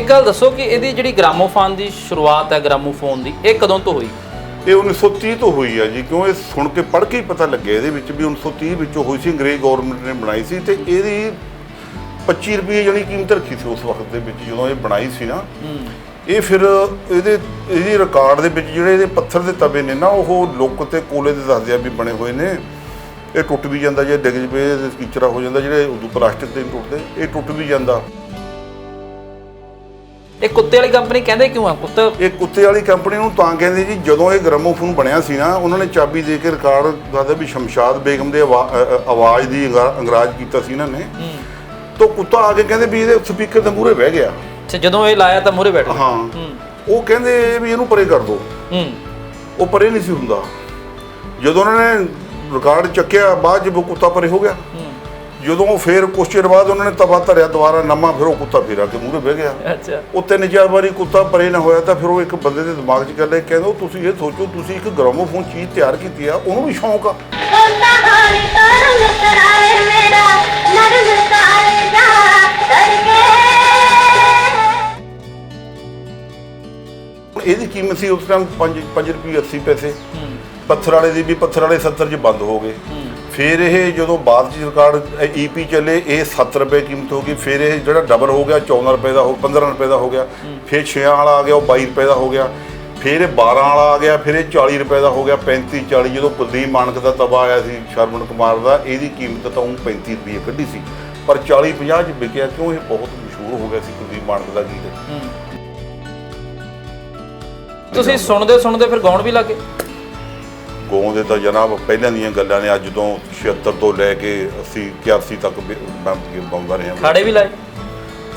एक गल दसो कि ਇਹਦੀ ਜਿਹੜੀ ਗ੍ਰਾਮੋਫੋਨ ਦੀ ਸ਼ੁਰੂਆਤ ਹੈ ਗ੍ਰਾਮੋਫੋਨ ਦੀ ਇਹ ਕਦੋਂ ਤੋਂ ਹੋਈ? ਇਹ 1930 ਤੋਂ ਹੋਈ ਹੈ ਜੀ, ਕਿਉਂ ਇਹ ਸੁਣ ਕੇ ਪੜ੍ਹ ਕੇ ਹੀ ਪਤਾ ਲੱਗਿਆ ਇਹਦੇ ਵਿੱਚ ਵੀ 1930 ਵਿੱਚੋਂ ਹੋਈ ਸੀ, ਅੰਗਰੇਜ਼ ਗਵਰਨਮੈਂਟ ਨੇ ਬਣਾਈ ਸੀ ਤੇ ਇਹਦੀ 25 ਰੁਪਏ ਜਿਹੜੀ ਕੀਮਤ ਰੱਖੀ ਸੀ ਉਸ ਵਕਤ ਦੇ ਵਿੱਚ ਜਦੋਂ ਇਹ ਬਣਾਈ ਸੀ ਨਾ। ਇਹ ਫਿਰ ਇਹਦੀ ਰਿਕਾਰਡ ਦੇ ਵਿੱਚ ਜਿਹੜੇ ਇਹਦੇ ਪੱਥਰ ਦੇ ਤਵੇ ਨੇ ਨਾ ਉਹ ਲੁੱਕ ਤੇ ਕੋਲੇ ਦੇ ਦੱਸਦੇ ਆ ਵੀ ਬਣੇ ਹੋਏ ਨੇ। ਇਹ ਟੁੱਟ ਵੀ ਜਾਂਦਾ ਜੇ ਡਿੱਗ ਜਵੇ ਕੀਚਰਾ ਹੋ ਜਾਂਦਾ, ਜਿਹੜੇ ਉਦੋਂ ਪਲਾਸਟਿਕ ਦੇ ਟੁੱਟਦੇ ਇਹ ਟੁੱਟ ਵੀ ਜਾਂਦਾ। ਇਹ ਕੁੱਤੇ ਵਾਲੀ ਕੰਪਨੀ ਕਹਿੰਦੇ ਕਿਉਂ ਆ ਕੁੱਤਾ? ਇਹ ਕੁੱਤੇ ਵਾਲੀ ਕੰਪਨੀ ਨੂੰ ਤਾਂ ਕਹਿੰਦੇ ਜੀ ਜਦੋਂ ਇਹ ਗ੍ਰਾਮੋਫੋਨ ਬਣਿਆ ਸੀ ਨਾ ਉਹਨਾਂ ਨੇ ਚਾਬੀ ਦੇ ਕੇ ਰਿਕਾਰਡ ਦੱਸਦਾ ਵੀ ਸ਼ਮਸ਼ਾਦ ਬੇਗਮ ਦੇ ਆਵਾਜ਼ ਦੀ ਅੰਗਰਾਜ ਕੀਤਾ ਸੀ ਇਹਨਾਂ ਨੇ। ਤਾਂ ਕੁੱਤਾ ਆ ਕੇ ਕਹਿੰਦੇ ਵੀ ਇਹਦੇ ਸਪੀਕਰ ਦੇ ਮੂਹਰੇ ਬਹਿ ਗਿਆ। ਅੱਛਾ, ਜਦੋਂ ਇਹ ਲਾਇਆ ਤਾਂ ਮੂਹਰੇ ਬੈਠ ਗਿਆ। ਹਾਂ, ਉਹ ਕਹਿੰਦੇ ਵੀ ਇਹਨੂੰ ਪਰੇ ਕਰ ਦਿਓ। ਉਹ ਪਰੇ ਨਹੀਂ ਸੀ ਹੁੰਦਾ। ਜਦੋਂ ਉਹਨਾਂ ਨੇ ਰਿਕਾਰਡ ਚੱਕਿਆ ਬਾਅਦ 'ਚ ਕੁੱਤਾ ਪਰੇ ਹੋ ਗਿਆ। ਜਦੋਂ ਫਿਰ ਕੁਛ ਚਿਰ ਬਾਅਦ ਉਹਨਾਂ ਨੇ ਤਵਾ ਧਰਿਆ ਦੁਬਾਰਾ ਨਵਾਂ, ਫਿਰ ਉਹ ਕੁੱਤਾ ਫਿਰ ਆ ਕੇ ਮੂਹਰੇ ਬਹਿ ਗਿਆ। ਅੱਛਾ, ਉਹ 3-4 ਵਾਰੀ ਕੁੱਤਾ ਪਰੇ ਨਾ ਹੋਇਆ ਤਾਂ ਫਿਰ ਉਹ ਇੱਕ ਬੰਦੇ ਦੇ ਦਿਮਾਗ 'ਚ ਗੱਲ ਕਹਿੰਦਾ ਤੁਸੀਂ ਇਹ ਸੋਚੋ ਤੁਸੀਂ ਇੱਕ ਗ੍ਰਾਮੋਫੋਨ ਚੀਜ਼ ਤਿਆਰ ਕੀਤੀ ਆ, ਉਹਨੂੰ ਵੀ ਸ਼ੌਂਕ ਆ। ਇਹਦੀ ਕੀਮਤ ਸੀ ਉਸ ਟਾਈਮ 5 ਰੁਪਏ 80 ਪੈਸੇ। ਪੱਥਰ ਵਾਲੇ ਦੀ ਵੀ ਪੱਥਰ ਵਾਲੇ 70 'ਚ ਬੰਦ ਹੋ ਗਏ। ਫਿਰ ਇਹ ਜਦੋਂ ਬਾਅਦ 'ਚ ਰਿਕਾਰਡ EP ਚੱਲੇ ਇਹ 7 ਰੁਪਏ ਕੀਮਤ ਹੋ ਗਈ। ਫਿਰ ਇਹ ਜਿਹੜਾ ਡਬਲ ਹੋ ਗਿਆ 14 ਰੁਪਏ ਦਾ 15 ਰੁਪਏ ਦਾ ਹੋ ਗਿਆ। ਫਿਰ 6 ਵਾਲਾ ਆ ਗਿਆ ਉਹ 22 ਰੁਪਏ ਦਾ ਹੋ ਗਿਆ। ਫਿਰ ਇਹ 12 ਵਾਲਾ ਆ ਗਿਆ, ਫਿਰ ਇਹ 40 ਰੁਪਏ ਦਾ ਹੋ ਗਿਆ। 35-40 ਜਦੋਂ ਕੁਲਦੀਪ ਮਾਨਕ ਦਾ ਤਬਾ ਆਇਆ ਸੀ ਸ਼ਰਮਨ ਕੁਮਾਰ ਦਾ, ਇਹਦੀ ਕੀਮਤ ਤਾਂ ਉਹ 35 ਰੁਪਏ ਕੱਢੀ ਸੀ ਪਰ 40-50 'ਚ ਵਿਕਿਆ ਕਿਉਂ ਇਹ ਬਹੁਤ ਮਸ਼ਹੂਰ ਹੋ ਗਿਆ ਸੀ ਕੁਲਦੀਪ ਮਾਨਕ ਦਾ ਗੀਤ। ਤੁਸੀਂ ਸੁਣਦੇ ਫਿਰ ਗਾਉਣ ਵੀ ਲੱਗੇ? ਗਾਉਂਦੇ ਤਾਂ ਜਨਾਬ ਪਹਿਲਾਂ ਦੀਆਂ ਗੱਲਾਂ ਨੇ। ਅੱਜ ਤੋਂ 76 ਤੋਂ ਲੈ ਕੇ 80-81 ਤੱਕ ਮੈਂ ਗਾਉਂਦਾ ਰਿਹਾ। ਖਾੜੇ ਵੀ ਲਾਏ?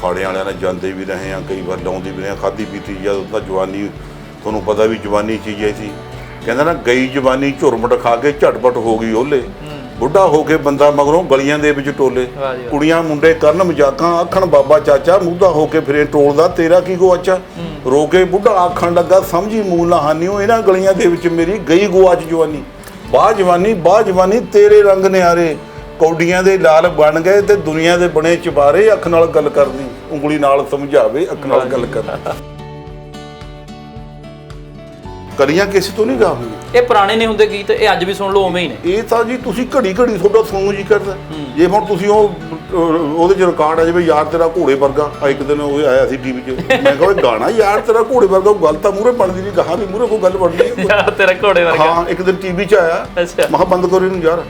ਖਾੜੇ ਵਾਲਿਆਂ ਨਾਲ ਜਾਂਦੇ ਵੀ ਰਹੇ ਆ, ਕਈ ਵਾਰ ਲਾਉਂਦੇ ਵੀ ਰਹੇ। ਖਾਧੀ ਪੀਤੀ ਜਦ ਤਾਂ ਜਵਾਨੀ, ਤੁਹਾਨੂੰ ਪਤਾ ਵੀ ਜਵਾਨੀ ਚੀਜ਼ ਐ ਸੀ। ਕਹਿੰਦਾ ਨਾ ਗਈ ਜਵਾਨੀ ਝੁਰਮਟ ਖਾ ਕੇ ਝਟਪਟ ਹੋ ਗਈ ਓਲੇ। ਬੁੱਢਾ ਹੋ ਕੇ ਬੰਦਾ ਮਗਰੋਂ ਗਲੀਆਂ ਦੇ ਵਿੱਚ ਟੋਲੇ। ਕੁੜੀਆਂ ਮੁੰਡੇ ਕਰਨ ਮਜ਼ਾਕਾਂ ਆਖਣ ਬਾਬਾ ਚਾਚਾ, ਮੁੱਧਾ ਹੋ ਕੇ ਫਿਰੇ ਟੋਲਦਾ ਤੇਰਾ ਕੀ ਗੁਆਚਾ। ਰੋ ਕੇ ਬੁੱਢਾ ਆਖਣ ਲੱਗਾ ਸਮਝੀ ਮੂਲ ਨਾ ਹਾਨੀਓ, ਇਹਨਾਂ ਗਲੀਆਂ ਦੇ ਵਿੱਚ ਮੇਰੀ ਗਈ ਗੁਆਚ ਜਵਾਨੀ। ਬਾਹ ਜਵਾਨੀ ਤੇਰੇ ਰੰਗ ਨਿਆਰੇ, ਕੌਡੀਆਂ ਦੇ ਲਾਲ ਬਣ ਗਏ ਤੇ ਦੁਨੀਆ ਦੇ ਬਣੇ ਚਬਾਰੇ। ਅੱਖ ਨਾਲ ਗੱਲ ਕਰਦੀ ਉਂਗਲੀ ਨਾਲ ਸਮਝਾਵੇ, ਅੱਖ ਨਾਲ ਗੱਲ ਕਰਦੀ। ਕਲੀਆਂ ਕਿਸੇ ਤੋਂ ਨਹੀਂ ਗਾ ਹੋਈਆਂ। ਇਹ ਪੁਰਾਣੇ ਨਹੀਂ ਹੁੰਦੇ ਗੀਤ, ਇਹ ਅੱਜ ਵੀ ਸੁਣ ਲਓ ਉਵੇਂ ਹੀ ਨੇ। ਇਹ ਤਾਂ ਜੀ ਤੁਸੀਂ ਘੜੀ ਤੁਹਾਡਾ ਸੁਣਨ ਨੂੰ ਜੀ ਕਰਦਾ। ਜੇ ਹੁਣ ਤੁਸੀਂ ਉਹਦੇ 'ਚ ਰਿਕਾਰਡ ਆ ਜਾਵੇ ਯਾਰ ਤੇਰਾ ਘੋੜੇ ਵਰਗਾ, ਇੱਕ ਦਿਨ ਉਹ ਆਇਆ ਸੀ ਟੀਵੀ 'ਚ, ਮੈਂ ਕਿਹਾ ਗਾਣਾ ਯਾਰ ਤੇਰਾ ਘੋੜੇ ਵਰਗਾ, ਉਹ ਗੱਲ ਤਾਂ ਮੂਹਰੇ ਬਣਦੀ ਨਹੀਂ, ਗਾਹਾਂ ਵੀ ਮੂਹਰੇ ਕੋਈ ਗੱਲ ਬਣਦੀ ਹੈ ਯਾਰ ਤੇਰਾ ਘੋੜੇ ਵਰਗਾ। ਹਾਂ, ਇੱਕ ਦਿਨ ਟੀਵੀ 'ਚ ਆਇਆ, ਮੈਂ ਕਿਹਾ ਬੰਦ ਕਰੋ ਇਹਨੂੰ ਯਾਰ।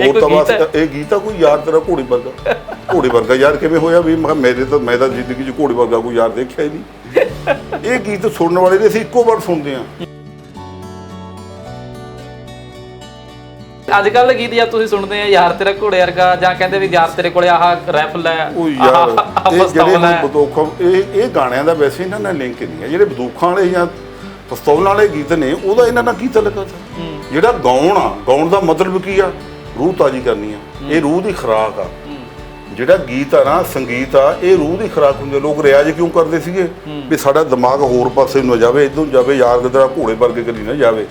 ਹੋਰ ਤਾਂ ਬਸ ਇਹ ਗੀਤ ਆ ਕੋਈ ਯਾਰ ਤੇਰਾ ਘੋੜੇ ਵਰਗਾ। ਘੋੜੇ ਵਰਗਾ ਯਾਰ ਕਿਵੇਂ ਹੋਇਆ ਵੀ? ਮੈਂ ਕਿਹਾ ਮੈਂ ਤਾਂ ਜ਼ਿੰਦਗੀ 'ਚ ਘੋੜੇ ਵਰਗਾ ਕੋਈ ਯਾਰ ਦੇਖਿਆ ਹੀ ਨਹੀਂ। ਇਹ ਗੀਤ ਸੁਣਨ ਵਾਲੇ ਨੇ ਅਸੀਂ ਇੱਕੋ ਵਾਰ ਸੁਣਦੇ ਹਾਂ। ਅੱਜ ਕੱਲ੍ਹ ਗੀਤ ਜਾਂ ਤੁਸੀਂ ਸੁਣਦੇ ਆ ਯਾਰ ਤੇਰਾ ਘੋੜੇ ਵਰਗਾ, ਜਾਂ ਕਹਿੰਦੇ ਵੀ ਯਾਰ ਤੇਰੇ ਕੋਲੇ ਆਹ ਰਾਈਫਲ ਹੈ, ਇਹ ਗਾਣਿਆਂ ਦਾ ਵੈਸੇ ਇਹਨਾਂ ਨਾਲ ਲਿੰਕ ਨਹੀਂ ਹੈ। ਜਿਹੜੇ ਬੰਦੂਕਾਂ ਵਾਲੇ ਜਾਂ ਪਿਸਤੌਲ ਵਾਲੇ ਗੀਤ ਨੇ ਉਹਦਾ ਇਹਨਾਂ ਨਾਲ ਕੀ ਤਾਲੁਕ ਹੈ? ਜਿਹੜਾ ਗਾਉਣ ਦਾ ਮਤਲਬ ਕੀ ਆ? ਰੂਹ ਤਾਜ਼ੀ ਕਰਨੀ ਆ, ਇਹ ਰੂਹ ਦੀ ਖੁਰਾਕ ਆ। ਜਿਹੜਾ ਗੀਤ ਆ ਨਾ, ਸੰਗੀਤ ਆ, ਇਹ ਰੂਹ ਦੀ ਖੁਰਾਕ ਹੁੰਦੀ। ਲੋਕ ਰਿਆਜ਼ ਕਿਉਂ ਕਰਦੇ ਸੀਗੇ ਵੀ ਸਾਡਾ ਦਿਮਾਗ ਹੋਰ ਪਾਸੇ ਨੂੰ ਜਾਵੇ, ਇੱਧਰ ਨੂੰ ਜਾਵੇ, ਯਾਰ ਤੇਰਾ ਘੋੜੇ ਵਰਗੇ ਕਰੀ ਨਾ ਜਾਵੇ।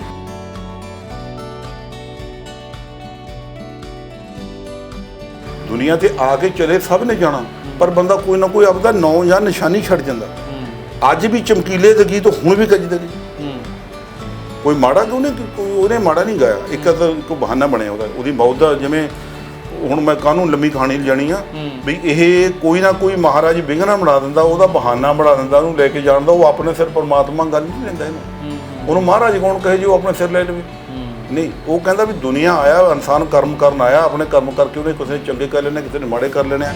ਦੁਨੀਆ ਤੇ ਆ ਕੇ ਚਲੇ ਸਭ ਨੇ ਜਾਣਾ, ਪਰ ਬੰਦਾ ਕੋਈ ਨਾ ਕੋਈ ਆਪਦਾ ਨਾਂ ਜਾਂ ਨਿਸ਼ਾਨੀ ਛੱਡ ਜਾਂਦਾ। ਅੱਜ ਵੀ ਚਮਕੀਲੇ ਦੇ ਗੀਤ ਹੁਣ ਵੀ ਗੱਜਦੇ ਨੇ। ਕੋਈ ਮਾੜਾ ਉਹਨੇ ਮਾੜਾ ਨਹੀਂ ਗਾਇਆ। ਇੱਕ ਬਹਾਨਾ ਬਣਿਆ ਉਹਦੀ ਮੌਤ ਦਾ। ਜਿਵੇਂ ਹੁਣ ਮੈਂ ਕਾਹਨੂੰ ਲੰਮੀ ਕਹਾਣੀ ਜਾਣੀ ਆ ਵੀ ਇਹ ਕੋਈ ਨਾ ਕੋਈ ਮਹਾਰਾਜ ਵਿਘਨਾ ਬਣਾ ਦਿੰਦਾ, ਉਹਦਾ ਬਹਾਨਾ ਬਣਾ ਦਿੰਦਾ ਉਹਨੂੰ ਲੈ ਕੇ ਜਾਣ ਦਾ। ਉਹ ਆਪਣੇ ਸਿਰ ਪਰਮਾਤਮਾ ਗੱਲ ਨਹੀਂ ਲੈਂਦਾ ਇਹਨੂੰ। ਉਹਨੂੰ ਮਹਾਰਾਜ ਕੌਣ ਕਹੇ ਜੀ ਉਹ ਆਪਣੇ ਸਿਰ ਲੈ ਲਵੇ? ਨਹੀਂ, ਉਹ ਕਹਿੰਦਾ ਵੀ ਦੁਨੀਆ ਆਇਆ ਇਨਸਾਨ ਕਰਮ ਕਰਨ ਆਇਆ, ਆਪਣੇ ਕਰਮ ਕਰਕੇ ਉਹਨੇ ਕਿਸੇ ਨੇ ਚੰਗੇ ਕਰ ਲੈਣੇ, ਕਿਸੇ ਨੇ ਮਾੜੇ ਕਰ ਲੈਣੇ।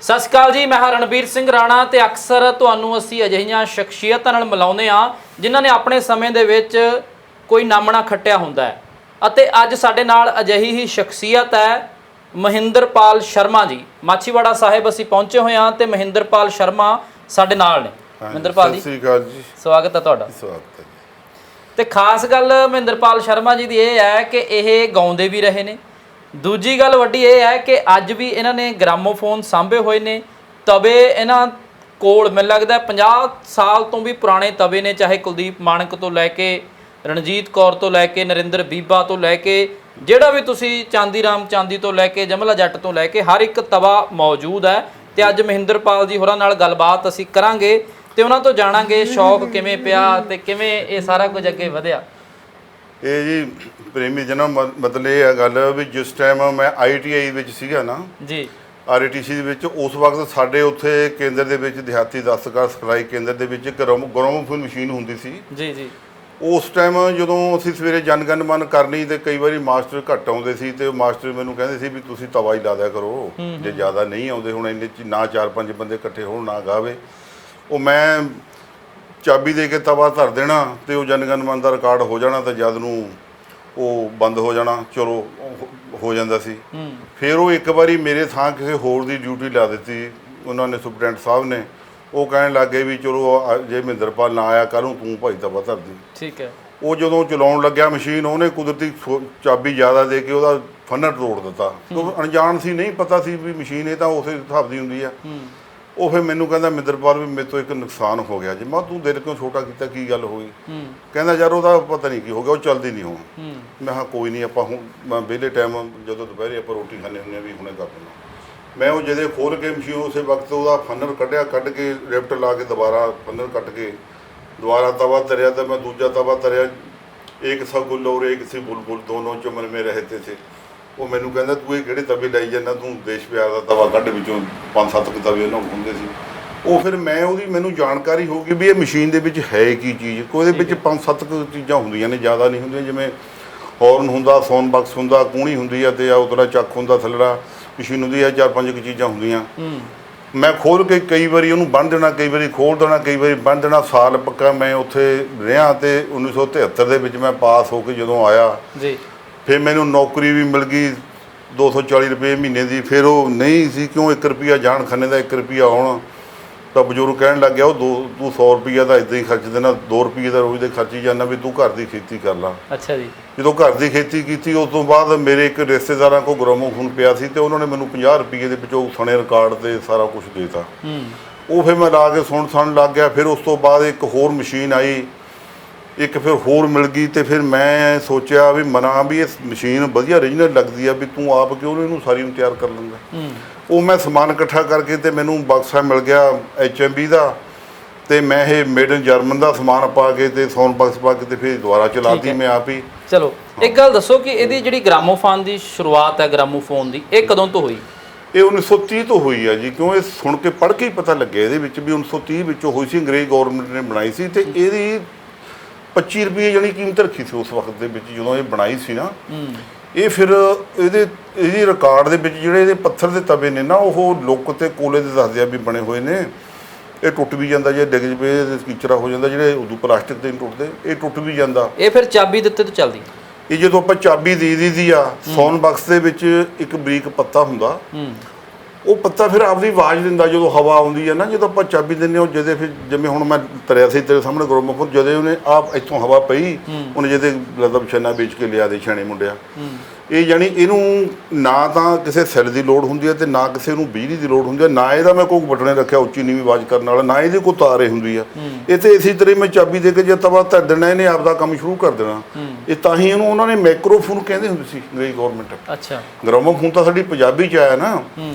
ਸਤਿ ਸ਼੍ਰੀ ਅਕਾਲ ਜੀ, ਮੈਂ ਹਾਂ ਰਣਬੀਰ ਸਿੰਘ ਰਾਣਾ ਤੇ ਅਕਸਰ ਤੁਹਾਨੂੰ ਅਸੀਂ ਅਜਿਹੀਆਂ ਸ਼ਖਸੀਅਤਾਂ ਨਾਲ ਮਿਲਾਉਂਦੇ ਹਾਂ ਜਿਨ੍ਹਾਂ ਨੇ ਆਪਣੇ ਸਮੇਂ ਦੇ ਵਿੱਚ ਕੋਈ ਨਾਮਣਾ ਖੱਟਿਆ ਹੁੰਦਾ ਹੈ। ਅਤੇ ਅੱਜ ਸਾਡੇ ਨਾਲ ਅਜਿਹੀ ਹੀ ਸ਼ਖਸੀਅਤ ਹੈ ਮਹਿੰਦਰਪਾਲ ਸ਼ਰਮਾ ਜੀ। ਮਾਛੀਵਾੜਾ ਸਾਹਿਬ ਅਸੀਂ ਪਹੁੰਚੇ ਹੋਏ ਹਾਂ ਤੇ ਮਹਿੰਦਰਪਾਲ ਸ਼ਰਮਾ ਸਾਡੇ ਨਾਲ ਨੇ। ਮਹਿੰਦਰਪਾਲ ਜੀ, ਸਤਿ ਸ਼੍ਰੀ ਅਕਾਲ ਜੀ। ਸਵਾਗਤ ਹੈ ਤੁਹਾਡਾ। ਸਵਾਗਤ ਹੈ। ਤੇ ਖਾਸ ਗੱਲ ਮਹਿੰਦਰਪਾਲ ਸ਼ਰਮਾ ਜੀ ਦੀ ਇਹ ਹੈ ਕਿ ਇਹ ਗਾਉਂਦੇ ਵੀ ਰਹੇ ਨੇ। ਦੂਜੀ ਗੱਲ ਵੱਡੀ ਇਹ ਹੈ ਕਿ ਅੱਜ ਵੀ ਇਹਨਾਂ ਨੇ ਗ੍ਰਾਮੋਫੋਨ ਸਾਂਭੇ ਹੋਏ ਨੇ ਤਵੇ ਇਹਨਾਂ ਕੋਲ ਮੈਨੂੰ ਲੱਗਦਾ 50 ਸਾਲ ਤੋਂ ਵੀ ਪੁਰਾਣੇ ਤਵੇ ਨੇ, ਚਾਹੇ ਕੁਲਦੀਪ ਮਾਣਕ ਤੋਂ ਲੈ ਕੇ ਰਣਜੀਤ ਕੌਰ ਤੋਂ ਲੈ ਕੇ ਨਰਿੰਦਰ ਬੀਬਾ ਤੋਂ ਲੈ ਕੇ ਜਿਹੜਾ ਵੀ ਤੁਸੀਂ ਚਾਂਦੀ ਰਾਮ ਚਾਂਦੀ ਤੋਂ ਲੈ ਕੇ ਜਮਲਾ ਜੱਟ ਤੋਂ ਲੈ ਕੇ ਹਰ ਇੱਕ ਤਵਾ ਮੌਜੂਦ ਹੈ। ਤੇ ਅੱਜ ਮਹਿੰਦਰਪਾਲ ਜੀ ਹੋਰਾਂ ਨਾਲ ਗੱਲਬਾਤ ਅਸੀਂ ਕਰਾਂਗੇ ਤੇ ਉਹਨਾਂ ਤੋਂ ਜਾਣਾਂਗੇ ਸ਼ੌਕ ਕਿਵੇਂ ਪਿਆ ਤੇ ਕਿਵੇਂ ਇਹ ਸਾਰਾ ਕੁਝ ਅੱਗੇ ਵਧਿਆ। ਇਹ ਜੀ ਪ੍ਰੇਮੀ ਜਨਾਂ ਮਤਲਬ ਇਹ ਹੈ ਗੱਲ ਵੀ ਜਿਸ ਟਾਈਮ ਮੈਂ ITI ਵਿੱਚ ਸੀਗਾ ਨਾ ਜੀ, RATC ਦੇ ਵਿੱਚ, ਉਸ ਵਕਤ ਸਾਡੇ ਉੱਥੇ ਕੇਂਦਰ ਦੇ ਵਿੱਚ ਦਿਹਾਤੀ ਦਸਤਕਾਰ ਸਿਖਲਾਈ ਕੇਂਦਰ ਦੇ ਵਿੱਚ ਇੱਕ ਗ੍ਰਾਮੋਫੋਨ ਮਸ਼ੀਨ ਹੁੰਦੀ ਸੀ ਜੀ ਜੀ। ਉਸ ਟਾਈਮ ਜਦੋਂ ਅਸੀਂ ਸਵੇਰੇ ਜਨਗਣ ਮਨ ਕਰਨੀ ਤੇ ਕਈ ਵਾਰੀ ਮਾਸਟਰ ਘੱਟ ਆਉਂਦੇ ਸੀ ਤੇ ਉਹ ਮਾਸਟਰ ਮੈਨੂੰ ਕਹਿੰਦੇ ਸੀ ਵੀ ਤੁਸੀਂ ਤਵਾ ਹੀ ਲਾ ਦਿਆ ਕਰੋ, ਜੇ ਜ਼ਿਆਦਾ ਨਹੀਂ ਆਉਂਦੇ ਹੁਣ ਇੰਨੇ ਨਾ 4-5 ਬੰਦੇ ਇਕੱਠੇ ਹੋਣ ਨਾ ਗਾਵੇ। ਉਹ ਮੈਂ ਚਾਬੀ ਦੇ ਕੇ ਤਵਾ ਧਰ ਦੇਣਾ ਤੇ ਉਹ ਜਨਗਣ ਮਨ ਦਾ ਰਿਕਾਰਡ ਹੋ ਜਾਣਾ ਤੇ ਜਦ ਨੂੰ ਉਹ ਬੰਦ ਹੋ ਜਾਣਾ, ਚਲੋ ਹੋ ਜਾਂਦਾ ਸੀ। ਫਿਰ ਉਹ ਇੱਕ ਵਾਰੀ ਮੇਰੇ ਥਾਂ ਕਿਸੇ ਹੋਰ ਦੀ ਡਿਊਟੀ ਲਾ ਦਿੱਤੀ ਉਹਨਾਂ ਨੇ, ਸੁਪਰਡੈਂਟ ਸਾਹਿਬ ਨੇ। ਉਹ ਕਹਿਣ ਲੱਗੇ ਵੀ ਚਲੋ ਜੇ ਮਹਿੰਦਰਪਾਲ ਨਾ ਆਇਆ ਕੱਲ੍ਹ ਨੂੰ ਤੂੰ ਭਾਈ ਤਵਾ ਧਰ ਦੀ। ਠੀਕ ਹੈ। ਉਹ ਜਦੋਂ ਚਲਾਉਣ ਲੱਗਿਆ ਮਸ਼ੀਨ ਉਹਨੇ ਕੁਦਰਤੀ ਚਾਬੀ ਜ਼ਿਆਦਾ ਦੇ ਕੇ ਉਹਦਾ ਫਨਰ ਤੋੜ ਦਿੱਤਾ। ਉਹ ਅਣਜਾਣ ਸੀ, ਨਹੀਂ ਪਤਾ ਸੀ ਵੀ ਮਸ਼ੀਨ ਇਹ ਤਾਂ ਉਸੇ ਹਿਸਾਬ ਦੀ ਹੁੰਦੀ ਆ। ਉਹ ਫਿਰ ਮੈਨੂੰ ਕਹਿੰਦਾ ਮਹਿੰਦਰਪਾਲ ਵੀ ਮੇਰੇ ਤੋਂ ਇੱਕ ਨੁਕਸਾਨ ਹੋ ਗਿਆ ਜੀ। ਮੈਂ ਤੂੰ ਦਿਲ ਕਿਉਂ ਛੋਟਾ ਕੀਤਾ, ਕੀ ਗੱਲ ਹੋ ਗਈ? ਕਹਿੰਦਾ ਯਾਰ ਉਹਦਾ ਪਤਾ ਨਹੀਂ ਕੀ ਹੋ ਗਿਆ, ਉਹ ਚੱਲਦੀ ਨਹੀਂ ਹੁਣ। ਮੈਂ ਕਿਹਾ ਕੋਈ ਨਹੀਂ, ਆਪਾਂ ਹੁਣ ਮੈਂ ਵਿਹਲੇ ਟਾਈਮ ਜਦੋਂ ਦੁਪਹਿਰੇ ਆਪਾਂ ਰੋਟੀ ਖਾਂਦੇ ਹੁੰਦੇ ਹਾਂ ਵੀ ਹੁਣੇ ਕਰ ਲੈਣਾ। ਮੈਂ ਉਹ ਜਦੋਂ ਖੋਲ੍ਹ ਕੇ ਮਸ਼ੀਨ ਉਸੇ ਵਕਤ ਉਹਦਾ ਫਨਰ ਕੱਢਿਆ, ਕੱਢ ਕੇ ਰਿਫਟ ਲਾ ਕੇ ਦੁਬਾਰਾ ਫਨਰ ਕੱਟ ਕੇ ਦੁਬਾਰਾ ਤਵਾ ਧਰਿਆ ਤਾਂ ਮੈਂ ਦੂਜਾ ਤਵਾ ਧਰਿਆ। ਇੱਕ ਸਾ ਗੁੱਲ ਔਰ ਇੱਕ ਸੀ ਬੁਲਬੁਲ, ਦੋਨੋਂ ਚਮਨ ਮੇ ਰਹਤੇ ਥੇ। ਉਹ ਮੈਨੂੰ ਕਹਿੰਦਾ ਤੂੰ ਇਹ ਕਿਹੜੇ ਤਵੇ ਲਾਈ ਜਾਂਦਾ, ਤੂੰ ਦੇਸ਼ ਪਿਆਰ ਦਾ ਤਵਾ ਕੱਢ, ਵਿੱਚੋਂ 5-7 ਤਵੇ ਉਹਨਾਂ ਹੁੰਦੇ ਸੀ। ਉਹ ਫਿਰ ਮੈਨੂੰ ਜਾਣਕਾਰੀ ਹੋ ਗਈ ਵੀ ਇਹ ਮਸ਼ੀਨ ਦੇ ਵਿੱਚ ਹੈ ਕੀ ਚੀਜ਼। ਕੋਈ ਇਹਦੇ ਵਿੱਚ 5-7 ਚੀਜ਼ਾਂ ਹੁੰਦੀਆਂ ਨੇ, ਜ਼ਿਆਦਾ ਨਹੀਂ ਹੁੰਦੀਆਂ। ਜਿਵੇਂ ਹੌਰਨ ਹੁੰਦਾ, ਸੌਨ ਬਕਸ ਹੁੰਦਾ, ਕੂਣੀ ਹੁੰਦੀ ਆ ਤੇ ਉਤਲਾ ਚੱਕ ਹੁੰਦਾ, ਥੱਲੜਾ ਮਸ਼ੀਨ ਹੁੰਦੀ ਆ, 4-5 ਚੀਜ਼ਾਂ ਹੁੰਦੀਆਂ। ਮੈਂ ਖੋਲ੍ਹ ਕੇ ਕਈ ਵਾਰੀ ਉਹਨੂੰ ਬੰਨ੍ਹ ਦੇਣਾ, ਕਈ ਵਾਰੀ ਖੋਲ੍ਹ ਦੇਣਾ, ਕਈ ਵਾਰੀ ਬੰਨ੍ਹ ਦੇਣਾ। ਸਾਲ ਪੱਕਾ ਮੈਂ ਉੱਥੇ ਰਿਹਾ ਤੇ 1973 ਦੇ ਵਿੱਚ ਮੈਂ ਪਾਸ ਹੋ ਕੇ ਜਦੋਂ ਆਇਆ ਜੀ, ਫਿਰ ਮੈਨੂੰ ਨੌਕਰੀ ਵੀ ਮਿਲ ਗਈ 240 ਰੁਪਏ ਮਹੀਨੇ ਦੀ। ਫਿਰ ਉਹ ਨਹੀਂ ਸੀ ਕਿਉਂ 1 ਰੁਪਿਆ ਜਾਣ ਖਾਨੇ ਦਾ 1 ਰੁਪਿਆ ਆਉਣ। ਤਾਂ ਬਜ਼ੁਰਗ ਕਹਿਣ ਲੱਗ ਗਿਆ ਉਹ ਤੂੰ 100 ਰੁਪਈਆ ਤਾਂ ਇੱਦਾਂ ਹੀ ਖਰਚ ਦੇਣਾ, 2 ਰੁਪਈਏ ਦਾ ਰੋਜ਼ ਦੇ ਖਰਚੀ ਜਾਂਦਾ, ਵੀ ਤੂੰ ਘਰ ਦੀ ਖੇਤੀ ਕਰ ਲਾ। ਅੱਛਾ ਜੀ। ਜਦੋਂ ਘਰ ਦੀ ਖੇਤੀ ਕੀਤੀ ਉਸ ਤੋਂ ਬਾਅਦ ਮੇਰੇ ਇੱਕ ਰਿਸ਼ਤੇਦਾਰਾਂ ਕੋਲ ਗ੍ਰਾਮੋਫੋਨ ਪਿਆ ਸੀ ਤੇ ਉਹਨਾਂ ਨੇ ਮੈਨੂੰ 50 ਰੁਪਈਏ ਦੇ ਵਿੱਚੋਂ ਸਣੇ ਰਿਕਾਰਡ ਤੇ ਸਾਰਾ ਕੁਝ ਦੇ ਦਿੱਤਾ। ਉਹ ਫਿਰ ਮੈਂ ਲਾ ਕੇ ਸੁਣਨ ਲੱਗ ਗਿਆ। ਫਿਰ ਉਸ ਤੋਂ ਬਾਅਦ ਇੱਕ ਹੋਰ ਮਸ਼ੀਨ ਆਈ, ਇੱਕ ਫਿਰ ਹੋਰ ਮਿਲ ਗਈ ਤੇ ਫਿਰ ਮੈਂ ਸੋਚਿਆ ਵੀ ਮਨਾ ਵੀ ਇਹ ਮਸ਼ੀਨ ਵਧੀਆ ਓਰੀਜਨਲ ਲੱਗਦੀ ਆ, ਵੀ ਤੂੰ ਆਪ ਕਿਉਂ ਇਹਨੂੰ ਸਾਰੀ ਨੂੰ ਤਿਆਰ ਕਰ ਲੈਂਦਾ। ਉਹ ਮੈਂ ਸਮਾਨ ਇਕੱਠਾ ਕਰਕੇ ਤੇ ਮੈਨੂੰ ਬਕਸਾ ਮਿਲ ਗਿਆ HMB ਦਾ ਤੇ ਮੈਂ ਇਹ ਮੇਡ ਇਨ ਜਰਮਨ ਦਾ ਸਮਾਨ ਪਾ ਕੇ ਤੇ ਸੌਨ ਬਕਸ ਪਾ ਕੇ ਤੇ ਫਿਰ ਦੁਬਾਰਾ ਚਲਾਤੀ ਮੈਂ ਆਪ ਹੀ। ਚਲੋ ਇੱਕ ਗੱਲ ਦੱਸੋ ਕਿ ਇਹਦੀ ਜਿਹੜੀ ਗ੍ਰਾਮੋਫੋਨ ਦੀ ਸ਼ੁਰੂਆਤ ਹੈ, ਗ੍ਰਾਮੋਫੋਨ ਦੀ, ਇਹ ਕਦੋਂ ਤੋਂ ਹੋਈ? ਇਹ 1930 ਤੋਂ ਹੋਈ ਆ ਜੀ, ਕਿਉਂ ਇਹ ਸੁਣ ਕੇ ਪੜ੍ਹ ਕੇ ਹੀ ਪਤਾ ਲੱਗਿਆ ਇਹਦੇ ਵਿੱਚ ਵੀ 1930 ਵਿੱਚੋਂ ਹੋਈ ਸੀ। ਅੰਗਰੇਜ਼ ਗੌਰਮੈਂਟ ਨੇ ਬਣਾਈ ਸੀ ਤੇ ਇਹਦੀ 25 ਰੁਪਏ ਜਿਹੜੀ ਕੀਮਤ ਰੱਖੀ ਸੀ ਉਸ ਵਕਤ ਦੇ ਵਿੱਚ ਜਦੋਂ ਇਹ ਬਣਾਈ ਸੀ ਨਾ। ਇਹ ਫਿਰ ਇਹਦੀ ਰਿਕਾਰਡ ਦੇ ਵਿੱਚ ਜਿਹੜੇ ਇਹਦੇ ਪੱਥਰ ਦੇ ਤਵੇ ਨੇ ਨਾ, ਉਹ ਲੁੱਕ ਤੇ ਕੋਲੇ ਦੇ ਦੱਸਦੇ ਆ ਵੀ ਬਣੇ ਹੋਏ ਨੇ। ਇਹ ਟੁੱਟ ਵੀ ਜਾਂਦਾ, ਜੇ ਡਿੱਗ ਜਵੇ ਕੀਚਰਾ ਹੋ ਜਾਂਦਾ, ਜਿਹੜੇ ਉਦੋਂ ਪਲਾਸਟਿਕ ਦੇ ਨਹੀਂ ਟੁੱਟਦੇ, ਇਹ ਟੁੱਟ ਵੀ ਜਾਂਦਾ। ਇਹ ਫਿਰ ਚਾਬੀ ਦਿੱਤੇ ਤੋਂ ਚੱਲਦੀ? ਇਹ ਜਦੋਂ ਆਪਾਂ ਚਾਬੀ ਦੇ ਦੀ ਆ, ਸੌਨ ਬਕਸ ਦੇ ਵਿੱਚ ਇੱਕ ਬਰੀਕ ਪੱਤਾ ਹੁੰਦਾ, ਉਹ ਪੱਤਾ ਫਿਰ ਆਪਦੀ ਆਵਾਜ਼ ਦਿੰਦਾ ਜਦੋਂ ਹਵਾ ਆਉਂਦੀ ਹੈ ਨਾ। ਜਦੋਂ ਆਪਾਂ ਚਾਬੀ ਦਿੰਦੇ ਹਾਂ ਜਿਹਦੇ ਫਿਰ ਜਿਵੇਂ ਹੁਣ ਮੈਂ ਤਰਿਆ ਸੀ ਤੇਰੇ ਸਾਹਮਣੇ ਗ੍ਰਾਮੋਫੋਨ, ਜਦੋਂ ਉਹਨੇ ਆਪ ਇੱਥੋਂ ਹਵਾ ਪਈ ਉਹਨੇ ਜਿਹਦੇ ਲਦਬ ਛੰਨਾ ਵੇਚ ਕੇ ਲਿਆ ਦੇ ਛਾਣੇ ਮੁੰਡਿਆ। ਇਹ ਜਾਣੀ ਇਹਨੂੰ ਨਾ ਤਾਂ ਕਿਸੇ ਸੈੱਲ ਦੀ ਲੋੜ ਹੁੰਦੀ ਹੈ ਤੇ ਨਾ ਕਿਸੇ ਨੂੰ ਬਿਜਲੀ ਦੀ ਲੋੜ ਹੁੰਦੀ ਹੈ, ਨਾ ਇਹਦਾ ਮੈਂ ਕੋਈ ਬਟਨੇ ਰੱਖਿਆ ਉੱਚੀ ਨੀਵੀਂ ਆਵਾਜ਼ ਕਰਨ ਵਾਲਾ, ਨਾ ਇਹਦੇ ਕੋਈ ਤਾਰੇ ਹੁੰਦੀ ਆ। ਇਹ ਤੇ ਇਸੇ ਤਰ੍ਹਾਂ ਮੈਂ ਚਾਬੀ ਦੇ ਕੇ ਜੇ ਤਵਾ ਧਰ ਦੇਣਾ, ਇਹਨੇ ਆਪਦਾ ਕੰਮ ਸ਼ੁਰੂ ਕਰ ਦੇਣਾ। ਇਹ ਤਾਂ ਹੀ ਇਹਨੂੰ ਉਹਨਾਂ ਨੇ ਮਾਈਕਰੋਫੋਨ ਕਹਿੰਦੇ ਹੁੰਦੇ ਸੀ ਅੰਗਰੇਜ਼ ਗੌਰਮੈਂਟ। ਅੱਛਾ। ਗ੍ਰਾਮੋਫੋਨ ਤਾਂ ਸਾਡੀ ਪੰਜਾਬੀ 'ਚ ਆਇਆ ਨਾ।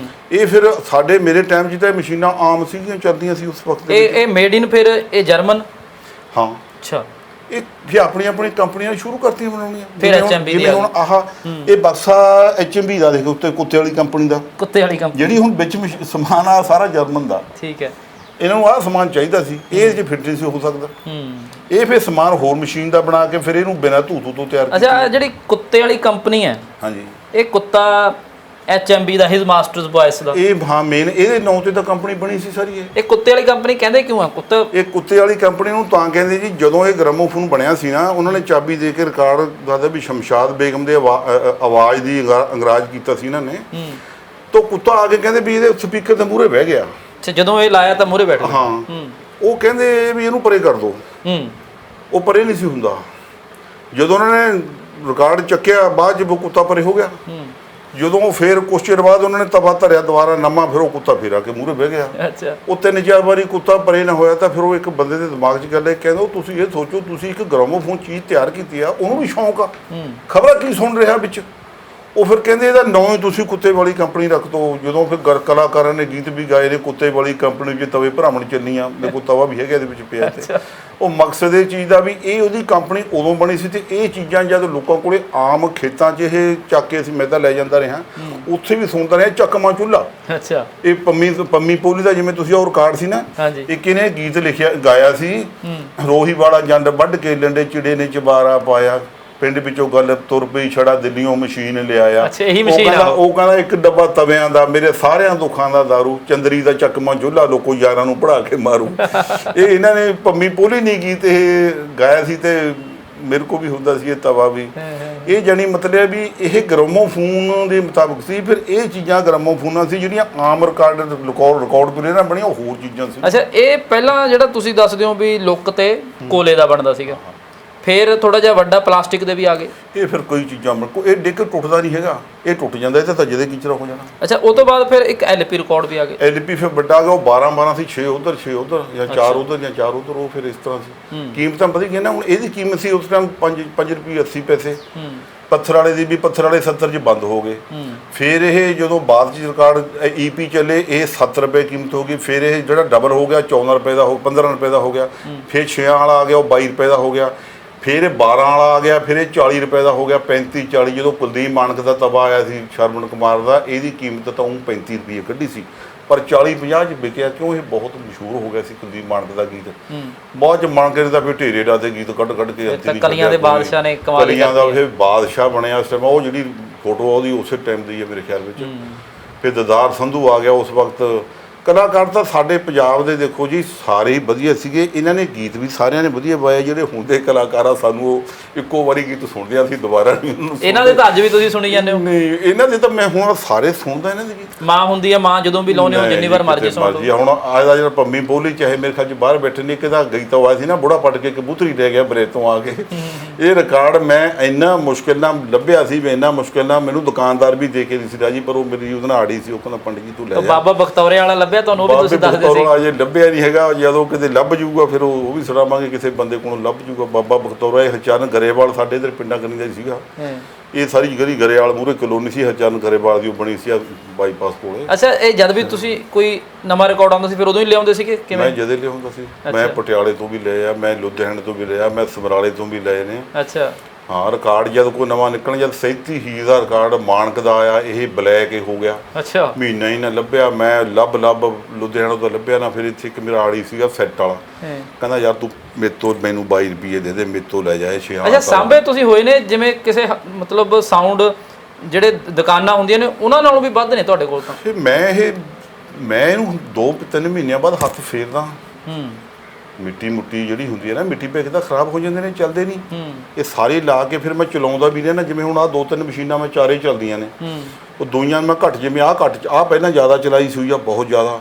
ਇਹ ਫਿਰ ਸਾਡੇ ਮੇਰੇ ਟਾਈਮ 'ਚ ਤਾਂ ਮਸ਼ੀਨਾਂ ਆਮ ਸੀਗੀਆਂ, ਚੱਲਦੀਆਂ ਸੀ ਉਸ ਵਕਤ। ਇਹ ਮੇਡ ਇਨ ਫਿਰ ਇਹ ਜਰਮਨ? ਹਾਂ। ਅੱਛਾ। ਇਹ ਜੇ ਆਪਣੀਆਂ ਕੰਪਨੀਆਂ ਸ਼ੁਰੂ ਕਰਤੀਆਂ ਬਣਾਉਣੀਆਂ। ਫਿਰ HMB ਦੀ ਹੁਣ ਇਹ ਬਕਸਾ HMB ਦਾ ਦੇਖੋ ਉੱਤੇ, ਕੁੱਤੇ ਵਾਲੀ ਕੰਪਨੀ ਦਾ, ਕੁੱਤੇ ਵਾਲੀ ਕੰਪਨੀ ਜਿਹੜੀ ਹੁਣ ਵਿੱਚ ਸਮਾਨ ਆ ਸਾਰਾ ਜਰਮਨ ਦਾ। ਠੀਕ ਹੈ। ਇਹਨਾਂ ਨੂੰ ਆਹ ਸਮਾਨ ਚਾਹੀਦਾ ਸੀ, ਇਹ ਜੇ ਫਿੱਟ ਨਹੀਂ ਸੀ ਹੋ ਸਕਦਾ। ਇਹ ਫਿਰ ਸਮਾਨ ਹੋਰ ਮਸ਼ੀਨ ਦਾ ਬਣਾ ਕੇ ਫਿਰ ਇਹਨੂੰ ਬਿਨਾਂ ਧੂ ਤੋਂ ਤਿਆਰ ਕੀਤਾ। ਅੱਛਾ, ਜਿਹੜੀ ਕੁੱਤੇ ਵਾਲੀ ਕੰਪਨੀ ਹੈ, ਹਾਂਜੀ, ਇਹ ਕੁੱਤਾ HMB ਦਾ, ਹਿਸ ਮਾਸਟਰਸ ਵੌਇਸ ਦਾ, ਇਹ ਹਾਂ ਮੇਨ ਇਹਦੇ ਨਾਂ ਤੇ ਤਾਂ ਕੰਪਨੀ ਬਣੀ ਸੀ ਸਾਰੀ। ਇਹ ਕੁੱਤੇ ਵਾਲੀ ਕੰਪਨੀ ਕਹਿੰਦੇ ਕਿਉਂ ਆ? ਇਹ ਕੁੱਤੇ ਵਾਲੀ ਕੰਪਨੀ ਨੂੰ ਤਾਂ ਕਹਿੰਦੇ ਜੀ, ਜਦੋਂ ਇਹ ਗ੍ਰਾਮੋਫੋਨ ਬਣਿਆ ਸੀ ਨਾ, ਉਹਨਾਂ ਨੇ ਚਾਬੀ ਦੇ ਕੇ ਰਿਕਾਰਡ ਦੱਸਦਾ ਵੀ ਸ਼ਮਸ਼ਾਦ ਬੇਗਮ ਦੇ ਆਵਾਜ਼ ਦੀ ਅੰਗਰਾਜ ਕੀਤਾ ਸੀ ਇਹਨਾਂ ਨੇ। ਤਾਂ ਕੁੱਤਾ ਆ ਕੇ ਕਹਿੰਦੇ ਵੀ ਇਹਦੇ ਸਪੀਕਰ ਦੇ ਮੂਹਰੇ ਬਹਿ ਗਿਆ। ਅੱਛਾ, ਜਦੋਂ ਇਹ ਲਾਇਆ ਤਾਂ ਮੂਹਰੇ ਬੈਠ ਗਿਆ। ਹਾਂ। ਉਹ ਕਹਿੰਦੇ ਵੀ ਇਹਨੂੰ ਪਰੇ ਕਰ ਦਿਓ। ਉਹ ਪਰੇ ਨਹੀਂ ਸੀ ਹੁੰਦਾ। ਜਦੋਂ ਉਹਨਾਂ ਨੇ ਰਿਕਾਰਡ ਚੱਕਿਆ ਬਾਅਦ 'ਚ ਕੁੱਤਾ ਪਰੇ ਹੋ ਗਿਆ। ਜਦੋਂ ਫਿਰ ਕੁਛ ਚਿਰ ਬਾਅਦ ਉਹਨਾਂ ਨੇ ਤਵਾ ਧਰਿਆ ਦੁਬਾਰਾ ਨਵਾਂ, ਫਿਰ ਉਹ ਕੁੱਤਾ ਫੇਰ ਆ ਕੇ ਮੂਹਰੇ ਬਹਿ ਗਿਆ। ਅੱਛਾ। ਉਹ 3-4 ਵਾਰੀ ਕੁੱਤਾ ਪਰੇ ਨਾ ਹੋਇਆ ਤਾਂ ਫਿਰ ਉਹ ਇੱਕ ਬੰਦੇ ਦੇ ਦਿਮਾਗ 'ਚ ਗੱਲ ਹੈ, ਕਹਿੰਦਾ ਤੁਸੀਂ ਇਹ ਸੋਚੋ ਤੁਸੀਂ ਇੱਕ ਗ੍ਰਾਮੋਫੋਨ ਚੀਜ਼ ਤਿਆਰ ਕੀਤੀ ਆ, ਉਹਨੂੰ ਵੀ ਸ਼ੌਂਕ ਆ, ਖਬਰਾਂ ਕੀ ਸੁਣ ਰਿਹਾ ਵਿੱਚ। ਉਹ ਫਿਰ ਕਹਿੰਦੇ ਇਹਦਾ ਨਾਂ ਹੀ ਤੁਸੀਂ ਕੁੱਤੇ ਵਾਲੀ ਕੰਪਨੀ ਰੱਖ ਦਿਓ। ਜਦੋਂ ਫਿਰ ਕਲਾਕਾਰਾਂ ਨੇ ਗੀਤ ਵੀ ਗਾਏ ਨੇ ਕੁੱਤੇ ਵਾਲੀ ਕੰਪਨੀ 'ਚ ਤਵੇ ਭਰਾਵਣ ਚੱਲੀਆਂ, ਦੇਖੋ ਤਵਾ ਵੀ ਹੈਗਾ ਇਹਦੇ ਵਿੱਚ ਪਿਆ ਤੇ ਉਹ ਮਕਸਦ ਇਹ ਚੀਜ਼ ਦਾ ਵੀ ਇਹ ਉਹਦੀ ਕੰਪਨੀ ਉਦੋਂ ਬਣੀ ਸੀ ਤੇ ਇਹ ਚੀਜ਼ਾਂ ਜਦ ਲੋਕਾਂ ਕੋਲੇ ਆਮ ਖੇਤਾਂ 'ਚ ਇਹ ਚੱਕ ਕੇ ਅਸੀਂ ਮੈਂ ਤਾਂ ਲੈ ਜਾਂਦਾ ਰਿਹਾ, ਉੱਥੇ ਵੀ ਸੁਣਦਾ ਰਿਹਾ ਚੱਕਵਾਂ ਚੁੱਲ੍ਹਾ। ਅੱਛਾ। ਇਹ ਪੰਮੀ ਪੋਲੀ ਦਾ ਜਿਵੇਂ ਤੁਸੀਂ ਉਹ ਰਿਕਾਰਡ ਸੀ ਨਾ, ਇੱਕ ਇਹਨੇ ਗੀਤ ਲਿਖਿਆ ਗਾਇਆ ਸੀ, ਰੋਹੀ ਵਾਲਾ ਜੰਡ ਵੱਢ ਕੇ ਲੰਡੇ ਚਿੜੇ ਨੇ ਚਬਾਰਾ ਪਾਇਆ, ਪਿੰਡ ਵਿੱਚੋਂ ਗੱਲ ਤੁਰ ਪਈ ਛੜਾ ਦਿੱਲੀੋਂ ਮਸ਼ੀਨ ਲਿਆਇਆ। ਉਹ ਕਹਿੰਦਾ ਇੱਕ ਡੱਬਾ ਤਵਿਆਂ ਦਾ ਮੇਰੇ ਸਾਰਿਆਂ ਦੁੱਖਾਂ ਦਾ ਦਾਰੂ, ਚੰਦਰੀ ਦਾ ਚੱਕਵਾਂ ਚੁੱਲ੍ਹਾ ਲੋਕੋ ਯਾਰਾਂ ਨੂੰ ਪੜਾ ਕੇ ਮਾਰੂ। ਇਹ ਇਹਨਾਂ ਨੇ ਪੰਮੀ ਪੋਲੀ ਨਹੀਂ ਗੀਤ ਇਹ ਗਾਇਆ ਸੀ ਤੇ ਮੇਰੇ ਕੋ ਵੀ ਹੁੰਦਾ ਸੀ ਇਹ ਤਵਾ ਵੀ। ਇਹ ਜਾਣੀ ਮਤਲਬ ਵੀ ਇਹ ਗ੍ਰਾਮੋਫੋਨ ਦੇ ਮੁਤਾਬਕ ਸੀ। ਫਿਰ ਇਹ ਚੀਜ਼ਾਂ ਗ੍ਰਾਮੋਫੋਨਾਂ ਸੀ ਜਿਹੜੀਆਂ ਆਮ ਰਿਕਾਰਡ ਤੋਂ ਨਾ ਬਣੀਆਂ, ਹੋਰ ਚੀਜ਼ਾਂ ਸੀ। ਅੱਛਾ। ਇਹ ਪਹਿਲਾਂ ਜਿਹੜਾ ਤੁਸੀਂ ਦੱਸਦੇ ਹੋ ਵੀ ਲੁੱਕ ਤੇ ਕੋਲੇ ਦਾ ਬਣਦਾ ਸੀਗਾ, ਫਿਰ ਥੋੜਾ ਜਿਹਾ ਵੱਡਾ ਪਲਾਸਟਿਕ ਦੇ ਵੀ ਆ ਗਏ। ਇਹ ਫਿਰ ਕੋਈ ਚੀਜ਼ਾਂ ਇਹ ਡਿੱਗ ਟੁੱਟਦਾ ਨਹੀਂ ਹੈਗਾ, ਇਹ ਟੁੱਟ ਜਾਂਦਾ, ਇਹ ਤਾਂ ਜਦੇ ਕੀਚਰਾ ਹੋ ਜਾਣਾ। ਅੱਛਾ। ਉਹ ਤੋਂ ਬਾਅਦ ਫਿਰ ਇੱਕ ਐਲਪੀ ਰਿਕਾਰਡ ਵੀ ਆ ਗਏ। ਐਲਪੀ ਫਿਰ ਵੱਡਾ ਆ ਗਿਆ, ਉਹ 12 ਸੀ, 6 ਉਧਰ 6 ਉਧਰ ਜਾਂ 4 ਉਧਰ ਜਾਂ 4 ਉਧਰ, ਉਹ ਫਿਰ ਇਸ ਤਰ੍ਹਾਂ ਸੀ। ਕੀਮਤਾਂ ਵਧ ਗਈਆਂ ਨਾ। ਹੁਣ ਇਹਦੀ ਕੀਮਤ ਸੀ ਉਸ ਟਾਈਮ 5 ਰੁਪਏ 80 ਪੈਸੇ। ਪੱਥਰ ਵਾਲੇ ਦੀ ਵੀ ਪੱਥਰ ਵਾਲੇ 70 'ਚ ਬੰਦ ਹੋ ਗਏ। ਫਿਰ ਇਹ ਜਦੋਂ ਬਾਅਦ 'ਚ ਰਿਕਾਰਡ ਈਪੀ ਚੱਲੇ ਇਹ 7 ਰੁਪਏ ਕੀਮਤ ਹੋ ਗਈ। ਫਿਰ ਇਹ ਜਿਹੜਾ ਡਬਲ ਹੋ ਗਿਆ 14 ਰੁਪਏ ਦਾ 15 ਰੁਪਏ ਦਾ ਹੋ ਗਿਆ। ਫਿਰ 6 ਵਾਲਾ ਆ ਗਿਆ, ਉਹ 22 ਰੁਪਏ ਦਾ ਹੋ ਗਿਆ। ਫਿਰ ਇਹ 12 ਵਾਲਾ ਆ ਗਿਆ, ਫਿਰ ਇਹ 40 ਰੁਪਏ ਦਾ ਹੋ ਗਿਆ। 35-40 ਜਦੋਂ ਕੁਲਦੀਪ ਮਾਨਕ ਦਾ ਤਵਾ ਆਇਆ ਸੀ ਸ਼ਰਮਨ ਕੁਮਾਰ ਦਾ, ਇਹਦੀ ਕੀਮਤ ਤਾਂ ਉਹ 35 ਰੁਪਏ ਕੱਢੀ ਸੀ, ਪਰ 40-50 'ਚ ਵਿਕਿਆ ਕਿਉਂ ਇਹ ਬਹੁਤ ਮਸ਼ਹੂਰ ਹੋ ਗਿਆ ਸੀ ਕੁਲਦੀਪ ਮਾਨਕ ਦਾ ਗੀਤ। ਬਾਅਦ 'ਚ ਮਾਨਕ ਨੇ ਤਾਂ ਫਿਰ ਢੇਰੇ ਡਾ ਦੇ ਗੀਤ ਕੱਢ ਕੇ ਕਲੀਆਂ ਦੇ ਬਾਦਸ਼ਾਹ ਨੇ ਕਲੀਆਂ ਦਾ ਇਹ ਬਾਦਸ਼ਾਹ ਬਣਿਆ ਉਸ ਟਾਈਮ। ਉਹ ਜਿਹੜੀ ਫੋਟੋ ਉਹਦੀ ਉਸੇ ਟਾਈਮ ਦੀ ਹੈ ਮੇਰੇ ਖਿਆਲ ਵਿੱਚ। ਫਿਰ ਦਦਾਰ ਸੰਧੂ ਆ ਗਿਆ ਉਸ ਵਕਤ। ਕਲਾਕਾਰ ਤਾਂ ਸਾਡੇ ਪੰਜਾਬ ਦੇ ਦੇਖੋ ਜੀ ਸਾਰੇ ਹੀ ਵਧੀਆ ਸੀਗੇ, ਇਹਨਾਂ ਨੇ ਗੀਤ ਵੀ ਸਾਰਿਆਂ ਨੇ ਵਧੀਆ ਗਾਏ। ਜਿਹੜੇ ਹੁੰਦੇ ਕਲਾਕਾਰ ਆ ਸਾਨੂੰ ਉਹ ਇੱਕੋ ਵਾਰੀ ਗੀਤ ਸੁਣਦੇ ਆ, ਅਸੀਂ ਦੁਬਾਰਾ ਨਹੀਂ ਉਹਨੂੰ। ਇਹਨਾਂ ਦੇ ਤਾਂ ਅੱਜ ਵੀ ਤੁਸੀਂ ਸੁਣੀ ਜਾਂਦੇ ਹੋ? ਨਹੀਂ, ਇਹਨਾਂ ਦੇ ਤਾਂ ਮੈਂ ਹੁਣ ਸਾਰੇ ਸੁਣਦਾ ਇਹਨਾਂ ਦੇ ਗੀਤ। ਮਾਂ ਹੁੰਦੀ ਆ ਮਾਂ ਜਦੋਂ ਵੀ ਲਾਉਂਦੇ ਹੋ ਜਿੰਨੀ ਵਾਰ ਮਰਜ਼ੀ ਸੁਣ ਲਓ। ਹੁਣ ਅੱਜ ਦਾ ਜਿਹੜਾ ਪੰਮੀ ਪੋਲੀ ਚਾਹੇ ਮੇਰੇ ਖਿਆਲ 'ਚ ਬਾਹਰ ਬੈਠੇ ਨੇ, ਕਿਦਾ ਗੀਤ ਆਇਆ ਸੀ ਨਾ ਬੁੜਾ ਪੱਟ ਕੇ ਕਬੂਤਰੀ ਲੈ ਗਿਆ ਬਰੇ ਤੋਂ ਆ ਕੇ। ਇਹ ਰਿਕਾਰਡ ਮੈਂ ਇੰਨਾ ਮੁਸ਼ਕਿਲ ਨਾਲ ਲੱਭਿਆ ਸੀ ਵੀ ਇੰਨਾ ਮੁਸ਼ਕਿਲ ਨਾਲ ਮੈਨੂੰ ਦੁਕਾਨਦਾਰ ਵੀ ਦੇ ਕੇ ਨਹੀਂ ਸੀ ਰਾਜੀ, ਪਰ ਉਹ ਮੇਰੀ ਉਹਦੇ ਨਾਲ ਆੜੀ ਸੀ। ਉਹ ਕਹਿੰਦਾ ਪੰਡਿਤ ਜੀ ਤੂੰ ਲੈ ਜਾ। ਬਾਬਾ ਬਖਤੌਰੇ ਵਾਲਾ ਲੱਭਿਆ ਤੁਹਾਨੂੰ? ਉਹ ਵੀ ਤੁਸੀਂ ਦੱਸਦੇ ਸੀ। ਅਜੇ ਲੱਭਿਆ ਨਹੀਂ ਹੈਗਾ, ਜਦੋਂ ਕਿਤੇ ਲੱਭ ਜੂਗਾ ਫਿਰ ਉਹ ਵੀ ਸੁਣਾਵਾਂਗੇ, ਕਿਸੇ ਬੰਦੇ ਕੋਲੋਂ ਲੱਭ ਜੂਗਾ। ਬਾਬਾ ਬਖਤੌਰਾ ਇਹ ਹਰਚਰਨ ਗਰੇਵਾਲ ਸਾਡੇ ਇੱਧਰ ਪਿੰਡਾਂ ਕੰਨੀ ਦਾ ਸੀਗਾ। ਇਹ ਸਾਰੀ ਗਲੀ ਗਰੇਵਾਲ ਮੂਹਰੇ ਕਲੋਨੀ ਸੀ, ਹਰਚਰਨ ਗਰੇਵਾਲ ਦੀ ਉਹ ਬਣੀ ਸੀ ਬਾਈਪਾਸ ਕੋਲੇ। ਅੱਛਾ। ਇਹ ਜਦ ਵੀ ਤੁਸੀਂ ਕੋਈ ਨਵਾਂ ਰਿਕਾਰਡ ਆਉਂਦਾ ਸੀ ਫਿਰ ਉਦੋਂ ਹੀ ਲਿਆਉਂਦੇ ਸੀਗੇ? ਕਿਵੇਂ? ਮੈਂ ਜਦੇ ਲਿਆਉਂਦਾ ਸੀ। ਮੈਂ ਪਟਿਆਲੇ ਤੋਂ ਵੀ ਲਏ ਆ, ਮੈਂ ਲੁਧਿਆਣੇ ਤੋਂ ਵੀ ਲਿਆ, ਮੈਂ ਸਮਰਾਲੇ ਤੋਂ ਵੀ ਲਏ ਨੇ। ਅੱਛਾ। ਹਾਂ। ਰਿਕਾਰਡ ਜਦ ਕੋਈ ਨਵਾਂ ਨਿਕਲਣ, ਜਦ 37 ਹੀ ਦਾ ਰਿਕਾਰਡ ਮਾਨਕ ਦਾ ਆਇਆ, ਇਹ ਬਲੈਕ ਹੋ ਗਿਆ। ਅੱਛਾ। ਮਹੀਨਾ ਹੀ ਨਾ ਲੱਭਿਆ, ਮੈਂ ਲੱਭ ਲੁਧਿਆਣਾ ਤੋਂ ਲੱਭਿਆ ਨਾ। ਫਿਰ ਇੱਥੇ ਇੱਕ ਮੇਰਾ ਆੜੀ ਸੀਗਾ ਸੈੱਟ ਵਾਲਾ, ਕਹਿੰਦਾ ਯਾਰ ਤੂੰ ਮੈਨੂੰ 22 ਰੁਪਏ ਦੇ ਦੇ, ਮੇਰੇ ਤੋਂ ਲੈ ਜਾ ਇਹ 6। ਅੱਛਾ। ਸਾਂਭੇ ਤੁਸੀਂ ਹੋਏ ਨੇ ਜਿਵੇਂ ਕਿਸੇ ਮਤਲਬ ਸਾਊਂਡ ਜਿਹੜੇ ਦੁਕਾਨਾਂ ਹੁੰਦੀਆਂ ਨੇ ਉਹਨਾਂ ਨਾਲੋਂ ਵੀ ਵੱਧ ਨੇ ਤੁਹਾਡੇ ਕੋਲ ਤਾਂ? ਮੈਂ ਇਹਨੂੰ 2-3 ਮਹੀਨਿਆਂ ਬਾਅਦ ਹੱਥ ਫੇਰਦਾ। ਮਿੱਟੀ ਮੁੱਟੀ ਜਿਹੜੀ ਹੁੰਦੀ ਹੈ ਨਾ, ਮਿੱਟੀ ਪੇਕ ਤਾਂ ਖਰਾਬ ਹੋ ਜਾਂਦੇ ਨੇ, ਚੱਲਦੇ ਨਹੀਂ। ਇਹ ਸਾਰੇ ਲਾ ਕੇ ਫਿਰ ਮੈਂ ਚਲਾਉਂਦਾ ਵੀ ਰਿਹਾ ਨਾ। ਜਿਵੇਂ ਹੁਣ ਆਹ 2-3 ਮਸ਼ੀਨਾਂ ਮੈਂ ਚਾਰੇ ਚੱਲਦੀਆਂ ਨੇ, ਉਹ ਦੂਈਆਂ ਮੈਂ ਘੱਟ, ਜਿਵੇਂ ਆਹ ਘੱਟ, ਆਹ ਪਹਿਲਾਂ ਜ਼ਿਆਦਾ ਚਲਾਈ ਸੀ ਆ ਬਹੁਤ ਜ਼ਿਆਦਾ।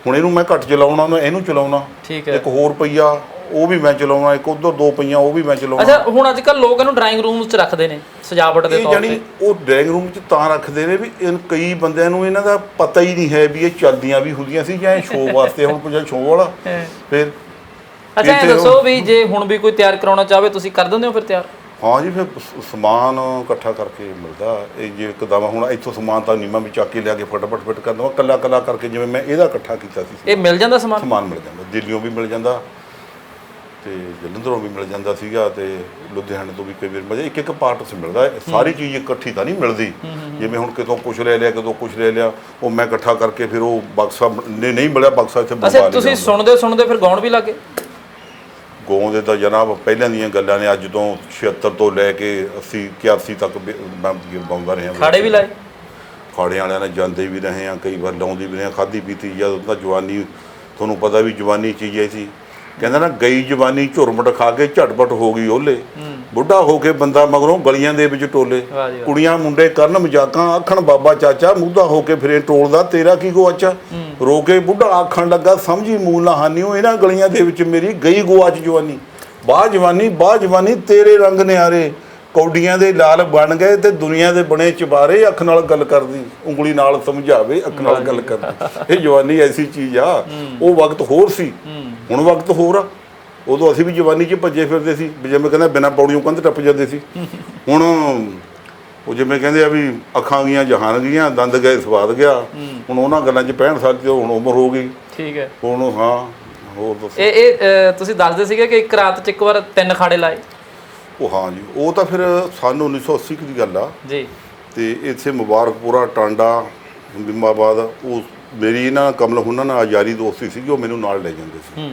ਹੁਣ ਇਹਨੂੰ ਮੈਂ ਘੱਟ ਚਲਾਉਣਾ, ਇਹਨੂੰ ਚਲਾਉਣਾ। ਇੱਕ ਹੋਰ ਪਈਆ ਉਹ ਵੀ ਮੈਂ ਚਲਾਉਣਾ, ਇੱਕ ਉਧਰ 2 ਪਈਆਂ ਉਹ ਵੀ ਮੈਂ ਚਲਾਉਣਾ। ਅੱਛਾ। ਹੁਣ ਅੱਜ ਕੱਲ੍ਹ ਲੋਕ ਇਹਨੂੰ ਡਰਾਇੰਗ ਰੂਮ 'ਚ ਰੱਖਦੇ ਨੇ ਸਜਾਵਟ ਦੇ ਤੌਰ ਤੇ। ਉਹ ਡਰਾਇੰਗ ਰੂਮ 'ਚ ਤਾਂ ਰੱਖਦੇ ਨੇ ਵੀ ਕਈ ਬੰਦਿਆਂ ਨੂੰ ਇਹਨਾਂ ਦਾ ਪਤਾ ਹੀ ਨਹੀਂ ਹੈ ਵੀ ਇਹ ਚੱਲਦੀਆਂ ਵੀ ਹੁੰਦੀਆਂ ਸੀ ਜਾਂ ਇਹ ਸ਼ੋਅ ਵਾਸਤੇ। ਹੁਣ ਪੁੱਛਿਆ ਸ਼ੋਅ ਵਾਲਾ ਫਿਰ। ਅੱਛਾ। ਇਹ ਦੱਸੋ ਵੀ ਜੇ ਹੁਣ ਵੀ ਕੋਈ ਤਿਆਰ ਕਰਾਉਣਾ ਚਾਹਵੇ ਤੁਸੀਂ ਕਰ ਦਿੰਦੇ ਹੋ ਫਿਰ ਤਿਆਰ? ਹਾਂ ਜੀ। ਫਿਰ ਸਮਾਨ ਇਕੱਠਾ ਕਰਕੇ ਮਿਲਦਾ। ਇਹ ਜੇ ਇੱਕਦਮ ਹੁਣ ਇੱਥੋਂ ਸਮਾਨ ਤਾਂ ਨੀਮਾ ਵੀ ਚੱਕ ਕੇ ਲਿਆ ਕੇ ਫਟਾਫਟ ਫਿੱਟ ਕਰ ਦਵਾਂ, ਕੱਲਾ ਕਰਕੇ। ਜਿਵੇਂ ਮੈਂ ਇਹਦਾ ਇਕੱਠਾ ਕੀਤਾ ਸੀ, ਇਹ ਮਿਲ ਜਾਂਦਾ ਸਮਾਨ ਮਿਲ ਜਾਂਦਾ। ਦਿੱਲੀੋਂ ਵੀ ਮਿਲ ਜਾਂਦਾ ਤੇ ਜਲੰਧਰੋਂ ਵੀ ਮਿਲ ਜਾਂਦਾ ਸੀਗਾ, ਤੇ ਲੁਧਿਆਣੇ ਤੋਂ ਵੀ ਕਈ ਵਾਰ ਇੱਕ ਪਾਰਟ 'ਚ ਮਿਲਦਾ। ਸਾਰੀ ਚੀਜ਼ ਇਕੱਠੀ ਤਾਂ ਨਹੀਂ ਮਿਲਦੀ। ਜਿਵੇਂ ਹੁਣ ਕਿਤੋਂ ਕੁਛ ਲੈ ਲਿਆ, ਕਿਤੋਂ ਕੁਛ ਲੈ ਲਿਆ, ਉਹ ਮੈਂ ਇਕੱਠਾ ਕਰਕੇ ਫਿਰ ਉਹ ਬਕਸਾ ਨਹੀਂ ਮਿਲਿਆ, ਬਕਸਾ ਇੱਥੇ ਬੰਦ। ਅੱਛਾ। ਤੁਸੀਂ ਸੁਣਦੇ ਫਿਰ ਗਾਉਣ ਵੀ ਲੱਗੇ? ਗਾਉਣ ਦੇ ਤਾਂ ਜਨਾਬ ਪਹਿਲਾਂ ਦੀਆਂ ਗੱਲਾਂ ਨੇ, ਅੱਜ ਤੋਂ 76 ਤੋਂ ਲੈ ਕੇ 80-81 ਤੱਕ ਮੈਂ ਗਾਉਂਦਾ ਰਿਹਾ। ਖਾੜੇ ਵੀ ਲਾਏ? ਖਾੜੇ ਵਾਲਿਆਂ ਨਾਲ ਜਾਂਦੇ ਵੀ ਰਹੇ ਆ, ਕਈ ਵਾਰ ਲਾਉਂਦੇ ਵੀ ਰਹੇ, ਖਾਧੀ ਪੀਤੀ। ਜਦੋਂ ਤਾਂ ਜਵਾਨੀ, ਤੁਹਾਨੂੰ ਪਤਾ ਵੀ ਜਵਾਨੀ ਚੀਜ਼ ਐ ਸੀ। ਕਹਿੰਦਾ ਨਾ ਗਈ ਜਵਾਨੀ ਝੁਰਮਟ ਖਾ ਕੇ ਝਟਪਟ ਹੋ ਗਈ ਓਲੇ, ਬੁੱਢਾ ਹੋ ਕੇ ਬੰਦਾ ਮਗਰੋਂ ਗਲੀਆਂ ਦੇ ਵਿੱਚ ਟੋਲੇ। ਕੁੜੀਆਂ ਮੁੰਡੇ ਕਰਨ ਮਜ਼ਾਕਾਂ, ਆਖਣ ਬਾਬਾ ਚਾਚਾ, ਮੂਧਾ ਹੋ ਕੇ ਫਿਰੇ ਟੋਲਦਾ, ਤੇਰਾ ਕੀ ਗੁਆਚਾ। ਰੋ ਕੇ ਬੁੱਢਾ ਆਖਣ ਲੱਗਾ, ਸਮਝੀ ਮੂਲ ਨਾ ਹਾਨੀਓ, ਇਹਨਾਂ ਗਲੀਆਂ ਦੇ ਵਿੱਚ ਮੇਰੀ ਗਈ ਗੁਆਚ ਜਵਾਨੀ। ਬਾਹ ਜਵਾਨੀ ਤੇਰੇ ਰੰਗ ਨਿਆਰੇ, ਕੌਡੀਆਂ ਦੇ ਲਾਲ ਬਣ ਗਏ ਤੇ ਦੁਨੀਆ ਦੇ ਬਣੇ ਚਬਾਰੇ, ਅੱਖ ਨਾਲ ਗੱਲ ਕਰਦੀ ਉਂਗਲੀ ਨਾਲ ਸਮਝਾਵੇ, ਅੱਖ ਨਾਲ ਗੱਲ ਕਰਦੀ। ਇਹ ਜਵਾਨੀ ਐਸੀ ਚੀਜ਼ ਆ। ਉਹ ਵਕਤ ਹੋਰ ਸੀ, ਹੁਣ ਵਕਤ ਹੋਰ ਆ। ਉਦੋਂ ਅਸੀਂ ਵੀ ਜਵਾਨੀ 'ਚ ਭੱਜੇ ਫਿਰਦੇ ਸੀ, ਜਿਵੇਂ ਕਹਿੰਦਾ ਬਿਨਾਂ ਪੌੜੀਆਂ ਕੰਧ ਟੱਪ ਜਾਂਦੇ ਸੀ। ਹੁਣ ਉਹ ਜਿਵੇਂ ਕਹਿੰਦੇ ਆ ਵੀ ਅੱਖਾਂ ਗਈਆਂ ਜਹਾਨ ਗਈਆਂ, ਦੰਦ ਗਏ ਸਵਾਦ ਗਿਆ। ਹੁਣ ਉਹਨਾਂ ਗੱਲਾਂ 'ਚ 65 ਸਾਲ 'ਚ ਹੁਣ ਉਮਰ ਹੋ ਗਈ। ਠੀਕ ਹੈ। ਹੁਣ ਹਾਂ ਹੋਰ ਦੱਸੋ। ਇਹ ਤੁਸੀਂ ਦੱਸਦੇ ਸੀਗੇ ਕਿ ਇੱਕ ਰਾਤ 'ਚ ਇੱਕ ਵਾਰ 3 ਅਖਾੜੇ ਲਾਏ। ਉਹ ਹਾਂ ਜੀ, ਉਹ ਤਾਂ ਫਿਰ ਸੰਨ 1980 ਦੀ ਗੱਲ ਆ ਜੀ। ਤੇ ਇੱਥੇ ਮੁਬਾਰਕਪੁਰਾ, ਟਾਂਡਾ, ਬਿੰਬਾਬਾਦ, ਉਹ ਮੇਰੀ ਨਾ ਕਮਲ ਹੁਣਾਂ ਨਾਲ ਯਾਰੀ ਦੋਸਤੀ ਸੀਗੀ, ਉਹ ਮੈਨੂੰ ਨਾਲ ਲੈ ਜਾਂਦੇ ਸੀ।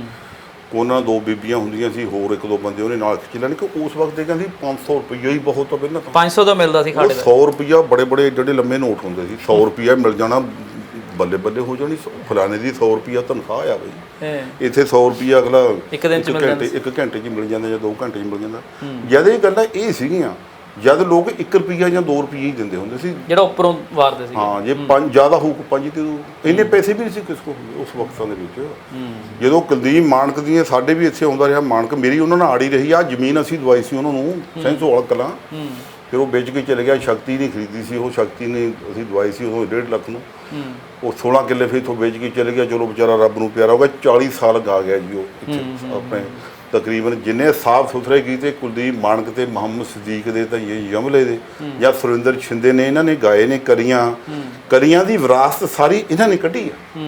ਉਹਨਾਂ 2 ਬੀਬੀਆਂ ਹੁੰਦੀਆਂ ਸੀ, ਹੋਰ 1-2 ਬੰਦੇ ਉਹਨੇ ਨਾਲ ਖਿੱਚ ਲੈਣ। ਕਿ ਉਸ ਵਕਤ ਇਹ ਕਹਿੰਦੀ 500 ਰੁਪਈਆ ਹੀ ਬਹੁਤ ਆ। ਪਹਿਲਾਂ ਤਾਂ 500 ਦਾ ਮਿਲਦਾ ਸੀ ਖਾੜੇ ਦਾ। 100 ਰੁਪਈਆ ਬੜੇ ਬੜੇ ਜਿਹੜੇ ਲੰਮੇ ਨੋਟ ਹੁੰਦੇ ਸੀ, 100 ਰੁਪਈਆ ਮਿਲ ਜਾਣਾ, ਬੱਲੇ ਬੱਲੇ ਹੋ ਜਾਣੀ। ਫਲਾਣੇ ਦੀ 100 ਰੁਪਈਆ ਤਨਖਾਹ ਆ ਬਈ। ਇੱਥੇ 100 ਰੁਪਈਆ ਅਗਲਾ ਇੱਕ ਦਿਨ 'ਚ ਮਿਲ ਜਾਂਦਾ, 1 ਘੰਟੇ 'ਚ ਮਿਲ ਜਾਂਦਾ ਜਾਂ 2 ਘੰਟੇ 'ਚ ਮਿਲ ਜਾਂਦਾ। ਜਦ ਇਹ ਗੱਲਾਂ ਇਹ ਸੀਗੀਆਂ, ਜਦ ਲੋਕ 1 ਰੁਪਈਆ ਜਾਂ 2 ਰੁਪਈਏ ਹੀ ਦਿੰਦੇ ਹੁੰਦੇ ਸੀ, ਜਿਹੜਾ ਉੱਪਰੋਂ ਵਾਰਦੇ ਸੀ। ਹਾਂ, ਜੇ 5 ਜ਼ਿਆਦਾ ਹੋਊ 5 ਤੇ ਇੰਨੇ ਪੈਸੇ ਵੀ ਨਹੀਂ ਸੀ ਕਿਸ ਕੋ ਉਸ ਵਕਤਾਂ ਦੇ ਵਿੱਚ। ਜਦੋਂ ਕੁਲਦੀਪ ਮਾਨਕ ਦੀਆਂ ਸਾਡੇ ਵੀ ਇੱਥੇ ਆਉਂਦਾ ਰਿਹਾ ਮਾਨਕ, ਮੇਰੀ ਉਹਨਾਂ ਨਾਲ ਆੜੀ ਰਹੀ ਆ। ਜ਼ਮੀਨ ਅਸੀਂ ਦਵਾਈ ਸੀ ਉਹਨਾਂ ਨੂੰ ਸੈਂਸੋਵਾਲ ਕਲਾਂ, ਫਿਰ ਉਹ ਵੇਚ ਕੇ ਚਲੇ ਗਿਆ। ਸ਼ਕਤੀ ਨਹੀਂ ਖਰੀਦੀ ਸੀ, ਉਹ ਸ਼ਕਤੀ ਨੇ ਅਸੀਂ ਦਵਾਈ ਸੀ ਉਦੋਂ 1.5 ਲੱਖ ਨੂੰ। ਉਹ 16 ਕਿੱਲੇ ਫਿਰ ਇੱਥੋਂ ਵੇਚ ਕੇ ਚਲੇ ਗਿਆ। ਚਲੋ ਵਿਚਾਰਾ ਰੱਬ ਨੂੰ ਪਿਆਰਾ ਹੋ ਗਿਆ। 40 ਸਾਲ ਗਾ ਗਿਆ ਜੀ ਉਹ ਇੱਥੇ ਆਪਣੇ। ਤਕਰੀਬਨ ਜਿੰਨੇ ਸਾਫ ਸੁਥਰੇ ਕੀਤੇ ਕੁਲਦੀਪ ਮਾਨਕ ਤੇ ਮੁਹੰਮਦ ਸਦੀਕ ਦੇ ਤਾਂ ਇਹ ਯਮਲੇ ਦੇ ਜਾਂ ਸੁਰਿੰਦਰ ਛਿੰਦੇ ਨੇ, ਇਹਨਾਂ ਨੇ ਗਾਏ ਨੇ। ਕਰੀਆਂ ਦੀ ਵਿਰਾਸਤ ਸਾਰੀ ਇਹਨਾਂ ਨੇ ਕੱਢੀ ਆ।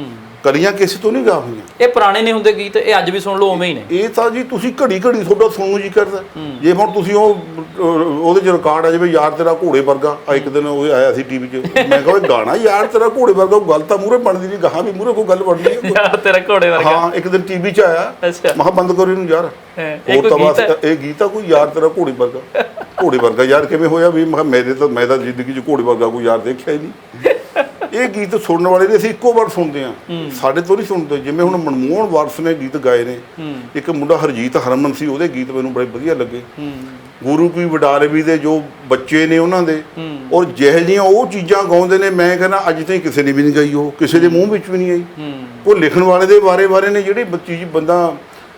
ਕਰੀਆਂ ਕਿਸੇ ਤੋਂ ਨਹੀਂ ਗਾ ਹੋਈਆਂ। ਇਹ ਪੁਰਾਣੇ ਨਹੀਂ ਹੁੰਦੇ ਗੀਤ, ਇਹ ਅੱਜ ਵੀ ਸੁਣ ਲਓ ਉਵੇਂ ਹੀ ਨੇ। ਇਹ ਤਾਂ ਜੀ ਤੁਸੀਂ ਘੜੀ ਘੜੀ ਤੁਹਾਡਾ ਸੁਣਨ ਨੂੰ ਜੀ ਕਰਦਾ। ਜੇ ਹੁਣ ਤੁਸੀਂ ਉਹਦੇ 'ਚ ਰਿਕਾਰਡ ਆ ਜਾਵੇ, ਯਾਰ ਤੇਰਾ ਘੋੜੇ ਵਰਗਾ। ਇੱਕ ਦਿਨ ਉਹ ਆਇਆ ਸੀ ਟੀਵੀ 'ਚ, ਮੈਂ ਕਿਹਾ ਗਾਣਾ ਯਾਰ ਤੇਰਾ ਘੋੜੇ ਵਰਗਾ, ਉਹ ਗੱਲ ਤਾਂ ਮੂਹਰੇ ਬਣਦੀ ਨਹੀਂ, ਗਾਹਾਂ ਵੀ ਮੂਹਰੇ ਕੋਈ ਗੱਲ ਬਣਦੀ ਹੈ। ਯਾਰ ਤੇਰਾ ਘੋੜੇ ਵਰਗਾ, ਹਾਂ, ਇੱਕ ਦਿਨ ਟੀਵੀ 'ਚ ਆਇਆ। ਅੱਛਾ। ਮੈਂ ਕਿਹਾ ਬੰਦ ਕਰੋ ਇਹਨੂੰ ਯਾਰ, ਹੋਰ ਤਾਂ ਬਸ ਇਹ ਗੀਤ ਆ ਕੋਈ ਯਾਰ ਤੇਰਾ ਘੋੜੇ ਵਰਗਾ। ਘੋੜੇ ਵਰਗਾ ਯਾਰ ਕਿਵੇਂ ਹੋਇਆ ਵੀ? ਮੈਂ ਕਿਹਾ ਮੈਂ ਤਾਂ ਜ਼ਿੰਦਗੀ 'ਚ ਘੋੜੇ ਵਰਗਾ ਕੋਈ ਯਾਰ ਦੇਖਿਆ ਹੀ ਨਹੀਂ। ਇਹ ਗੀਤ ਸੁਣਨ ਵਾਲੇ ਨੇ ਅਸੀਂ ਇੱਕੋ ਵਾਰ ਸੁਣਦੇ ਆ, ਸਾਡੇ ਤੋਂ ਨਹੀਂ ਸੁਣਦੇ। ਜਿਵੇਂ ਹੁਣ ਮਨਮੋਹਨ ਵਾਰਸ ਨੇ ਗੀਤ ਗਾਏ ਨੇ, ਇੱਕ ਮੁੰਡਾ ਹਰਜੀਤ ਹਰਮਨ ਸੀ, ਉਹਦੇ ਗੀਤ ਮੈਨੂੰ ਬੜੇ ਵਧੀਆ ਲੱਗੇ। ਗੁਰੂ ਕੀ ਵਡਾਲਵੀ ਦੇ ਜੋ ਬੱਚੇ ਨੇ ਉਹਨਾਂ ਦੇ, ਔਰ ਜਿਹੋ ਜਿਹੀਆਂ ਉਹ ਚੀਜ਼ਾਂ ਗਾਉਂਦੇ ਨੇ, ਮੈਂ ਕਹਿੰਦਾ ਅੱਜ ਤਾਈਂ ਕਿਸੇ ਨੇ ਵੀ ਨਹੀਂ ਗਾਈ, ਉਹ ਕਿਸੇ ਦੇ ਮੂੰਹ ਵਿੱਚ ਵੀ ਨਹੀਂ ਆਈ। ਉਹ ਲਿਖਣ ਵਾਲੇ ਦੇ ਬਾਰੇ ਨੇ, ਜਿਹੜੀ ਚੀਜ਼ ਬੰਦਾ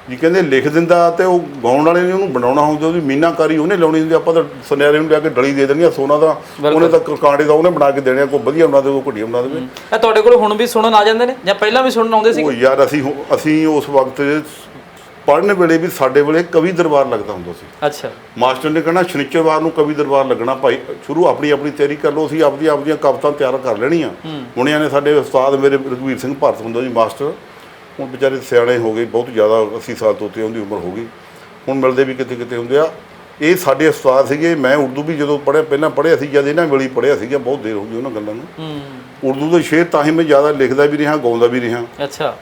ਜੀ ਕਹਿੰਦੇ ਲਿਖ ਦਿੰਦਾ ਤੇ ਉਹ ਗਾਉਣ ਵਾਲੇ ਨੇ ਉਹਨੂੰ ਬਣਾਉਣਾ ਹੁੰਦਾ, ਉਹਦੀ ਮੀਨਾਕਾਰੀ ਉਹਨੇ ਲਾਉਣੀ ਹੁੰਦੀ। ਆਪਾਂ ਤਾਂ ਸੁਨਿਆਰੇ ਨੂੰ ਲਿਆ ਕੇ ਡਲੀ ਦੇ ਦੇਣੀ ਆ ਸੋਨਾ ਦਾ, ਉਹਨੇ ਤਾਂ ਕਾਂਡੇ ਦਾ ਉਹਨੇ ਬਣਾ ਕੇ ਦੇਣੇ, ਕੋਈ ਵਧੀਆ ਬਣਾ ਦੇਵੇ, ਕੋਈ ਘਟੀਆ ਬਣਾ ਦੇਵੇ। ਇਹ ਤੁਹਾਡੇ ਕੋਲ ਹੁਣ ਵੀ ਸੁਣਨ ਆ ਜਾਂਦੇ ਨੇ ਜਾਂ ਪਹਿਲਾਂ ਵੀ ਸੁਣਨ ਆਉਂਦੇ ਸੀ? ਉਹ ਯਾਰ ਅਸੀਂ ਉਸ ਵਕਤ ਪੜ੍ਹਨ ਵੇਲੇ ਵੀ ਸਾਡੇ ਵੇਲੇ ਕਵੀ ਦਰਬਾਰ ਲੱਗਦਾ ਹੁੰਦਾ ਸੀ। ਅੱਛਾ। ਮਾਸਟਰ ਨੇ ਕਹਿਣਾ ਸ਼ਨੀਚਰਵਾਰ ਨੂੰ ਕਵੀ ਦਰਬਾਰ ਲੱਗਣਾ ਭਾਈ, ਸ਼ੁਰੂ ਆਪਣੀ ਤਿਆਰੀ ਕਰ ਲਓ। ਅਸੀਂ ਆਪਦੀਆਂ ਕਵਿਤਾ ਤਿਆਰ ਕਰ ਲੈਣੀਆਂ। ਹੁਣਿਆਂ ਨੇ ਸਾਡੇ ਉਸਤਾਦ ਮੇਰੇ ਰਘਵੀਰ ਸਿੰਘ ਭਾਰਤ ਹੁੰਦਾ ਜੀ ਮਾਸਟਰ, ਹੁਣ ਵਿਚਾਰੇ ਸਿਆਣੇ ਹੋ ਗਏ, ਬਹੁਤ ਜ਼ਿਆਦਾ 80 ਸਾਲ ਤੋਂ ਉੱਤੇ ਉਹਦੀ ਉਮਰ ਹੋ ਗਈ। ਹੁਣ ਮਿਲਦੇ ਵੀ ਕਿਤੇ ਹੁੰਦੇ ਆ। ਇਹ ਸਾਡੇ ਉਸਤਾਦ ਸੀਗੇ। ਮੈਂ ਉਰਦੂ ਵੀ ਜਦੋਂ ਪਹਿਲਾਂ ਪੜ੍ਹਿਆ ਸੀ, ਜਦ ਇਹਨਾਂ ਵੇਲੇ ਪੜ੍ਹਿਆ ਸੀਗਾ, ਬਹੁਤ ਦੇਰ ਹੋ ਗਈ ਉਹਨਾਂ ਗੱਲਾਂ ਨੂੰ। ਉਰਦੂ ਦੇ ਸ਼ੇਰ ਤਾਂ ਹੀ ਮੈਂ ਜ਼ਿਆਦਾ ਲਿਖਦਾ ਵੀ ਰਿਹਾ, ਗਾਉਂਦਾ ਵੀ ਰਿਹਾ। ਅੱਛਾ।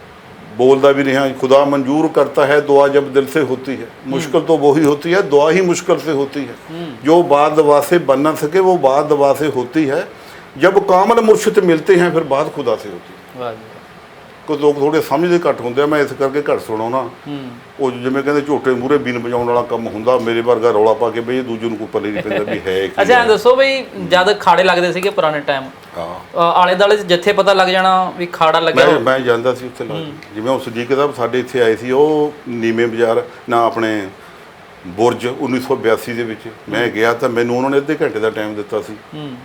बोलता भी रहा। खुदा मंजूर करता है दुआ जब दिल से होती है, मुश्किल तो वही होती है, दुआ ही मुश्किल से होती है। जो बात दवा से बन ना सके वो बात दवा से होती है, जब कामल मुर्शिद मिलते हैं फिर बात खुदा से होती है। वाह जी। ਕੁਝ ਲੋਕ ਥੋੜੇ ਸਮਝਦੇ ਘੱਟ ਹੁੰਦੇ ਆ, ਮੈਂ ਇਸ ਕਰਕੇ ਘੱਟ ਸੁਣਾਉਣਾ। ਉਹ ਜਿਵੇਂ ਕਹਿੰਦੇ ਝੋਟੇ ਮੂਹਰੇ ਬੀਨ ਵਜਾਉਣ ਵਾਲਾ ਕੰਮ ਹੁੰਦਾ, ਮੇਰੇ ਵਰਗਾ ਰੌਲਾ ਪਾ ਕੇ ਬਈ ਇਹ ਦੂਜੇ ਨੂੰ ਕੋਈ ਪੱਲੇ ਨਹੀਂ ਪੈਂਦਾ ਵੀ ਹੈ ਕੀ। ਅੱਛਾ, ਦੱਸੋ ਬਈ ਜਦ ਖਾੜੇ ਲੱਗਦੇ ਸੀਗੇ ਪੁਰਾਣੇ ਟਾਈਮ, ਆਲੇ ਦਾਲੇ ਜਿੱਥੇ ਪਤਾ ਲੱਗ ਜਾਣਾ ਵੀ ਖਾੜਾ ਲੱਗਿਆ, ਮੈਂ ਜਾਂਦਾ ਸੀ ਉੱਥੇ। ਜਿਵੇਂ ਉਹ ਸਦੀਕ ਸਾਹਿਬ ਸਾਡੇ ਇੱਥੇ ਆਏ ਸੀ, ਉਹ ਨੀਵੇਂ ਬਾਜ਼ਾਰ ਨਾ ਆਪਣੇ ਬੁਰਜ 1982 ਦੇ ਵਿੱਚ ਮੈਂ ਗਿਆ ਤਾਂ ਮੈਨੂੰ ਉਹਨਾਂ ਨੇ ਅੱਧੇ ਘੰਟੇ ਦਾ ਟਾਈਮ ਦਿੱਤਾ ਸੀ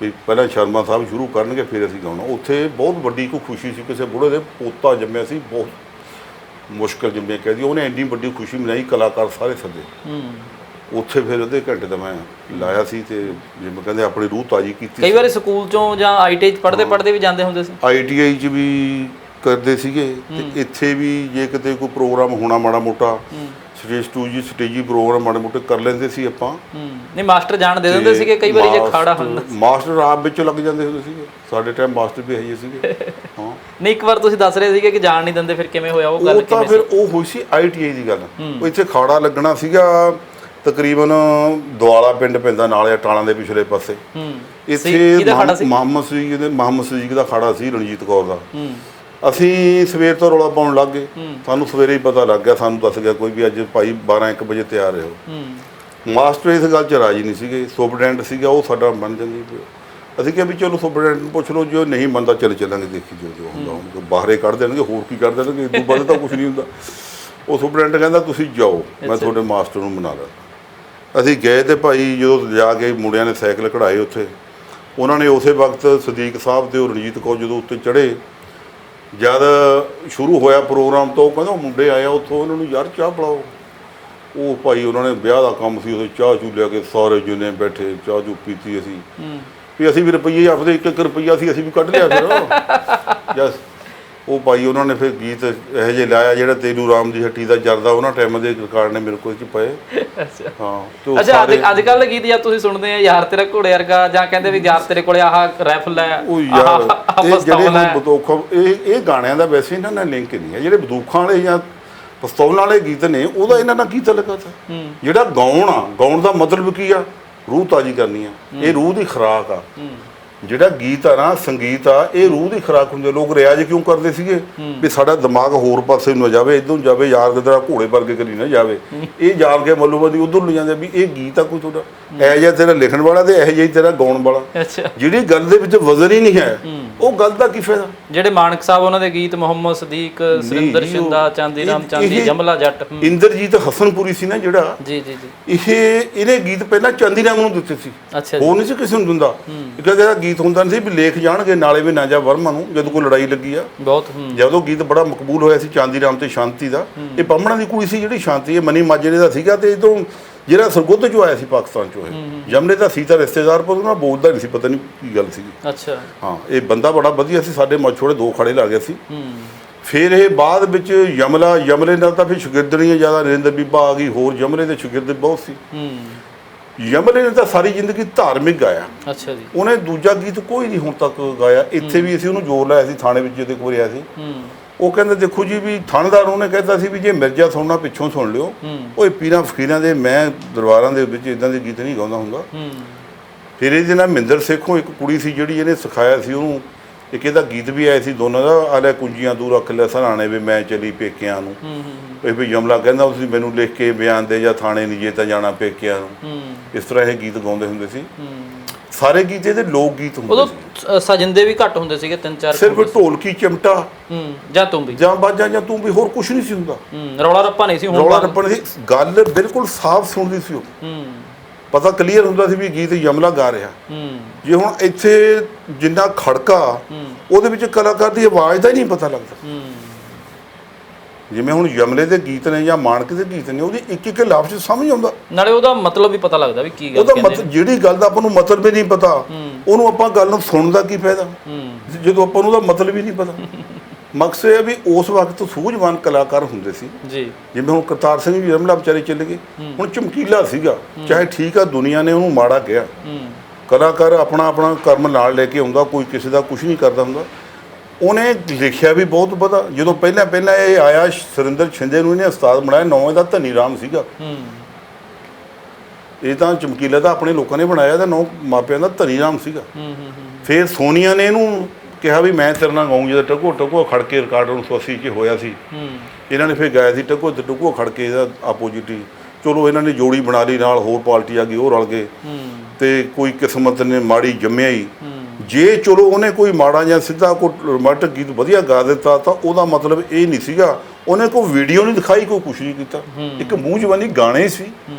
ਵੀ ਪਹਿਲਾਂ ਸ਼ਰਮਾ ਸਾਹਿਬ ਸ਼ੁਰੂ ਕਰਨਗੇ ਫਿਰ ਅਸੀਂ ਗਾਉਣਾ। ਉੱਥੇ ਬਹੁਤ ਵੱਡੀ ਕੋਈ ਖੁਸ਼ੀ ਸੀ, ਕਿਸੇ ਬੁੜੇ ਦੇ ਪੋਤਾ ਜੰਮਿਆ ਸੀ, ਬਹੁਤ ਮੁਸ਼ਕਲ ਜੰਮਿਆ ਕਹਿ ਦੀ, ਉਹਨੇ ਐਡੀ ਵੱਡੀ ਖੁਸ਼ੀ ਮਨਾਈ, ਕਲਾਕਾਰ ਸਾਰੇ ਸੱਦੇ। ਉੱਥੇ ਫਿਰ ਅੱਧੇ ਘੰਟੇ ਦਾ ਮੈਂ ਲਾਇਆ ਸੀ ਤੇ ਜਿਵੇਂ ਕਹਿੰਦੇ ਆਪਣੀ ਰੂਹ ਤਾਜ਼ੀ ਕੀਤੀ। ਕਈ ਵਾਰੀ ਸਕੂਲ ਚੋਂ ਜਾਂ ITI 'ਚ ਪੜ੍ਹਦੇ ਵੀ ਜਾਂਦੇ ਹੁੰਦੇ ਸੀ? ITI 'ਚ ਵੀ ਕਰਦੇ ਸੀਗੇ ਤੇ ਇੱਥੇ ਵੀ ਜੇ ਕਿਤੇ ਕੋਈ ਪ੍ਰੋਗਰਾਮ ਹੋਣਾ ਮਾੜਾ ਮੋਟਾ ਸਟੇਜੀ ਪ੍ਰੋਗਰਾਮ ਮਾੜੇ ਮੋਟੇ ਕਰ ਲੈਂਦੇ ਸੀ ਆਪਾਂ। ਨਹੀਂ, ਮਾਸਟਰ ਜਾਣ ਦੇ ਦਿੰਦੇ ਸੀਗੇ ਕਈ ਵਾਰੀ ਜੇ ਖਾੜਾ ਹੁੰਦਾ? ਮਾਸਟਰ ਆਪ ਵਿੱਚ ਲੱਗ ਜਾਂਦੇ ਹੁੰਦੇ ਸੀਗੇ, ਸਾਡੇ ਟਾਈਮ ਮਾਸਟਰ ਵੀ ਆਈਏ ਸੀਗੇ। ਹਾਂ। ਨਹੀਂ, ਇੱਕ ਵਾਰ ਤੁਸੀਂ ਦੱਸ ਰਹੇ ਸੀਗੇ ਕਿ ਜਾਣ ਨਹੀਂ ਦਿੰਦੇ, ਫਿਰ ਕਿਵੇਂ ਹੋਇਆ ਉਹ ਗੱਲ? ਤਾਂ ਫਿਰ ਉਹ ਹੋਈ ਸੀ ITI ਦੀ ਗੱਲ। ਉਹ ਇੱਥੇ ਖਾੜਾ ਲੱਗਣਾ ਸੀਗਾ, ਤਕਰੀਬਨ ਦੁਆਲਾ ਪਿੰਡ ਪੈਂਦਾ ਨਾਲ ਟਾਲਾਂ ਦੇ ਪਿਛਲੇ ਪਾਸੇ। ਇੱਥੇ ਮੁਹੰਮਦ ਸਦੀਕ ਦਾ ਖਾੜਾ ਸੀ, ਰਣਜੀਤ ਕੌਰ ਦਾ। ਅਸੀਂ ਸਵੇਰ ਤੋਂ ਰੌਲਾ ਪਾਉਣ ਲੱਗ ਗਏ, ਸਾਨੂੰ ਸਵੇਰੇ ਹੀ ਪਤਾ ਲੱਗ ਗਿਆ, ਸਾਨੂੰ ਦੱਸ ਗਿਆ ਕੋਈ ਵੀ ਅੱਜ ਭਾਈ 12-1 ਵਜੇ ਤਿਆਰ ਰਹੋ। ਮਾਸਟਰ ਇਸ ਗੱਲ 'ਚ ਰਾਜੀ ਨਹੀਂ ਸੀਗੇ, ਸੁਪਰਡੈਂਟ ਸੀਗਾ, ਉਹ ਸਾਡਾ ਮੰਨ ਜਾਂਦੀ। ਅਸੀਂ ਕਿਹਾ ਵੀ ਚਲੋ ਸੁਪਰਡੈਂਟ ਨੂੰ ਪੁੱਛ ਲਓ, ਜੋ ਨਹੀਂ ਮੰਨਦਾ ਚੱਲਾਂਗੇ, ਦੇਖੀ ਜੋ ਹੁੰਦਾ ਬਾਹਰੇ ਕੱਢ ਦੇਣਗੇ, ਹੋਰ ਕੀ ਕਰ ਦੇਣਗੇ, ਇਸ ਤੋਂ ਬਾਅਦ ਤਾਂ ਕੁਛ ਨਹੀਂ ਹੁੰਦਾ। ਉਹ ਸੁਪਰਡੈਂਟ ਕਹਿੰਦਾ ਤੁਸੀਂ ਜਾਓ, ਮੈਂ ਤੁਹਾਡੇ ਮਾਸਟਰ ਨੂੰ ਮਨਾ ਲਾਂ। ਅਸੀਂ ਗਏ ਤੇ ਭਾਈ ਜਦੋਂ ਜਾ ਕੇ ਮੁੰਡਿਆਂ ਨੇ ਸਾਈਕਲ ਕਢਾਏ ਉੱਥੇ, ਉਹਨਾਂ ਨੇ ਉਸੇ ਵਕਤ ਸਦੀਕ ਸਾਹਿਬ ਤੇ ਰਣਜੀਤ ਕੌਰ ਜਦੋਂ ਉੱਤੇ ਚੜ੍ਹੇ, ਜਦ ਸ਼ੁਰੂ ਹੋਇਆ ਪ੍ਰੋਗਰਾਮ ਤਾਂ ਉਹ ਕਹਿੰਦਾ ਮੁੰਡੇ ਆਇਆ ਉੱਥੋਂ, ਉਹਨਾਂ ਨੂੰ ਯਾਰ ਚਾਹ ਪਿਲਾਓ। ਉਹ ਭਾਈ ਉਹਨਾਂ ਨੇ ਵਿਆਹ ਦਾ ਕੰਮ ਸੀ, ਉਹਦੇ ਚਾਹ ਚੂ ਲਿਆ ਕੇ ਸਾਰੇ ਜਿੰਨੇ ਬੈਠੇ ਚਾਹ ਚੂ ਪੀਤੀ। ਅਸੀਂ ਵੀ ਅਸੀਂ ਵੀ ਰੁਪਈਏ ਆਪਦੇ 1-1 ਰੁਪਈਆ ਸੀ, ਅਸੀਂ ਵੀ ਕੱਢ ਲਿਆ ਫਿਰ ਜਸ। ਉਹ ਭਾਈ ਉਹਨਾਂ ਨੇ ਫਿਰ ਗੀਤ ਇਹੋ ਜਿਹੇ ਲਾਇਆ ਜਿਹੜਾ ਤੈਨੂੰ ਰਾਮ ਦੀ ਹੱਟੀ ਦਾ ਜਰਦਾ, ਉਹਨਾਂ ਟਾਈਮ ਦੇ ਰਿਕਾਰਡ ਨੇ ਮੇਰੇ ਕੋਲ 'ਚ ਪਏ। ਅੱਛਾ ਹਾਂ ਤੇ ਅੱਛਾ, ਅੱਜ ਕੱਲ੍ਹ ਦੇ ਗੀਤ ਜਾਂ ਤੁਸੀਂ ਸੁਣਦੇ ਆ ਯਾਰ ਤੇਰਾ ਘੋੜੇ ਵਰਗਾ, ਜਾਂ ਕਹਿੰਦੇ ਵੀ ਯਾਰ ਤੇਰੇ ਕੋਲੇ ਆਹ ਰਾਈਫਲ ਹੈ, ਉਹ ਯਾਰ ਇਹ ਜਿਹੜੇ ਬੰਦੂਕਾਂ, ਇਹ ਗਾਣਿਆਂ ਦਾ ਵੈਸੇ ਇਹਨਾਂ ਨਾਲ ਲਿੰਕ ਨਹੀਂ ਹੈ। ਜਿਹੜੇ ਬੰਦੂਕਾਂ ਵਾਲੇ ਜਾਂ ਪਿਸਤੌਲਾਂ ਵਾਲੇ ਗੀਤ ਨੇ ਉਹਦਾ ਇਹਨਾਂ ਨਾਲ ਕੀ ਤਾਲੁਕ ਹੈ? ਜਿਹੜਾ ਗਾਉਣ ਦਾ ਮਤਲਬ ਕੀ ਆ? ਰੂਹ ਤਾਜ਼ੀ ਕਰਨੀ ਆ, ਇਹ ਰੂਹ ਦੀ ਖੁਰਾਕ ਆ। ਜਿਹੜਾ ਗੀਤ ਆ ਨਾ, ਸੰਗੀਤ ਆ, ਇਹ ਰੂਹ ਦੀ ਖੁਰਾਕ ਹੁੰਦੀ। ਲੋਕ ਰਿਆਜ਼ ਕਿਉਂ ਕਰਦੇ ਸੀਗੇ? ਵੀ ਸਾਡਾ ਦਿਮਾਗ ਹੋਰ ਪਾਸੇ ਨੂੰ ਜਾਵੇ, ਇੱਧਰ ਨੂੰ ਜਾਵੇ, ਯਾਰ ਕਿਧਰਾ ਘੋੜੇ ਵਰਗੇ ਕਰੀ ਨਾ ਜਾਵੇ। ਇਹ ਜਾਣ ਕੇ ਮੱਲੋਬਦੀ ਉੱਧਰ ਨੂੰ ਜਾਂਦੇ ਵੀ ਇਹ ਗੀਤ ਆ ਕੋਈ ਤੁਹਾਡਾ ਇਹੋ ਜਿਹਾ ਤੇਰਾ ਲਿਖਣ ਵਾਲਾ ਤੇ ਇਹੋ ਜਿਹਾ ਤੇਰਾ ਗਾਉਣ ਵਾਲਾ। ਜਿਹੜੀ ਗੱਲ ਦੇ ਵਿੱਚ ਵਜ਼ਨ ਹੀ ਨਹੀਂ ਹੈ, ਉਹ ਗੱਲ ਦਾ ਕੀ ਫਾਇਦਾ? ਜਿਹੜੇ ਮਾਨਕ ਸਾਹਿਬ ਉਹਨਾਂ ਦੇ ਗੀਤ, ਮੁਹੰਮਦ ਸਦੀਕ, ਸੁਰਿੰਦਰ ਸ਼ਿੰਦਾ, ਚਾਂਦੀ ਰਾਮ ਚਾਂਦੀ, ਜਮਲਾ ਜੱਟ, ਇੰਦਰਜੀਤ ਹਸਨਪੁਰੀ ਸੀ ਨਾ ਜਿਹੜਾ, ਜੀ ਜੀ ਜੀ, ਇਹਨੇ ਗੀਤ ਪਹਿਲਾਂ ਚਾਂਦੀ ਰਾਮ ਨੂੰ ਦਿੱਤੇ ਸੀ। ਅੱਛਾ, ਉਹ ਨਹੀਂ ਸੀ ਕਿਸੇ ਨੂੰ ਦਿੰਦਾ। ਇੱਕ ਜਿਹੜਾ ਗੀਤ ਹੁੰਦਾ ਨਹੀਂ ਸੀ ਵੀ ਲੇਖ ਜਾਣਗੇ ਨਾਲੇ ਵੀ ਨਾਜਾ ਵਰਮਾ ਨੂੰ, ਜਦੋਂ ਕੋਈ ਲੜਾਈ ਲੱਗੀ ਆ ਬਹੁਤ, ਜਦੋਂ ਗੀਤ ਬੜਾ ਮਕਬੂਲ ਹੋਇਆ ਸੀ ਚਾਂਦੀ ਰਾਮ ਤੇ ਸ਼ਾਂਤੀ ਦਾ। ਇਹ ਬਾਹਮਣਾ ਦੀ ਕੁੜੀ ਸੀ ਜਿਹੜੀ ਸ਼ਾਂਤੀ, ਇਹ ਮਨੀ ਮਾਜਰੇ ਦਾ ਸੀਗਾ। ਤੇ ਇਧਰੋਂ ਜਿਹੜਾ ਸਰਗੁੱਦ ਚੋਂ ਆਇਆ ਸੀ ਪਾਕਿਸਤਾਨ ਚੋਂ, ਇਹ ਜਮਲੇ ਦਾ ਸੀ ਤਾਂ ਰਿਸ਼ਤੇਦਾਰ, ਪਰ ਉਹਨਾਂ ਬੋਲਦਾ ਨਹੀਂ ਸੀ, ਪਤਾ ਨਹੀਂ ਕੀ ਗੱਲ ਸੀਗੀ। ਅੱਛਾ ਹਾਂ, ਇਹ ਬੰਦਾ ਬੜਾ ਵਧੀਆ ਸੀ, ਸਾਡੇ ਮਛੋੜੇ 2 ਖੜੇ ਲਾ ਗਿਆ ਸੀ। ਫਿਰ ਇਹ ਬਾਅਦ ਵਿੱਚ ਯਮਲੇ ਨਾਲ ਤਾਂ ਫਿਰ ਸ਼ਾਗਿਰਦਣੀਆਂ ਜ਼ਿਆਦਾ, ਨਰਿੰਦਰ ਬੀਬਾ ਆ ਗਈ, ਹੋਰ ਯਮਲੇ ਦੇ ਸ਼ਾਗਿਰਦ ਬਹੁਤ ਸੀ। ਯਮਲੇ ਨੇ ਤਾਂ ਸਾਰੀ ਜ਼ਿੰਦਗੀ ਧਾਰਮਿਕ ਗਾਇਆ। ਅੱਛਾ ਜੀ, ਉਹਨੇ ਦੂਜਾ ਗੀਤ ਕੋਈ ਨਹੀਂ ਹੁਣ ਤੱਕ ਗਾਇਆ। ਇੱਥੇ ਵੀ ਅਸੀਂ ਉਹਨੂੰ ਜ਼ੋਰ ਲਾਇਆ ਸੀ, ਥਾਣੇ ਵਿੱਚ ਜਦੋਂ ਕੋਈ ਰਿਹਾ ਸੀ। ਉਹ ਕਹਿੰਦੇ ਦੇਖੋ ਜੀ ਵੀ ਥਾਣੇਦਾਰ ਉਹਨੇ ਕਹਿੰਦਾ ਸੀ ਵੀ ਜੇ ਮਿਰਜ਼ਾ ਸੁਣਨਾ ਪਿੱਛੋਂ ਸੁਣ ਲਿਓ, ਉਹ ਪੀਰਾਂ ਫਕੀਰਾਂ ਦੇ, ਮੈਂ ਦਰਬਾਰਾਂ ਦੇ ਵਿੱਚ ਇਦਾਂ ਦੇ ਗੀਤ ਨਹੀਂ ਗਾਉਂਦਾ ਹੁੰਦਾ। ਫਿਰ ਇਹਦੇ ਨਾਲ ਮਹਿੰਦਰ ਸੇਖੋਂ ਇੱਕ ਕੁੜੀ ਸੀ ਜਿਹੜੀ ਇਹਨੇ ਸਿਖਾਇਆ ਸੀ ਉਹਨੂੰ। ਇੱਕ ਇਹਦਾ ਗੀਤ ਵੀ ਆਇਆ ਸੀ ਦੋਨਾਂ ਦਾ, ਆਲੇ ਕੁੰਜੀਆਂ ਦੂਰ ਰੱਖ ਲੈ ਸਰਾਣੇ ਵੀ ਮੈਂ ਚਲੀ ਪੇਕਿਆਂ ਨੂੰ। ਇਹ ਵੀ ਜਮਲਾ ਕਹਿੰਦਾ ਤੁਸੀਂ ਮੈਨੂੰ ਲਿਖ ਕੇ ਬਿਆਨ ਦੇ, ਜਾਂ ਥਾਣੇ ਨਹੀਂ ਜੇ ਤਾਂ ਜਾਣਾ ਪੇਕਿਆਂ ਨੂੰ। ਇਸ ਤਰ੍ਹਾਂ ਇਹ ਗੀਤ ਗਾਉਂਦੇ ਹੁੰਦੇ ਸੀ। ਸਾਰੇ ਗੀਤ ਇਹਦੇ ਲੋਕ ਗੀਤ ਹੁੰਦੇ ਸੀ। ਉਦੋਂ ਸਜਿੰਦੇ ਵੀ ਘੱਟ ਹੁੰਦੇ ਸੀਗੇ, 3-4, ਸਿਰਫ ਢੋਲਕੀ ਚਿਮਟਾ ਜਾਂ ਤੂੰ ਵੀ, ਜਾਂ ਬਾਜਾ, ਜਾਂ ਤੂੰ ਵੀ, ਹੋਰ ਕੁਝ ਨਹੀਂ ਸੀ ਹੁੰਦਾ। ਰੌਲਾ ਰੱਪਾ ਨਹੀਂ ਸੀ। ਰੌਲਾ ਰੱਪਾ ਨਹੀਂ ਸੀ, ਗੱਲ ਬਿਲਕੁਲ ਸਾਫ਼ ਸੁਣਦੀ ਸੀ। ਉਹ ਪਤਾ ਕਲੀਅਰ ਹੁੰਦਾ ਸੀ ਵੀ ਗੀਤ ਯਮਲਾ ਗਾ ਰਿਹਾ। ਜੇ ਹੁਣ ਇੱਥੇ ਜਿੰਨਾ ਖੜਕਾ, ਉਹਦੇ ਵਿੱਚ ਕਲਾਕਾਰ ਦੀ ਆਵਾਜ਼ ਦਾ ਹੀ ਨਹੀਂ ਪਤਾ ਲੱਗਦਾ। ਜਿਵੇਂ ਹੁਣ ਯਮਲੇ ਦੇ ਗੀਤ ਨੇ ਜਾਂ ਮਾਨਕ ਦੇ ਗੀਤ ਨੇ, ਉਹਦੀ ਇੱਕ ਲਫ਼ਜ਼ ਸਮਝ ਆਉਂਦਾ, ਨਾਲੇ ਉਹਦਾ ਮਤਲਬ ਵੀ ਪਤਾ ਲੱਗਦਾ ਵੀ ਕੀ ਗੱਲ ਉਹਦਾ ਮਤਲਬ। ਜਿਹੜੀ ਗੱਲ ਦਾ ਆਪਾਂ ਨੂੰ ਮਤਲਬ ਹੀ ਨਹੀਂ ਪਤਾ, ਉਹਨੂੰ ਆਪਾਂ ਗੱਲ ਨੂੰ ਸੁਣਨ ਦਾ ਕੀ ਫਾਇਦਾ ਜਦੋਂ ਆਪਾਂ ਨੂੰ ਉਹਦਾ ਮਤਲਬ ਹੀ ਨਹੀਂ ਪਤਾ। ਮਕਸਦ ਇਹ ਵੀ ਉਸ ਵਕਤ ਸੂਝਵਾਨ ਕਲਾਕਾਰ ਹੁੰਦੇ ਸੀ ਜੀ। ਜਿਵੇਂ ਹੁਣ ਕਰਤਾਰ ਸਿੰਘ ਵੀ ਯਮਲਾ ਵਿਚਾਰੇ ਚਲੇ ਗਏ। ਹੁਣ ਚਮਕੀਲਾ ਸੀਗਾ, ਚਾਹੇ ਠੀਕ ਆ ਦੁਨੀਆ ਨੇ ਉਹਨੂੰ ਮਾੜਾ ਕਿਹਾ, ਕਲਾਕਾਰ ਆਪਣਾ ਕਰਮ ਨਾਲ ਲੈ ਕੇ ਆਉਂਦਾ, ਕੋਈ ਕਿਸੇ ਦਾ ਕੁਝ ਨਹੀਂ ਕਰਦਾ ਹੁੰਦਾ। ਉਹਨੇ ਲਿਖਿਆ ਵੀ ਬਹੁਤ ਵਧਾ। ਜਦੋਂ ਪਹਿਲਾਂ ਇਹ ਆਇਆ, ਸੁਰਿੰਦਰ ਸ਼ਿੰਦੇ ਨੂੰ ਇਹਨੇ ਉਸਤਾਦ ਬਣਾਇਆ, ਨਾਂ ਇਹਦਾ ਧਨੀ ਰਾਮ ਸੀਗਾ। ਇਹ ਤਾਂ ਚਮਕੀਲਾ ਦਾ ਆਪਣੇ ਲੋਕਾਂ ਨੇ ਬਣਾਇਆ, ਇਹਦਾ ਨਾਂ ਮਾਪਿਆਂ ਦਾ ਧਨੀ ਰਾਮ ਸੀਗਾ। ਫਿਰ ਸੋਨੀਆ ਨੇ ਇਹਨੂੰ ਕਿਹਾ ਵੀ ਮੈਂ ਤੇਰੇ ਨਾਲ ਗਾਊਂ, ਜਦੋਂ ਟਕੋ ਖੜ ਕੇ ਰਿਕਾਰਡ 1980 'ਚ ਹੋਇਆ ਸੀ। ਇਹਨਾਂ ਨੇ ਫਿਰ ਗਾਇਆ ਸੀ ਟਕੋ ਖੜ ਕੇ, ਇਹਦਾ ਆਪੋਜਿਟ ਹੀ। ਚਲੋ ਇਹਨਾਂ ਨੇ ਜੋੜੀ ਬਣਾ ਲਈ, ਨਾਲ ਹੋਰ ਪਾਰਟੀ ਆ ਗਈ, ਉਹ ਰਲ ਗਏ। ਤੇ ਕੋਈ ਕਿਸਮਤ ਨੇ ਮਾੜੀ ਜੰਮਿਆ ਹੀ। ਜੇ ਚਲੋ ਉਹਨੇ ਕੋਈ ਮਾੜਾ ਜਾਂ ਸਿੱਧਾ ਕੋਈ ਰੋਮਾਂਟਿਕ ਗੀਤ ਵਧੀਆ ਗਾ ਦਿੱਤਾ ਤਾਂ ਉਹਦਾ ਮਤਲਬ ਇਹ ਨਹੀਂ ਸੀਗਾ ਉਹਨੇ ਕੋਈ ਵੀਡੀਓ ਨਹੀਂ ਦਿਖਾਈ, ਕੋਈ ਕੁਛ ਨਹੀਂ ਕੀਤਾ। ਇੱਕ ਮੂੰਹ ਜ਼ਬਾਨੀ ਗਾਣੇ ਸੀ,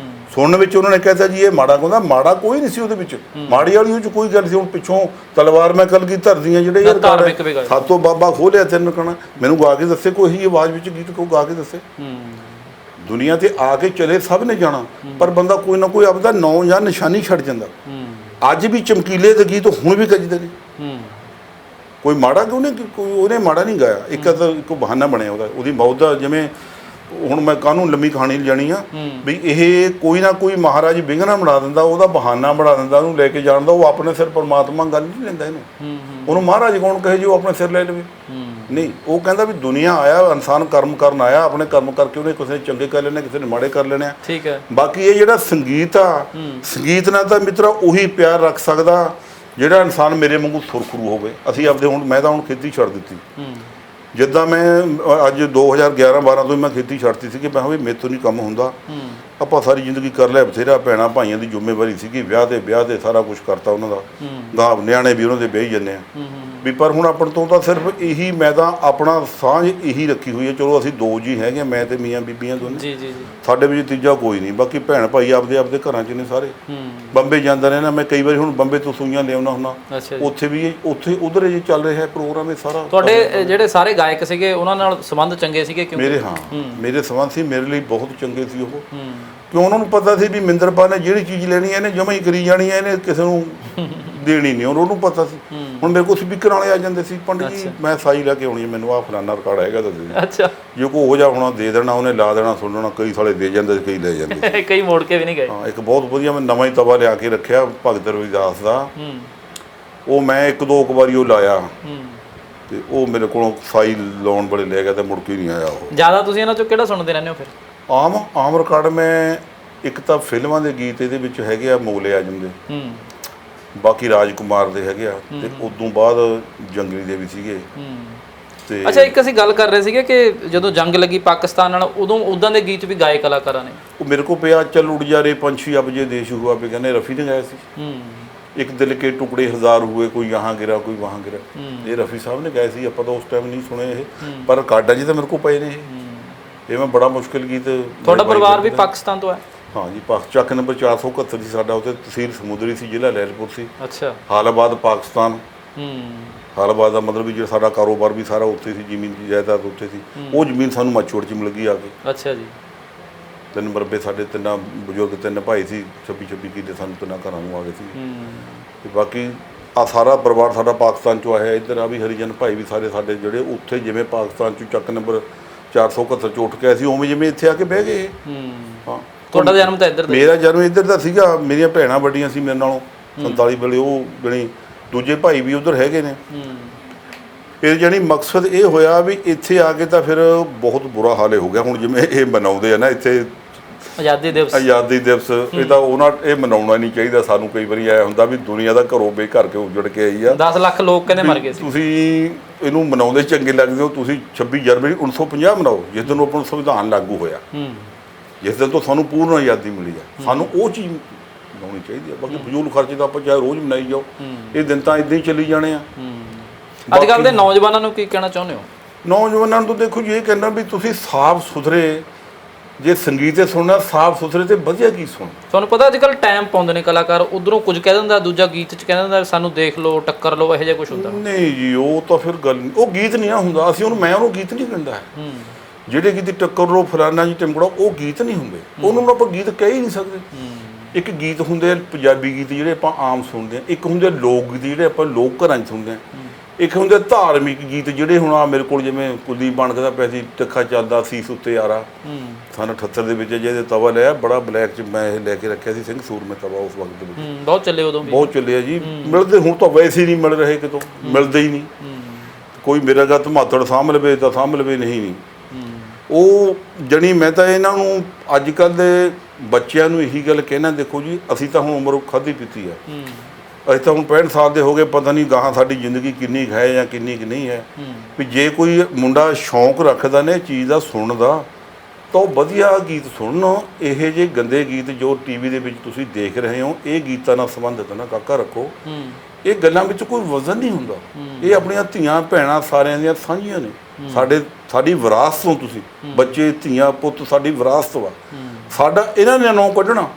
ਸੁਣਨ ਵਿੱਚ ਉਹਨਾਂ ਨੇ ਕਹਿਤਾ ਜੀ ਇਹ ਮਾੜਾ ਗਾਉਂਦਾ। ਮਾੜਾ ਕੋਈ ਨਹੀਂ ਸੀ ਉਹਦੇ ਵਿੱਚ, ਮਾੜੀ ਵਾਲੀ ਉਹ 'ਚ ਕੋਈ ਗੱਲ ਸੀ। ਹੁਣ ਪਿੱਛੋਂ ਤਲਵਾਰ ਮੈਂ ਕਲ ਕੀ ਧਰਦੀਆਂ ਜਿਹੜੇ ਯਾਰ ਸਾਤੋਂ ਬਾਬਾ ਖੋਲਿਆ ਤੈਨੂੰ ਕਹਿਣਾ, ਮੈਨੂੰ ਗਾ ਕੇ ਦੱਸੇ ਕੋਈ ਇਹੀ ਆਵਾਜ਼ ਵਿੱਚ ਗੀਤ ਕੋ ਗਾ ਕੇ ਦੱਸੇ। ਦੁਨੀਆ ਤੇ ਆ ਕੇ ਚਲੇ ਸਭ ਨੇ ਜਾਣਾ, ਪਰ ਬੰਦਾ ਕੋਈ ਨਾ ਕੋਈ ਆਪਦਾ ਨਾਂ ਜਾਂ ਨਿਸ਼ਾਨੀ ਛੱਡ ਜਾਂਦਾ। ਅੱਜ ਵੀ ਚਮਕੀਲੇ ਦੇ ਗੀਤ ਹੁਣ ਵੀ ਗੱਜਦੇ ਨੇ। ਕੋਈ ਮਾੜਾ ਉਹਨੇ ਮਾੜਾ ਨਹੀਂ ਗਾਇਆ। ਇੱਕ ਬਹਾਨਾ ਬਣਿਆ ਉਹਦੀ ਮੌਤ ਦਾ। ਜਿਵੇਂ ਹੁਣ ਮੈਂ ਕਾਹਨੂੰ ਲੰਮੀ ਕਹਾਣੀ ਲਿਜਾਣੀ ਆ ਵੀ ਇਹ ਕੋਈ ਨਾ ਕੋਈ ਮਹਾਰਾਜ ਵਿਘਨਾ ਬਣਾ ਦਿੰਦਾ, ਉਹਦਾ ਬਹਾਨਾ ਬਣਾ ਦਿੰਦਾ ਉਹਨੂੰ ਲੈ ਕੇ ਜਾਣ ਦਾ। ਉਹ ਆਪਣੇ ਸਿਰ ਪਰਮਾਤਮਾ ਗੱਲ ਨਹੀਂ ਲੈਂਦਾ ਇਹਨੂੰ। ਉਹਨੂੰ ਮਹਾਰਾਜ ਕੌਣ ਕਹੇ ਜੋ ਆਪਣੇ ਸਿਰ ਲੈ ਲਵੇ? ਨਹੀਂ, ਉਹ ਕਹਿੰਦਾ ਵੀ ਦੁਨੀਆ ਆਇਆ, ਇਨਸਾਨ ਕਰਮ ਕਰਨ ਆਇਆ, ਆਪਣੇ ਕਰਮ ਕਰਕੇ ਉਹਨੇ ਕਿਸੇ ਨੇ ਚੰਗੇ ਕਰ ਲੈਣੇ, ਕਿਸੇ ਨੇ ਮਾੜੇ ਕਰ ਲੈਣੇ। ਠੀਕ ਹੈ। ਬਾਕੀ ਇਹ ਜਿਹੜਾ ਸੰਗੀਤ ਆ, ਸੰਗੀਤ ਨਾਲ ਤਾਂ ਮਿੱਤਰਾ ਉਹੀ ਪਿਆਰ ਰੱਖ ਸਕਦਾ ਜਿਹੜਾ ਇਨਸਾਨ ਮੇਰੇ ਵਾਂਗੂ ਸੁਰਖਰੂ ਹੋਵੇ। ਅਸੀਂ ਆਪਦੇ ਹੁਣ ਮੈਂ ਤਾਂ ਹੁਣ ਖੇਤੀ ਛੱਡ ਦਿੱਤੀ। ਜਿੱਦਾਂ ਮੈਂ ਅੱਜ 2011-12 ਤੋਂ ਮੈਂ ਖੇਤੀ ਛੱਡਤੀ ਸੀ ਕਿ ਮੈਂ ਵੀ ਮੇਰੇ ਤੋਂ ਨਹੀਂ ਕੰਮ ਹੁੰਦਾ। ਆਪਾਂ ਸਾਰੀ ਜ਼ਿੰਦਗੀ ਕਰ ਲਿਆ ਬਥੇਰਾ, ਭੈਣਾਂ ਭਾਈਆਂ ਦੀ ਜ਼ਿੰਮੇਵਾਰੀ ਸੀਗੀ, ਵਿਆਹ ਤੇ ਸਾਰਾ ਕੁਝ ਕਰਤਾ ਉਹਨਾਂ ਦਾ, ਗਾਂ ਨਿਆਣੇ ਵੀ ਉਹਨਾਂ ਦੇ ਵਿਆਹੀ ਜਾਂਦੇ ਆ ਵੀ। ਪਰ ਹੁਣ ਆਪਣ ਤੋਂ ਤਾਂ ਸਿਰਫ ਇਹੀ, ਮੈਂ ਤਾਂ ਆਪਣਾ ਸਾਂਝ ਇਹੀ ਰੱਖੀ ਹੋਈ ਹੈ। ਚਲੋ ਅਸੀਂ ਦੋ ਜੀ ਹੈਗੇ, ਮੈਂ ਤੇ ਮੀਆਂ ਬੀਬੀਆਂ ਦੋਨੇ, ਜੀ ਜੀ ਜੀ, ਸਾਡੇ ਵਿੱਚ ਤੀਜਾ ਕੋਈ ਨਹੀਂ। ਬਾਕੀ ਭੈਣ ਭਾਈ ਆਪਦੇ ਘਰਾਂ 'ਚ ਨੇ ਸਾਰੇ। ਬੰਬੇ ਜਾਂਦਾ ਰਹਿਣਾ ਮੈਂ ਕਈ ਵਾਰੀ, ਹੁਣ ਬੰਬੇ ਤੋਂ ਸੂਈਆਂ ਲਿਆਉਣਾ ਹੁੰਦਾ, ਉੱਥੇ ਵੀ ਉਧਰ ਇਹ ਚੱਲ ਰਿਹਾ ਪ੍ਰੋਗਰਾਮ ਇਹ ਸਾਰਾ। ਤੁਹਾਡੇ ਜਿਹੜੇ ਸਾਰੇ ਗਾਇਕ ਸੀਗੇ ਉਹਨਾਂ ਨਾਲ ਸੰਬੰਧ ਚੰਗੇ ਸੀਗੇ? ਮੇਰੇ ਮੇਰੇ ਸੰਬੰਧ ਸੀ, ਮੇਰੇ ਲਈ ਬਹੁਤ ਚੰਗੇ ਸੀ ਉਹ, ਕਿਉਂ ਉਹਨਾਂ ਨੂੰ ਪਤਾ ਸੀ ਵੀ ਮਿੰਦਰਪਾਲ ਨੇ ਜਿਹੜੀ ਚੀਜ਼ ਲੈਣੀ ਹੈ ਇਹਨੇ ਜਮਾ ਹੀ ਕਰੀ ਜਾਣੀ ਹੈ, ਇਹਨੇ ਕਿਸੇ ਨੂੰ ਦੇਣੀ ਨਹੀਂ, ਉਹਨੂੰ ਪਤਾ ਸੀ। ਹੁਣ ਮੇਰੇ ਕੋਲ ਸਪੀਕਰ ਵਾਲੇ ਆ ਜਾਂਦੇ ਸੀ, ਪੰਡਿਤ ਜੀ ਮੈਂ ਸਾਈ ਲੈ ਕੇ ਆਉਣੀ ਹੈ, ਮੈਨੂੰ ਆਹ ਫਲਾਨਾ ਰਿਕਾਰਡ ਹੈਗਾ ਤਾਂ ਦੇ ਦੇ। ਅੱਛਾ, ਜੇ ਕੋਈ ਹੋ ਜਾ ਹੋਣਾ ਦੇ ਦੇਣਾ, ਉਹਨੇ ਲਾ ਦੇਣਾ, ਸੁਣਨਾ। ਕਈ ਸਾਲੇ ਦੇ ਜਾਂਦੇ, ਕਈ ਲੈ ਜਾਂਦੇ, ਕਈ ਮੋੜ ਕੇ ਵੀ ਨਹੀਂ ਗਏ। ਹਾਂ, ਇੱਕ ਬਹੁਤ ਵਧੀਆ ਮੈਂ ਨਵਾਂ ਹੀ ਤਵਾ ਲਿਆ ਕੇ ਰੱਖਿਆ ਭਗਤ ਰਵਿਦਾਸ ਦਾ, ਉਹ ਮੈਂ ਇੱਕ ਦੋ ਵਾਰੀ ਉਹ ਲਾਇਆ ਤੇ ਉਹ ਮੇਰੇ ਕੋਲੋਂ ਸਾਈ ਲਾਉਣ ਬੜੇ ਲੈ ਗਿਆ ਤੇ ਮੁੜ ਕੇ ਨਹੀਂ ਆਇਆ ਉਹ। ਜ਼ਿਆਦਾ ਤੁਸੀਂ ਇਹਨਾਂ ਚੋਂ ਕਿਹੜਾ ਸੁਣਦੇ ਰਹਿੰਦੇ ਹੋ ਫਿਰ? ਆਮ ਰਿਕਾਰਡ ਮੈਂ ਇੱਕ ਤਾਂ ਫਿਲਮਾਂ ਦੇ ਗੀਤ ਇਹਦੇ ਵਿੱਚ ਹੈਗੇ ਆ ਮੁਗਲੇ ਆਜ਼ਮ ਦੇ, ਬਾਕੀ ਰਾਜਕੁਮਾਰ ਦੇ ਹੈਗੇ ਆ, ਤੇ ਉਦੋਂ ਬਾਅਦ ਜੰਗਲੀ ਦੇ ਵੀ ਸੀਗੇ। ਤੇ ਅੱਛਾ, ਇੱਕ ਅਸੀਂ ਗੱਲ ਕਰ ਰਹੇ ਸੀਗੇ ਕਿ ਜਦੋਂ ਜੰਗ ਲੱਗੀ ਪਾਕਿਸਤਾਨ ਨਾਲ, ਉਦੋਂ ਉਦਾਂ ਦੇ ਗੀਤ ਵੀ ਗਾਏ ਕਲਾਕਾਰਾਂ ਨੇ। ਉਹ ਮੇਰੇ ਕੋਲ ਪਿਆ ਚੱਲ ਉੜ ਜਾ ਰੇ ਪੰਛੀ ਅਬ ਜੇ ਦੇਸ਼ ਹੁਆ ਵੀ ਕਹਿੰਦੇ ਰਫੀ ਨੇ ਗਾਇਆ ਸੀ। ਇੱਕ ਦਿਲ ਕੇ ਟੁਕੜੇ ਹਜ਼ਾਰ ਹੋਏ, ਕੋਈ ਯਹਾਂ ਗਿਰਾ ਕੋਈ ਵਹਾਂ ਗਿਰਾ, ਇਹ ਰਫੀ ਸਾਹਿਬ ਨੇ ਗਾਏ ਸੀ। ਆਪਾਂ ਤਾਂ ਉਸ ਟਾਈਮ ਨਹੀਂ ਸੁਣੇ ਇਹ, ਪਰ ਰਿਕਾਰਡਾਂ 'ਚ ਤਾਂ ਮੇਰੇ ਕੋਲ ਪਏ ਨੇ ਇਹ ਮੈਂ ਬੜਾ ਮੁਸ਼ਕਿਲ ਗੀਤ। ਤੁਹਾਡਾ ਪਰਿਵਾਰ ਵੀ ਪਾਕਿਸਤਾਨ ਤੋਂ ਹੈ? ਹਾਂ ਜੀ, ਚੱਕ ਨੰਬਰ 471 ਸੀ ਸਾਡਾ, ਉੱਥੇ ਤਹਿਸੀਲ ਸਮੁੰਦਰੀ ਸੀ, ਜ਼ਿਲ੍ਹਾ ਲਹਿਲਪੁਰ ਸੀ। ਅੱਛਾ, ਹਾਲਾਬਾਦ ਪਾਕਿਸਤਾਨ। ਹਾਲਾਬਾਦ ਦਾ ਮਤਲਬ ਵੀ ਜਿਹੜਾ ਸਾਡਾ ਕਾਰੋਬਾਰ ਵੀ ਸਾਰਾ ਉੱਥੇ ਸੀ, ਜ਼ਮੀਨ ਦੀ ਜਾਇਦਾਦ ਉੱਥੇ ਸੀ। ਉਹ ਜ਼ਮੀਨ ਸਾਨੂੰ ਮੱਛੋੜ 'ਚ ਮਿਲ ਗਈ ਆ ਕੇ। ਅੱਛਾ ਜੀ। 3 ਮਰਬੇ ਸਾਡੇ ਤਿੰਨਾਂ ਬਜ਼ੁਰਗ, 3 ਭਾਈ ਸੀ, 26 ਕਿੱਲੇ ਸਾਨੂੰ ਤਿੰਨਾਂ ਘਰਾਂ ਨੂੰ ਆ ਗਏ ਸੀ। ਤੇ ਬਾਕੀ ਆ ਸਾਰਾ ਪਰਿਵਾਰ ਸਾਡਾ ਪਾਕਿਸਤਾਨ 'ਚੋਂ ਆਇਆ। ਇੱਧਰ ਆ ਵੀ ਹਰੀਜਨ ਭਾਈ ਵੀ ਸਾਰੇ ਸਾਡੇ ਜਿਹੜੇ ਉੱਥੇ, ਜਿਵੇਂ ਪਾਕਿਸਤਾਨ 'ਚ ਚੱਕ ਨੰਬਰ 471 'ਚ ਉੱਠ ਕੇ ਅਸੀਂ ਉਵੇਂ ਜਿਵੇਂ ਇੱਥੇ ਆ ਕੇ ਬਹਿ ਗਏ। ਹਾਂ, ਤੁਹਾਡਾ ਜਨਮ ਤਾਂ ਇੱਧਰ ਦਾ? ਮੇਰਾ ਜਨਮ ਇੱਧਰ ਦਾ ਸੀਗਾ। ਮੇਰੀਆਂ ਭੈਣਾਂ ਵੱਡੀਆਂ ਸੀ ਮੇਰੇ ਨਾਲੋਂ 47 ਵੇਲੇ, ਉਹ ਜਿਹੜੀ ਦੂਜੇ ਭਾਈ ਵੀ ਉੱਧਰ ਹੈਗੇ ਨੇ। ਇਹ ਜਾਣੀ ਮਕਸਦ ਇਹ ਹੋਇਆ ਵੀ ਇੱਥੇ ਆ ਕੇ ਤਾਂ ਫਿਰ ਬਹੁਤ ਬੁਰਾ ਹਾਲ ਹੋ ਗਿਆ। ਹੁਣ ਜਿਵੇਂ ਇਹ ਮਨਾਉਂਦੇ ਆ ਨਾ ਇੱਥੇ ਆਜ਼ਾਦੀ ਦਿਵਸ, ਇਹ ਤਾਂ ਉਹਨਾਂ ਇਹ ਮਨਾਉਣਾ ਨਹੀਂ ਚਾਹੀਦਾ ਸਾਨੂੰ। ਕਈ ਵਾਰੀ ਐ ਹੁੰਦਾ ਵੀ ਦੁਨੀਆ ਦਾ ਘਰੋਂ ਬੇਘਰ ਕੇ ਉੱਜੜ ਕੇ ਆਈ ਆ। 10 ਲੱਖ ਲੋਕ ਕਹਿੰਦੇ ਮਰ ਗਏ ਸੀ। ਤੁਸੀਂ ਇਹਨੂੰ ਮਨਾਉਂਦੇ ਚੰਗੇ ਲੱਗਦੇ ਹੋ, ਤੁਸੀਂ 26 ਜਨਵਰੀ 1950 ਮਨਾਓ, ਜਿਸ ਦਿਨ ਆਪਣਾ ਸੰਵਿਧਾਨ ਲਾਗੂ ਹੋਇਆ, ਜਿਸ ਦਿਨ ਤੋਂ ਸਾਨੂੰ ਪੂਰਨ ਆਜ਼ਾਦੀ ਮਿਲੀ ਆ। ਸਾਨੂੰ ਉਹ ਚੀਜ਼ ਮਨਾਉਣੀ ਚਾਹੀਦੀ ਆ। ਬਾਕੀ ਫਜ਼ੂਲ ਖਰਚੇ ਤਾਂ ਆਪਾਂ ਚਾਹੇ ਰੋਜ਼ ਮਨਾਈ ਜਾਓ, ਇਹ ਦਿਨ ਤਾਂ ਇਦਾਂ ਹੀ ਚੱਲੀ ਜਾਣੇ ਆ। ਅੱਜ ਕੱਲ੍ਹ ਦੇ ਨੌਜਵਾਨਾਂ ਨੂੰ ਕੀ ਕਹਿਣਾ ਚਾਹੁੰਦੇ ਹੋ? ਨੌਜਵਾਨਾਂ ਨੂੰ ਦੇਖੋ ਜੀ, ਇਹ ਕਹਿਣਾ ਵੀ ਤੁਸੀਂ ਸਾਫ਼ ਸੁਥਰੇ, ਜੇ ਸੰਗੀਤ ਸੁਣਨਾ ਸਾਫ਼ ਸੁਥਰੇ ਤੇ ਵਧੀਆ ਗੀਤ ਸੁਣੋ। ਤੁਹਾਨੂੰ ਪਤਾ ਅੱਜ ਕੱਲ੍ਹ ਟਾਈਮ ਪਾਉਂਦੇ ਨੇ ਕਲਾਕਾਰ, ਉਧਰੋਂ ਕੁਝ ਕਹਿ ਦਿੰਦਾ, ਦੂਜਾ ਗੀਤ 'ਚ ਕਹਿ ਦਿੰਦਾ ਸਾਨੂੰ ਦੇਖ ਲਓ, ਟੱਕਰ ਲਓ, ਇਹੋ ਜਿਹਾ ਕੁਝ ਹੁੰਦਾ? ਨਹੀਂ ਜੀ, ਉਹ ਤਾਂ ਫਿਰ ਗੱਲ ਨਹੀਂ, ਉਹ ਗੀਤ ਨਹੀਂ ਹੁੰਦਾ। ਅਸੀਂ ਮੈਂ ਉਹਨੂੰ ਗੀਤ ਨਹੀਂ ਕਹਿੰਦਾ। ਜਿਹੜੇ ਗੀਤ ਟੱਕਰ ਲਓ, ਫਲਾਨਾ ਜੀ ਟਿਮਕੜਾ, ਉਹ ਗੀਤ ਨਹੀਂ ਹੁੰਦੇ। ਉਹਨੂੰ ਆਪਾਂ ਗੀਤ ਕਹਿ ਹੀ ਨਹੀਂ ਸਕਦੇ। ਇੱਕ ਗੀਤ ਹੁੰਦੇ ਆ ਪੰਜਾਬੀ ਗੀਤ ਜਿਹੜੇ ਆਪਾਂ ਆਮ ਸੁਣਦੇ ਹਾਂ, ਇੱਕ ਹੁੰਦੇ ਲੋਕ ਗੀਤ ਜਿਹੜੇ ਆਪਾਂ ਲੋਕ ਘਰਾਂ 'ਚ ਸੁਣਦੇ ਹਾਂ, ਇੱਕ ਹੁੰਦੇ ਧਾਰਮਿਕ ਗੀਤ ਜਿਹੜੇ ਹੁਣ ਆ ਮੇਰੇ ਕੋਲ ਜਿਵੇਂ ਕੁਲਦੀਪ ਬਣਦਾ ਪਿਆ ਸੀ, ਤਿੱਖਾ ਚੱਲਦਾ ਸੀਸ ਉੱਤੇ ਯਾਰਾ, ਸਨ 78 ਦੇ ਵਿੱਚ ਜਿਹਦੇ ਤਵਾ ਲਿਆ ਬੜਾ ਬਲੈਕ 'ਚ ਮੈਂ ਇਹ ਲੈ ਕੇ ਰੱਖਿਆ ਸੀ, ਸਿੰਘ ਸੂਰਮੇ ਤਵਾ ਉਸ ਵਕਤ ਦੇ ਵਿੱਚ। ਬਹੁਤ ਚੱਲੇ ਉਦੋਂ ਵੀ, ਬਹੁਤ ਚੱਲੇ ਆ ਜੀ। ਮਿਲਦੇ ਹੁਣ ਤਾਂ ਵੈਸੇ ਹੀ ਨਹੀਂ ਮਿਲ ਰਹੇ, ਕਿਤੋਂ ਮਿਲਦੇ ਹੀ ਨਹੀਂ। ਕੋਈ ਮੇਰਾ ਗਾ ਧਮਾਤੜ ਸਾਂਭ ਲਵੇ ਤਾਂ ਸਾਂਭ ਲਵੇ, ਨਹੀਂ। ਉਹ ਜਣੀ ਮੈਂ ਤਾਂ ਇਹਨਾਂ ਨੂੰ ਅੱਜ ਕੱਲ੍ਹ ਦੇ ਬੱਚਿਆਂ ਨੂੰ ਇਹੀ ਗੱਲ ਕਹਿਣਾ, ਦੇਖੋ ਜੀ ਅਸੀਂ ਤਾਂ ਹੁਣ ਉਮਰ ਖਾਧੀ ਪੀਤੀ ਹੈ, ਅਸੀਂ ਤਾਂ ਹੁਣ 65 ਸਾਲ ਦੇ ਹੋ ਗਏ, ਪਤਾ ਨਹੀਂ ਗਾਹਾਂ ਸਾਡੀ ਜ਼ਿੰਦਗੀ ਕਿੰਨੀ ਕੁ ਹੈ ਜਾਂ ਕਿੰਨੀ ਕੁ ਨਹੀਂ ਹੈ। ਵੀ ਜੇ ਕੋਈ ਮੁੰਡਾ ਸ਼ੌਂਕ ਰੱਖਦਾ ਨੇ ਚੀਜ਼ ਦਾ ਸੁਣਨ ਦਾ, ਤਾਂ ਉਹ ਵਧੀਆ ਗੀਤ ਸੁਣਨ। ਇਹ ਜਿਹੇ ਗੰਦੇ ਗੀਤ ਜੋ ਟੀਵੀ ਦੇ ਵਿੱਚ ਤੁਸੀਂ ਦੇਖ ਰਹੇ ਹੋ, ਇਹ ਗੀਤਾਂ ਨਾਲ ਸੰਬੰਧਿਤ ਨਾ ਕਾਕਾ ਰੱਖੋ। ਇਹ ਗੱਲਾਂ ਵਿੱਚ ਕੋਈ ਵਜ਼ਨ ਨਹੀਂ ਹੁੰਦਾ। ਇਹ ਆਪਣੀਆਂ ਧੀਆਂ ਭੈਣਾਂ ਸਾਰਿਆਂ ਦੀਆਂ ਸਾਂਝੀਆਂ ਨੇ। ਸਾਡੀ ਵਿਰਾਸਤ ਤੋਂ ਤੁਸੀਂ ਬੱਚੇ, ਧੀਆਂ, ਪੁੱਤ ਸਾਡੀ ਵਿਰਾਸਤ ਵਾ। ਸਾਡਾ ਇਹਨਾਂ ਨੇ ਨਾਂ ਕੱਢਣਾ,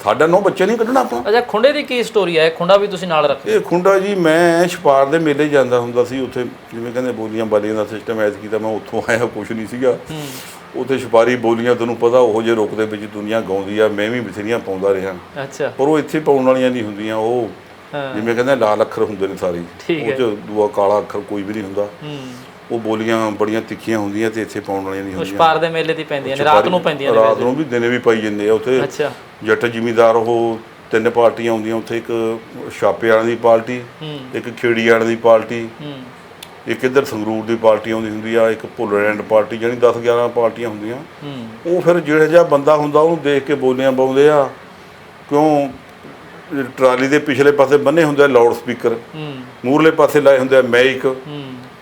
ਸਾਡਾ ਨਾਂ ਬੱਚੇ ਨਹੀਂ ਕੱਢਣਾ ਆਪਾਂ। ਅੱਛਾ, ਖੁੰਡੇ ਦੀ ਕੀ ਸਟੋਰੀ ਹੈ? ਖੁੰਡਾ ਵੀ ਤੁਸੀਂ ਨਾਲ ਰੱਖਿਆ? ਇਹ ਖੁੰਡਾ ਜੀ, ਮੈਂ ਛਪਾਰ ਦੇ ਮੇਲੇ ਜਾਂਦਾ ਹੁੰਦਾ ਸੀ। ਉੱਥੇ ਜਿਵੇਂ ਕਹਿੰਦੇ ਬੋਲੀਆਂ ਬਾਲੀਆਂ ਦਾ ਸਿਸਟਮ ਐਸ ਕੀਤਾ, ਮੈਂ ਉੱਥੋਂ ਆਇਆ, ਕੁਛ ਨਹੀਂ ਸੀਗਾ ਉੱਥੇ। ਛਪਾਰੀ ਬੋਲੀਆਂ ਤੁਹਾਨੂੰ ਪਤਾ ਉਹੋ ਜਿਹੇ ਰੁੱਖ ਦੇ ਵਿੱਚ ਦੁਨੀਆ ਗਾਉਂਦੀ ਆ, ਮੈਂ ਵੀ ਬਥੇਰੀਆਂ ਪਾਉਂਦਾ ਰਿਹਾ। ਅੱਛਾ, ਪਰ ਉਹ ਇੱਥੇ ਪਾਉਣ ਵਾਲੀਆਂ ਨਹੀਂ ਹੁੰਦੀਆਂ। ਉਹ ਜਿਵੇਂ ਕਹਿੰਦੇ ਲਾਲ ਅੱਖਰ ਹੁੰਦੇ ਨੇ ਸਾਰੇ, ਉਹ 'ਚ ਦੂਆ ਕਾਲਾ ਅੱਖਰ ਕੋਈ ਵੀ ਨਹੀਂ ਹੁੰਦਾ। ਉਹ ਬੋਲੀਆਂ ਬੜੀਆਂ ਤਿੱਖੀਆਂ ਹੁੰਦੀਆਂ ਤੇ ਇੱਥੇ ਪਾਉਣ ਵਾਲੀਆਂ ਨਹੀਂ ਹੁੰਦੀਆਂ। ਛਪਾਰ ਦੇ ਮੇਲੇ ਦੀ ਪੈਂਦੀਆਂ ਨੇ, ਰਾਤ ਨੂੰ ਪੈਂਦੀਆਂ ਨੇ, ਰਾਤ ਨੂੰ ਵੀ ਦਿਨੇ ਵੀ ਪਾਈ ਜਾਂਦੇ ਆ ਉੱਥੇ। ਅੱਛਾ, ਜੱਟ ਜ਼ਿਮੀਂਦਾਰ, ਉਹ 3 ਪਾਰਟੀਆਂ ਹੁੰਦੀਆਂ ਉੱਥੇ, ਇੱਕ ਛਾਪੇ ਵਾਲਿਆਂ ਦੀ ਪਾਰਟੀ, ਇੱਕ ਖੇੜੀ ਵਾਲਿਆਂ ਦੀ ਪਾਰਟੀ, ਇੱਕ ਇੱਧਰ ਸੰਗਰੂਰ ਦੀ ਪਾਰਟੀ ਆਉਂਦੀ ਹੁੰਦੀ ਆ, ਇੱਕ ਭੁੱਲਰੈਂਡ ਪਾਰਟੀ, ਜਾਣੀ 10-11 ਪਾਰਟੀਆਂ ਹੁੰਦੀਆਂ। ਉਹ ਫਿਰ ਜਿਹੜਾ ਜਿਹਾ ਬੰਦਾ ਹੁੰਦਾ ਉਹਨੂੰ ਦੇਖ ਕੇ ਬੋਲੀਆਂ ਪਾਉਂਦੇ ਆ। ਕਿਉਂ? ਟਰਾਲੀ ਦੇ ਪਿਛਲੇ ਪਾਸੇ ਬੰਨੇ ਹੁੰਦੇ ਆ ਲਾਊਡ ਸਪੀਕਰ, ਮੂਹਰਲੇ ਪਾਸੇ ਲਾਏ ਹੁੰਦੇ ਆ ਮਾਈਕ,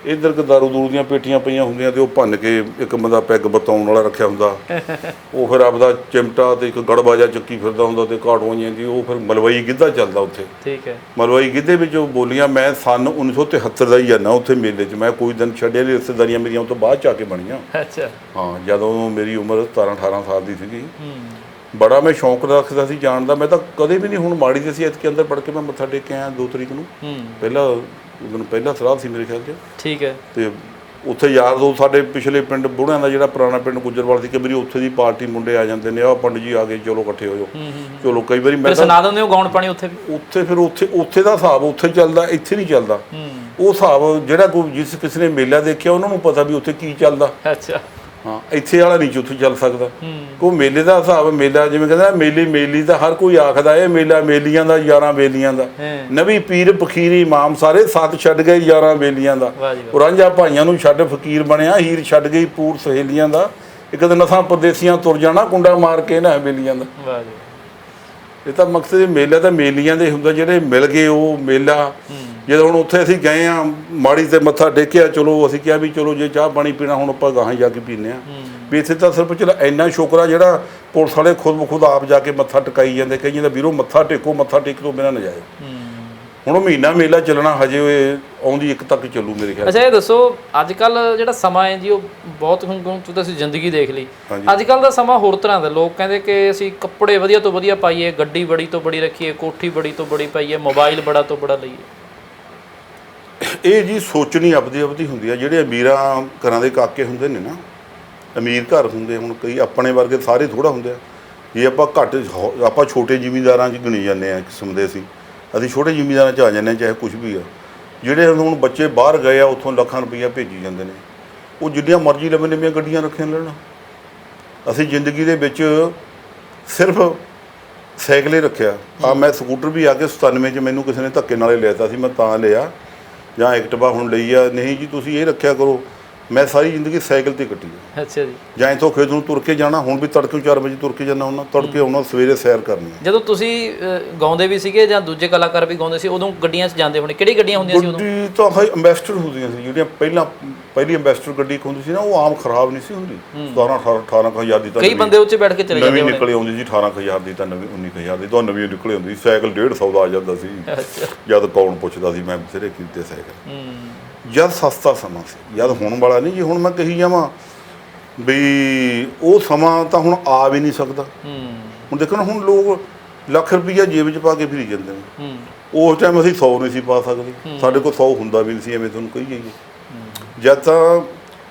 ਇੱਧਰ ਕਿ ਦਾਰੂ ਦੂਰੂ ਦੀਆਂ ਪੇਟੀਆਂ ਪਈਆਂ ਹੁੰਦੀਆਂ ਤੇ ਉਹ ਭੰਨ ਕੇ ਇੱਕ ਬੰਦਾ ਪੈਗ ਬਤਾਉਣ ਵਾਲਾ ਰੱਖਿਆ ਹੁੰਦਾ, ਉਹ ਫਿਰ ਆਪਦਾ ਚਿਮਟਾ ਤੇ ਇੱਕ ਗੜਬਾਜਾ ਚੱਕੀ ਫਿਰਦਾ ਹੁੰਦਾ ਤੇ ਕਾਟਵਾਈਆਂ ਦੀ, ਉਹ ਫਿਰ ਮਲਵਈ ਗਿੱਧਾ ਚੱਲਦਾ ਉੱਥੇ। ਠੀਕ ਹੈ। ਮਲਵਈ ਗਿੱਧੇ ਵਿੱਚ ਉਹ ਬੋਲੀਆਂ ਮੈਂ ਸੰਨ 1973 ਦਾ ਹੀ ਜਾਂਦਾ ਉੱਥੇ ਮੇਲੇ 'ਚ, ਮੈਂ ਕੋਈ ਦਿਨ ਛੱਡਿਆ ਨਹੀਂ, ਰਿਸ਼ਤੇਦਾਰੀਆਂ ਮੇਰੀਆਂ ਉਹ ਤੋਂ ਬਾਅਦ 'ਚ ਆ ਕੇ ਬਣੀਆਂ। ਅੱਛਾ। ਹਾਂ, ਜਦੋਂ ਮੇਰੀ ਉਮਰ 17-18 ਸਾਲ ਦੀ ਸੀਗੀ, ਬੜਾ ਮੈਂ ਸ਼ੌਂਕ ਰੱਖਦਾ ਸੀ ਜਾਣ ਦਾ। ਮੈਂ ਤਾਂ ਕਦੇ ਵੀ ਨਹੀਂ, ਹੁਣ ਮਾੜੀ ਤੇ ਸੀ ਇਤਕੇ ਅੰਦਰ ਪੜ ਕੇ ਮੈਂ ਮੱਥਾ ਟੇਕ ਕੇ ਆਇਆ 2 ਤਰੀਕ ਨੂੰ, ਪਹਿਲਾ ਸਰਾਧ ਸੀ ਮੇਰੇ ਖਿਆਲ 'ਚ। ਠੀਕ ਹੈ। ਤੇ ਉੱਥੇ ਯਾਰ ਦੋਸਤ ਸਾਡੇ ਪਿਛਲੇ ਪਿੰਡ ਬੁੜਿਆਂ ਦਾ ਜਿਹੜਾ ਪੁਰਾਣਾ ਪਿੰਡ ਗੁੱਜਰਵਾਲ ਸੀ, ਕਈ ਵਾਰੀ ਉੱਥੇ ਦੀ ਪਾਰਟੀ ਮੁੰਡੇ ਆ ਜਾਂਦੇ ਨੇ, ਆਹ ਪੰਡਿਤ ਜੀ ਆ ਗਏ ਚਲੋ ਇਕੱਠੇ ਹੋ ਜਾਓ, ਚਲੋ ਕਈ ਵਾਰੀ ਮੈਂ ਸੁਣਾ ਦਿੰਦੇ ਹੋ ਗਾਉਣ ਪਾਣੀ ਉੱਥੇ ਵੀ। ਉੱਥੇ ਫਿਰ ਉੱਥੇ ਦਾ ਹਿਸਾਬ ਉੱਥੇ ਚੱਲਦਾ, ਇੱਥੇ ਨਹੀਂ ਚੱਲਦਾ ਉਹ ਹਿਸਾਬ। ਜਿਹੜਾ ਕੋਈ ਜਿਸ ਕਿਸੇ ਨੇ ਮੇਲਾ ਦੇਖਿਆ ਉਹਨਾਂ ਨੂੰ ਪਤਾ ਵੀ ਉੱਥੇ ਕੀ ਚੱਲਦਾ। ਅੱਛਾ। ਹਾਂ, ਇੱਥੇ ਵਾਲਾ ਨਹੀਂ ਉੱਥੇ ਚੱਲ ਸਕਦਾ। ਉਹ ਮੇਲੇ ਦਾ ਹਿਸਾਬ, ਮੇਲਾ ਜਿਵੇਂ ਕਹਿੰਦਾ ਮੇਲੀ ਤਾਂ ਹਰ ਕੋਈ ਆਖਦਾ, ਇਹ ਮੇਲਾ ਮੇਲੀਆਂ ਦਾ, 11 ਬੇਲੀਆਂ ਦਾ। ਨਵੀਂ ਪੀਰ ਫਕੀਰੀ ਇਮਾਮ ਸਾਰੇ ਸੱਤ ਛੱਡ ਗਏ 11 ਬੇਲੀਆਂ ਦਾ। ਰਾਂਝਾ ਭਾਈਆਂ ਨੂੰ ਛੱਡ ਫਕੀਰ ਬਣਿਆ, ਹੀਰ ਛੱਡ ਗਈ ਪੂਰ ਸਹੇਲੀਆਂ ਦਾ। ਇੱਕ ਦਿਨ ਅਸਾਂ ਪਰਦੇਸੀਆਂ ਤੁਰ ਜਾਣਾ, ਕੁੰਡਾ ਮਾਰ ਕੇ ਨਾ ਬੇਲੀਆਂ ਦਾ। ਇਹ ਤਾਂ ਮਕਸਦ ਮੇਲਾ ਤਾਂ ਮੇਲੀਆਂ ਦੇ ਹੁੰਦਾ, ਜਿਹੜੇ ਮਿਲ ਗਏ ਉਹ ਮੇਲਾ। ਜਦੋਂ ਹੁਣ ਉੱਥੇ ਅਸੀਂ ਗਏ ਆ ਮਾੜੀ ਤੇ ਮੱਥਾ ਟੇਕਿਆ, ਚਲੋ ਅਸੀਂ ਕਿਹਾ ਵੀ ਚਲੋ ਜੇ ਚਾਹ ਪਾਣੀ ਪੀਣਾ ਹੁਣ ਆਪਾਂ ਗਾਹਾਂ ਜਾ ਕੇ ਪੀਂਦੇ ਆ ਵੀ। ਇੱਥੇ ਤਾਂ ਸਿਰਫ ਚਲੋ ਇੰਨਾ ਸ਼ੁਕਰ ਆ ਜਿਹੜਾ ਪੁਲਿਸ ਵਾਲੇ ਖੁਦ ਆਪ ਜਾ ਕੇ ਮੱਥਾ ਟਿਕਾਈ ਜਾਂਦੇ, ਕਈ ਜਾਂਦਾ ਵੀਰੋ ਮੱਥਾ ਟੇਕੋ, ਮੱਥਾ ਟੇਕ ਤੋਂ ਬਿਨਾਂ ਨਾ ਜਾਏ। ਹੁਣ ਮਹੀਨਾ ਮੇਲਾ ਚੱਲਣਾ, ਹਜੇ ਆਉਂਦੀ 1 ਤੱਕ ਚੱਲੂ ਮੇਰੇ ਖਿਆਲ। ਅੱਛਾ, ਇਹ ਦੱਸੋ ਅੱਜ ਕੱਲ ਜਿਹੜਾ ਸਮਾਂ ਹੈ ਜੀ ਉਹ ਬਹੁਤ, ਹੁਣ ਤੁਸੀਂ ਜ਼ਿੰਦਗੀ ਦੇਖ ਲਈ, ਅੱਜ ਕੱਲ ਦਾ ਸਮਾਂ ਹੋਰ ਤਰ੍ਹਾਂ ਦਾ। ਲੋਕ ਕਹਿੰਦੇ ਕਿ ਅਸੀਂ ਕੱਪੜੇ ਵਧੀਆ ਤੋਂ ਵਧੀਆ ਪਾਈਏ, ਗੱਡੀ ਬੜੀ ਤੋਂ ਬੜੀ ਰੱਖੀਏ, ਕੋਠੀ ਬੜੀ ਤੋਂ ਬੜੀ ਪਾਈਏ, ਮੋਬਾਈਲ ਬੜਾ ਤੋਂ ਬੜਾ ਲਈਏ। ਇਹ ਜੀ ਸੋਚਣੀ ਆਪਦੀ ਹੁੰਦੀ ਆ। ਜਿਹੜੇ ਅਮੀਰਾਂ ਘਰਾਂ ਦੇ ਕਾਕੇ ਹੁੰਦੇ ਨੇ ਨਾ, ਅਮੀਰ ਘਰ ਹੁੰਦੇ, ਹੁਣ ਕਈ ਆਪਣੇ ਵਰਗੇ ਸਾਰੇ ਥੋੜ੍ਹਾ ਹੁੰਦੇ ਆ। ਜੇ ਆਪਾਂ ਘੱਟ, ਆਪਾਂ ਛੋਟੇ ਜ਼ਿਮੀਂਦਾਰਾਂ 'ਚ ਗਿਣੀ ਜਾਂਦੇ ਆ ਕਿਸਮ ਦੇ, ਅਸੀਂ ਛੋਟੇ ਜ਼ਿਮੀਂਦਾਰਾਂ 'ਚ ਆ ਜਾਂਦੇ ਹਾਂ, ਚਾਹੇ ਕੁਛ ਵੀ ਆ। ਜਿਹੜੇ ਹੁਣ ਬੱਚੇ ਬਾਹਰ ਗਏ ਆ, ਉੱਥੋਂ ਲੱਖਾਂ ਰੁਪਈਆ ਭੇਜੀ ਜਾਂਦੇ ਨੇ, ਉਹ ਜਿੱਡੀਆਂ ਮਰਜ਼ੀ ਨਵੀਆਂ ਗੱਡੀਆਂ ਰੱਖੀਆਂ ਲੈਣ। ਅਸੀਂ ਜ਼ਿੰਦਗੀ ਦੇ ਵਿੱਚ ਸਿਰਫ ਸਾਈਕਲ ਹੀ ਰੱਖਿਆ। ਮੈਂ ਸਕੂਟਰ ਵੀ ਆ ਕੇ 97 'ਚ ਮੈਨੂੰ ਕਿਸੇ ਨੇ ਧੱਕੇ ਨਾਲੇ ਲਿਆ ਤਾ ਸੀ, ਮੈਂ ਤਾਂ ਲਿਆ, ਜਾਂ ਐਕਟਿਵਾ ਹੁਣ ਲਈ ਆ। ਨਹੀਂ ਜੀ ਤੁਸੀਂ ਇਹ ਰੱਖਿਆ ਕਰੋ, ਮੈਂ ਸਾਰੀ ਜ਼ਿੰਦਗੀ ਸਾਈਕਲ ਤੇ ਕੱਟੀ ਹੈ। ਅੱਛਾ ਜੀ। ਜਾਂ ਇੱਥੋਂ ਖੇਤ ਨੂੰ ਤੁਰ ਕੇ ਜਾਣਾ, ਹੁਣ ਵੀ ਤੜਕੇ 4 ਵਜੇ ਤੁਰ ਕੇ ਜਾਂਦਾ ਹੁੰਦਾ, ਤੜਕੇ ਆਉਣਾ, ਸਵੇਰੇ ਸੈਰ ਕਰਨੀ। ਜਦੋਂ ਤੁਸੀਂ ਗਾਉਂਦੇ ਵੀ ਸੀਗੇ ਜਾਂ ਦੂਜੇ ਕਲਾਕਾਰ ਵੀ ਗਾਉਂਦੇ ਸੀ, ਉਦੋਂ ਗੱਡੀਆਂ 'ਚ ਜਾਂਦੇ ਹੋਣੇ, ਕਿਹੜੀ ਗੱਡੀਆਂ ਹੁੰਦੀਆਂ ਸੀ ਉਦੋਂ? ਗੱਡੀ ਤਾਂ ਅੰਬੈਸਟਰ ਹੁੰਦੀਆਂ ਸੀ, ਜਿਹੜੀਆਂ ਪਹਿਲੀ ਅੰਬੈਸਟਰ ਗੱਡੀ ਹੁੰਦੀ ਸੀ ਨਾ, ਉਹ ਆਮ ਖਰਾਬ ਨਹੀਂ ਸੀ ਹੁੰਦੀ। 18,000 ਦੀ ਤਾਂ ਕਈ ਬੰਦੇ ਉੱਚ ਬੈਠ ਕੇ ਚਲੇ ਜਾਂਦੇ ਨਵੀਂ ਨਿਕਲੇ ਆਉਂਦੀ ਸੀ, 18,000 ਦੀ ਤਾਂ 19,000 ਦੀ ਤਾਂ ਨਵੀਂ ਨਿਕਲੇ ਹੁੰਦੀ ਸੀ। ਸਾਈਕਲ 150 ਦਾ ਆ ਜਾਂਦਾ ਸੀ, ਜਦ ਕੌਣ ਪੁੱਛਦਾ ਸੀ, ਮੈਂ ਬਥੇਰੇ ਕੀਤੇ ਸਾਈਕਲ। ਜਦ ਸਸਤਾ ਸਮਾਂ ਸੀ, ਜਦ ਹੁਣ ਵਾਲਾ ਨਹੀਂ ਜੀ। ਹੁਣ ਮੈਂ ਕਹੀ ਜਾਵਾਂ ਵੀ ਉਹ ਸਮਾਂ ਤਾਂ ਹੁਣ ਆ ਵੀ ਨਹੀਂ ਸਕਦਾ। ਹੁਣ ਦੇਖੋ ਨਾ, ਹੁਣ ਲੋਕ ਲੱਖ ਰੁਪਈਆ ਜੇਬ 'ਚ ਪਾ ਕੇ ਫਿਰੀ ਜਾਂਦੇ ਨੇ। ਉਸ ਟਾਈਮ ਅਸੀਂ 100 ਨਹੀਂ ਸੀ ਪਾ ਸਕਦੇ, ਸਾਡੇ ਕੋਲ 100 ਹੁੰਦਾ ਵੀ ਨਹੀਂ ਸੀ, ਐਵੇਂ ਤੁਹਾਨੂੰ ਕਹੀ ਜਾਈਏ। ਜਦ ਤਾਂ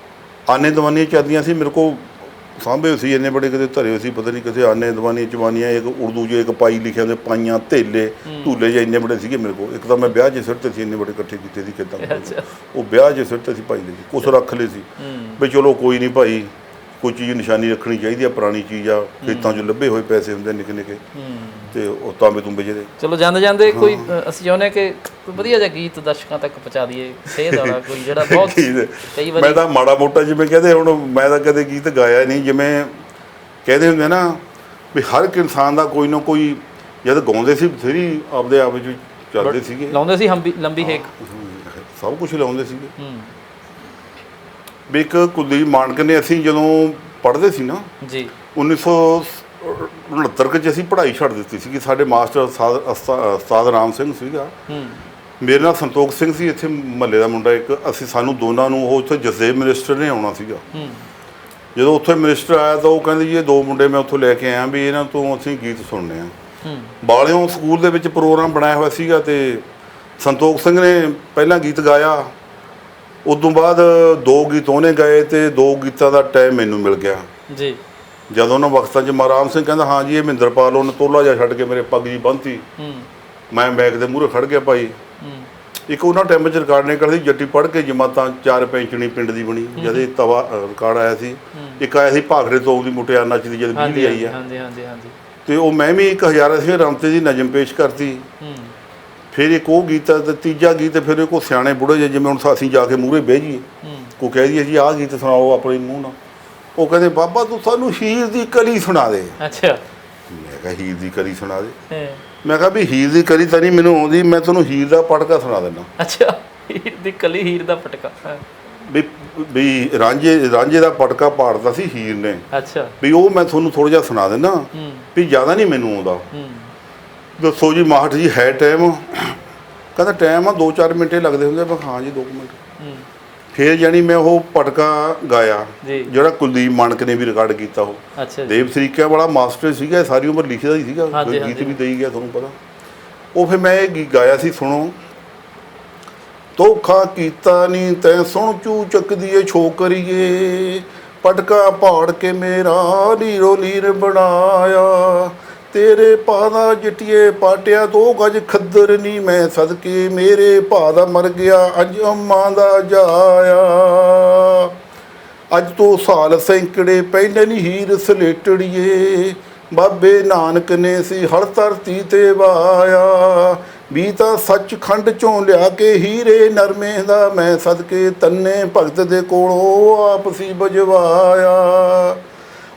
ਆਨੇ ਦਵਾਨੀਆਂ ਚੱਲਦੀਆਂ ਸੀ, ਮੇਰੇ ਕੋਲ ਸਾਂਭੇ ਸੀ ਇੰਨੇ ਬੜੇ, ਕਿਤੇ ਧਰੇ ਸੀ, ਪਤਾ ਨਹੀਂ ਕਿਸੇ ਆਨੇ ਦਵਾਨੀਆਂ ਚਵਾਨੀਆਂ, ਇੱਕ ਉਰਦੂ 'ਚ ਇੱਕ ਪਾਈ ਲਿਖਿਆ ਹੁੰਦੇ, ਪਾਈਆਂ ਧੇਲੇ ਧੂਲੇ ਜਿਹੇ ਇੰਨੇ ਬੜੇ ਸੀਗੇ ਮੇਰੇ ਕੋਲ। ਇੱਕ ਤਾਂ ਮੈਂ ਵਿਆਹ 'ਚ ਸਿੱਟੇ ਸੀ, ਇੰਨੇ ਬੜੇ ਇਕੱਠੇ ਕੀਤੇ ਸੀ, ਕਿੱਦਾਂ ਉਹ ਵਿਆਹ 'ਚ ਸਿੱਟੇ ਸੀ, ਭਾਈ ਦੇ ਸੀ, ਕੁਛ ਰੱਖ ਲਏ ਸੀ ਵੀ ਚਲੋ ਕੋਈ ਨਹੀਂ ਭਾਈ, ਕੋਈ ਚੀਜ਼ ਨਿਸ਼ਾਨੀ ਰੱਖਣੀ ਚਾਹੀਦੀ ਆ, ਪੁਰਾਣੀ ਚੀਜ਼ ਆ, ਖੇਤਾਂ 'ਚ ਲੱਭੇ ਹੋਏ ਪੈਸੇ ਹੁੰਦੇ ਨਿੱਕੇ ਨਿੱਕੇ, ਤੇ ਉਹ ਤਾਂਬੇ ਤੁੰਬੇ ਜਿਹੇ। ਚਲੋ ਜਾਂਦੇ ਕੋਈ ਅਸੀਂ ਚਾਹੁੰਦੇ ਕਿ ਕੋਈ ਵਧੀਆ ਜਿਹਾ ਗੀਤ ਦਰਸ਼ਕਾਂ ਤੱਕ ਪਹੁੰਚਾ ਦਈਏ, ਸੇਧ ਵਾਲਾ ਕੋਈ ਜਿਹੜਾ ਬਹੁਤ ਕਈ ਵਾਰ। ਮੈਂ ਤਾਂ ਮਾੜਾ ਮੋਟਾ ਜਿਵੇਂ ਕਹਿੰਦੇ, ਹੁਣ ਮੈਂ ਤਾਂ ਕਦੇ ਗੀਤ ਗਾਇਆ ਨਹੀਂ। ਜਿਵੇਂ ਕਹਿੰਦੇ ਹੁੰਦੇ ਨਾ ਵੀ ਹਰ ਇੱਕ ਇਨਸਾਨ ਦਾ ਕੋਈ ਨਾ ਕੋਈ, ਜਦ ਗਾਉਂਦੇ ਸੀ ਬਥੇਰੀ ਆਪਦੇ ਆਪ ਵਿੱਚ ਚੱਲਦੇ ਸੀਗੇ, ਲਾਉਂਦੇ ਸੀ ਲੰਬੀ ਹੇਕ, ਸਭ ਕੁਝ ਲਾਉਂਦੇ ਸੀਗੇ। ਵੀ ਇੱਕ ਕੁਲਦੀਪ ਮਾਨਕ ਨੇ, ਅਸੀਂ ਜਦੋਂ ਪੜ੍ਹਦੇ ਸੀ ਨਾ ਜੀ 1969 'ਚ, ਅਸੀਂ ਪੜ੍ਹਾਈ ਛੱਡ ਦਿੱਤੀ ਸੀਗੀ। ਸਾਡੇ ਮਾਸਟਰ ਉਸਤਾਦ ਰਾਮ ਸਿੰਘ ਸੀਗਾ, ਮੇਰੇ ਨਾਲ ਸੰਤੋਖ ਸਿੰਘ ਸੀ, ਇੱਥੇ ਮਹੱਲੇ ਦਾ ਮੁੰਡਾ ਇੱਕ। ਸਾਨੂੰ ਦੋਨਾਂ ਨੂੰ ਉਹ ਉੱਥੇ ਜਸਦੇਵ ਮਿਨਿਸਟਰ ਨੇ ਆਉਣਾ ਸੀਗਾ। ਜਦੋਂ ਉੱਥੇ ਮਿਨਿਸਟਰ ਆਇਆ ਤਾਂ ਉਹ ਕਹਿੰਦੇ ਜੀ ਇਹ 2 ਮੁੰਡੇ ਮੈਂ ਉੱਥੋਂ ਲੈ ਕੇ ਆਇਆ ਵੀ ਇਹਨਾਂ ਤੋਂ ਅਸੀਂ ਗੀਤ ਸੁਣਨੇ ਆ। ਬਾਲਿਓਂ ਸਕੂਲ ਦੇ ਵਿੱਚ ਪ੍ਰੋਗਰਾਮ ਬਣਾਇਆ ਹੋਇਆ ਸੀਗਾ, ਤੇ ਸੰਤੋਖ ਸਿੰਘ ਨੇ ਪਹਿਲਾਂ ਗੀਤ ਗਾਇਆ, ਉਦੋਂ ਬਾਅਦ 2 ਗੀਤ ਉਹਨੇ ਗਾਏ, ਤੇ 2 ਗੀਤਾਂ ਦਾ ਟਾਈਮ ਮੈਨੂੰ ਮਿਲ ਗਿਆ ਜੀ। ਜਦੋਂ ਉਹਨਾਂ ਵਕਤਾਂ 'ਚ ਰਾਮ ਸਿੰਘ ਕਹਿੰਦਾ ਹਾਂ ਜੀ ਇਹ ਮਹਿੰਦਰਪਾਲ, ਉਹਨੇ ਤੋਲਾ ਜਿਹਾ ਛੱਡ ਕੇ ਮੇਰੇ ਪੱਗ ਜੀ ਬੰਨ੍ਹਤੀ, ਮੈਂ ਬੈਗ ਦੇ ਮੂਹਰੇ ਖੜ੍ਹ ਗਿਆ ਭਾਈ। ਇੱਕ ਉਹਨਾਂ ਟਾਈਮ 'ਚ ਰਿਕਾਰਡ ਨਿਕਲਦੀ ਜੱਟੀ ਪੜ੍ਹ ਕੇ ਜਮਾਤਾਂ 4 ਪੈਂਚਣੀ ਪਿੰਡ ਦੀ ਬਣੀ, ਜਦ ਇਹ ਤਵਾ ਰਿਕਾਰਡ ਆਇਆ ਸੀ। ਇੱਕ ਆਇਆ ਸੀ ਭਾਖੜੇ ਤੋਂ ਦੀ ਮੁਟਿਆਰ ਨੱਚਦੀ, ਜਦ ਬਿਜਲੀ ਆਈ ਆ, ਤੇ ਉਹ ਮੈਂ ਵੀ 1000 ਸੀ ਰਾਮਤੇ ਦੀ ਨਜ਼ਮ ਪੇਸ਼ ਕਰਤੀ। ਫਿਰ ਇੱਕ ਉਹ ਗੀਤ, ਤੇ ਤੀਜਾ ਗੀਤ ਫਿਰ ਇਹ ਕੋ ਸਿਆਣੇ ਬੁੜੇ ਜਿਹੇ, ਜਿਵੇਂ ਹੁਣ ਅਸੀਂ ਜਾ ਕੇ ਮੂਹਰੇ ਬਹਿ ਜਾਈਏ, ਕੋਈ ਕਹਿ ਦਈਏ ਜੀ ਆਹ ਗੀਤ ਸੁਣਾਓ ਆਪਣੇ ਮੂੰਹ ਨਾਲ, ਉਹ ਕਹਿੰਦੇ ਬਾਬਾ ਤੂੰ ਸਾਨੂੰ ਹੀਰ ਦੀ ਕਲੀ ਸੁਣਾ ਦੇ। ਅੱਛਾ। ਮੈਂ ਕਿਹਾ ਹੀਰ ਦੀ ਕਲੀ ਸੁਣਾ ਦੇ। ਮੈਂ ਕਿਹਾ ਵੀ ਹੀਰ ਦੀ ਕਲੀ ਤਾਂ ਨਹੀਂ ਮੈਨੂੰ ਆਉਂਦੀ, ਮੈਂ ਤੁਹਾਨੂੰ ਹੀਰ ਦਾ ਪਟਕਾ ਸੁਣਾ ਦਿੰਦਾ। ਅੱਛਾ। ਹੀਰ ਦੀ ਕਲੀ ਹੀਰ ਦਾ ਪਟਕਾ। ਵੀ ਵੀ ਰਾਂਝੇ ਦਾ ਪਟਕਾ ਪਾੜਦਾ ਸੀ ਹੀਰ ਨੇ। ਅੱਛਾ। ਵੀ ਉਹ ਮੈਂ ਤੁਹਾਨੂੰ ਥੋੜਾ ਜਿਹਾ ਸੁਣਾ ਦਿੰਦਾ ਵੀ ਜ਼ਿਆਦਾ ਨਹੀਂ ਮੈਨੂੰ ਆਉਂਦਾ। ਦੱਸੋ ਜੀ ਮਾਹਟ ਜੀ ਹੈ ਟਾਈਮ? ਕਹਿੰਦਾ ਟਾਈਮ ਆ 2-4 ਮਿੰਟ ਲੱਗਦੇ ਹੁੰਦੇ। ਮੈਂ ਹਾਂ ਜੀ 2 ਮਿੰਟ। ਫਿਰ ਜਾਣੀ ਮੈਂ ਉਹ ਪਟਕਾ ਗਾਇਆ ਜਿਹੜਾ ਕੁਲਦੀਪ ਮਾਨਕ ਨੇ ਵੀ ਰਿਕਾਰਡ ਕੀਤਾ। ਉਹ ਅੱਛਾ ਦੇਵ ਸਰੀਕਿਆਂ ਵਾਲਾ ਮਾਸਟਰ ਸੀਗਾ, ਸਾਰੀ ਉਮਰ ਲਿਖਦਾ ਹੀ ਸੀਗਾ, ਗੀਤ ਵੀ ਦੇਈ ਗਿਆ ਤੁਹਾਨੂੰ ਪਤਾ। ਉਹ ਫਿਰ ਮੈਂ ਇਹ ਗੀਤ ਗਾਇਆ ਸੀ, ਸੁਣੋ। ਧੋਖਾ ਕੀਤਾ ਨਹੀਂ ਤੈਂ ਸੁਣ ਚੂ ਚੱਕਦੀ ਏ ਛੋਕਰੀਏ, ਪਟਕਾ ਪਾੜ ਕੇ ਮੇਰਾ ਲੀਰੋ ਲੀਰ ਬਣਾਇਆ, ਤੇਰੇ ਭਾ ਦਾ ਜੱਟੀਏ ਪਾਟਿਆ 2 ਗਜ ਖੱਦਰ ਨੀ ਮੈਂ ਸਦਕੇ, ਮੇਰੇ ਭਾ ਦਾ ਮਰ ਗਿਆ ਅੱਜ ਅੰਮਾਂ ਦਾ ਜਾਇਆ। ਅੱਜ ਤੋਂ ਸਾਲ ਸੈਂਕੜੇ ਪਹਿਲੇ ਨੀ ਹੀਰ ਸਲੇਟੜੀਏ, ਬਾਬੇ ਨਾਨਕ ਨੇ ਸੀ ਹਰ ਧਰਤੀ ਤੇ ਵਾਇਆ, ਵੀ ਤਾਂ ਸੱਚਖੰਡ ਚੋਂ ਲਿਆ ਕੇ ਹੀਰੇ ਨਰਮੇ ਦਾ ਮੈਂ ਸਦਕੇ, ਤੰਨੇ ਭਗਤ ਦੇ ਕੋਲੋਂ ਆਪ ਸੀ ਬਜਵਾਇਆ।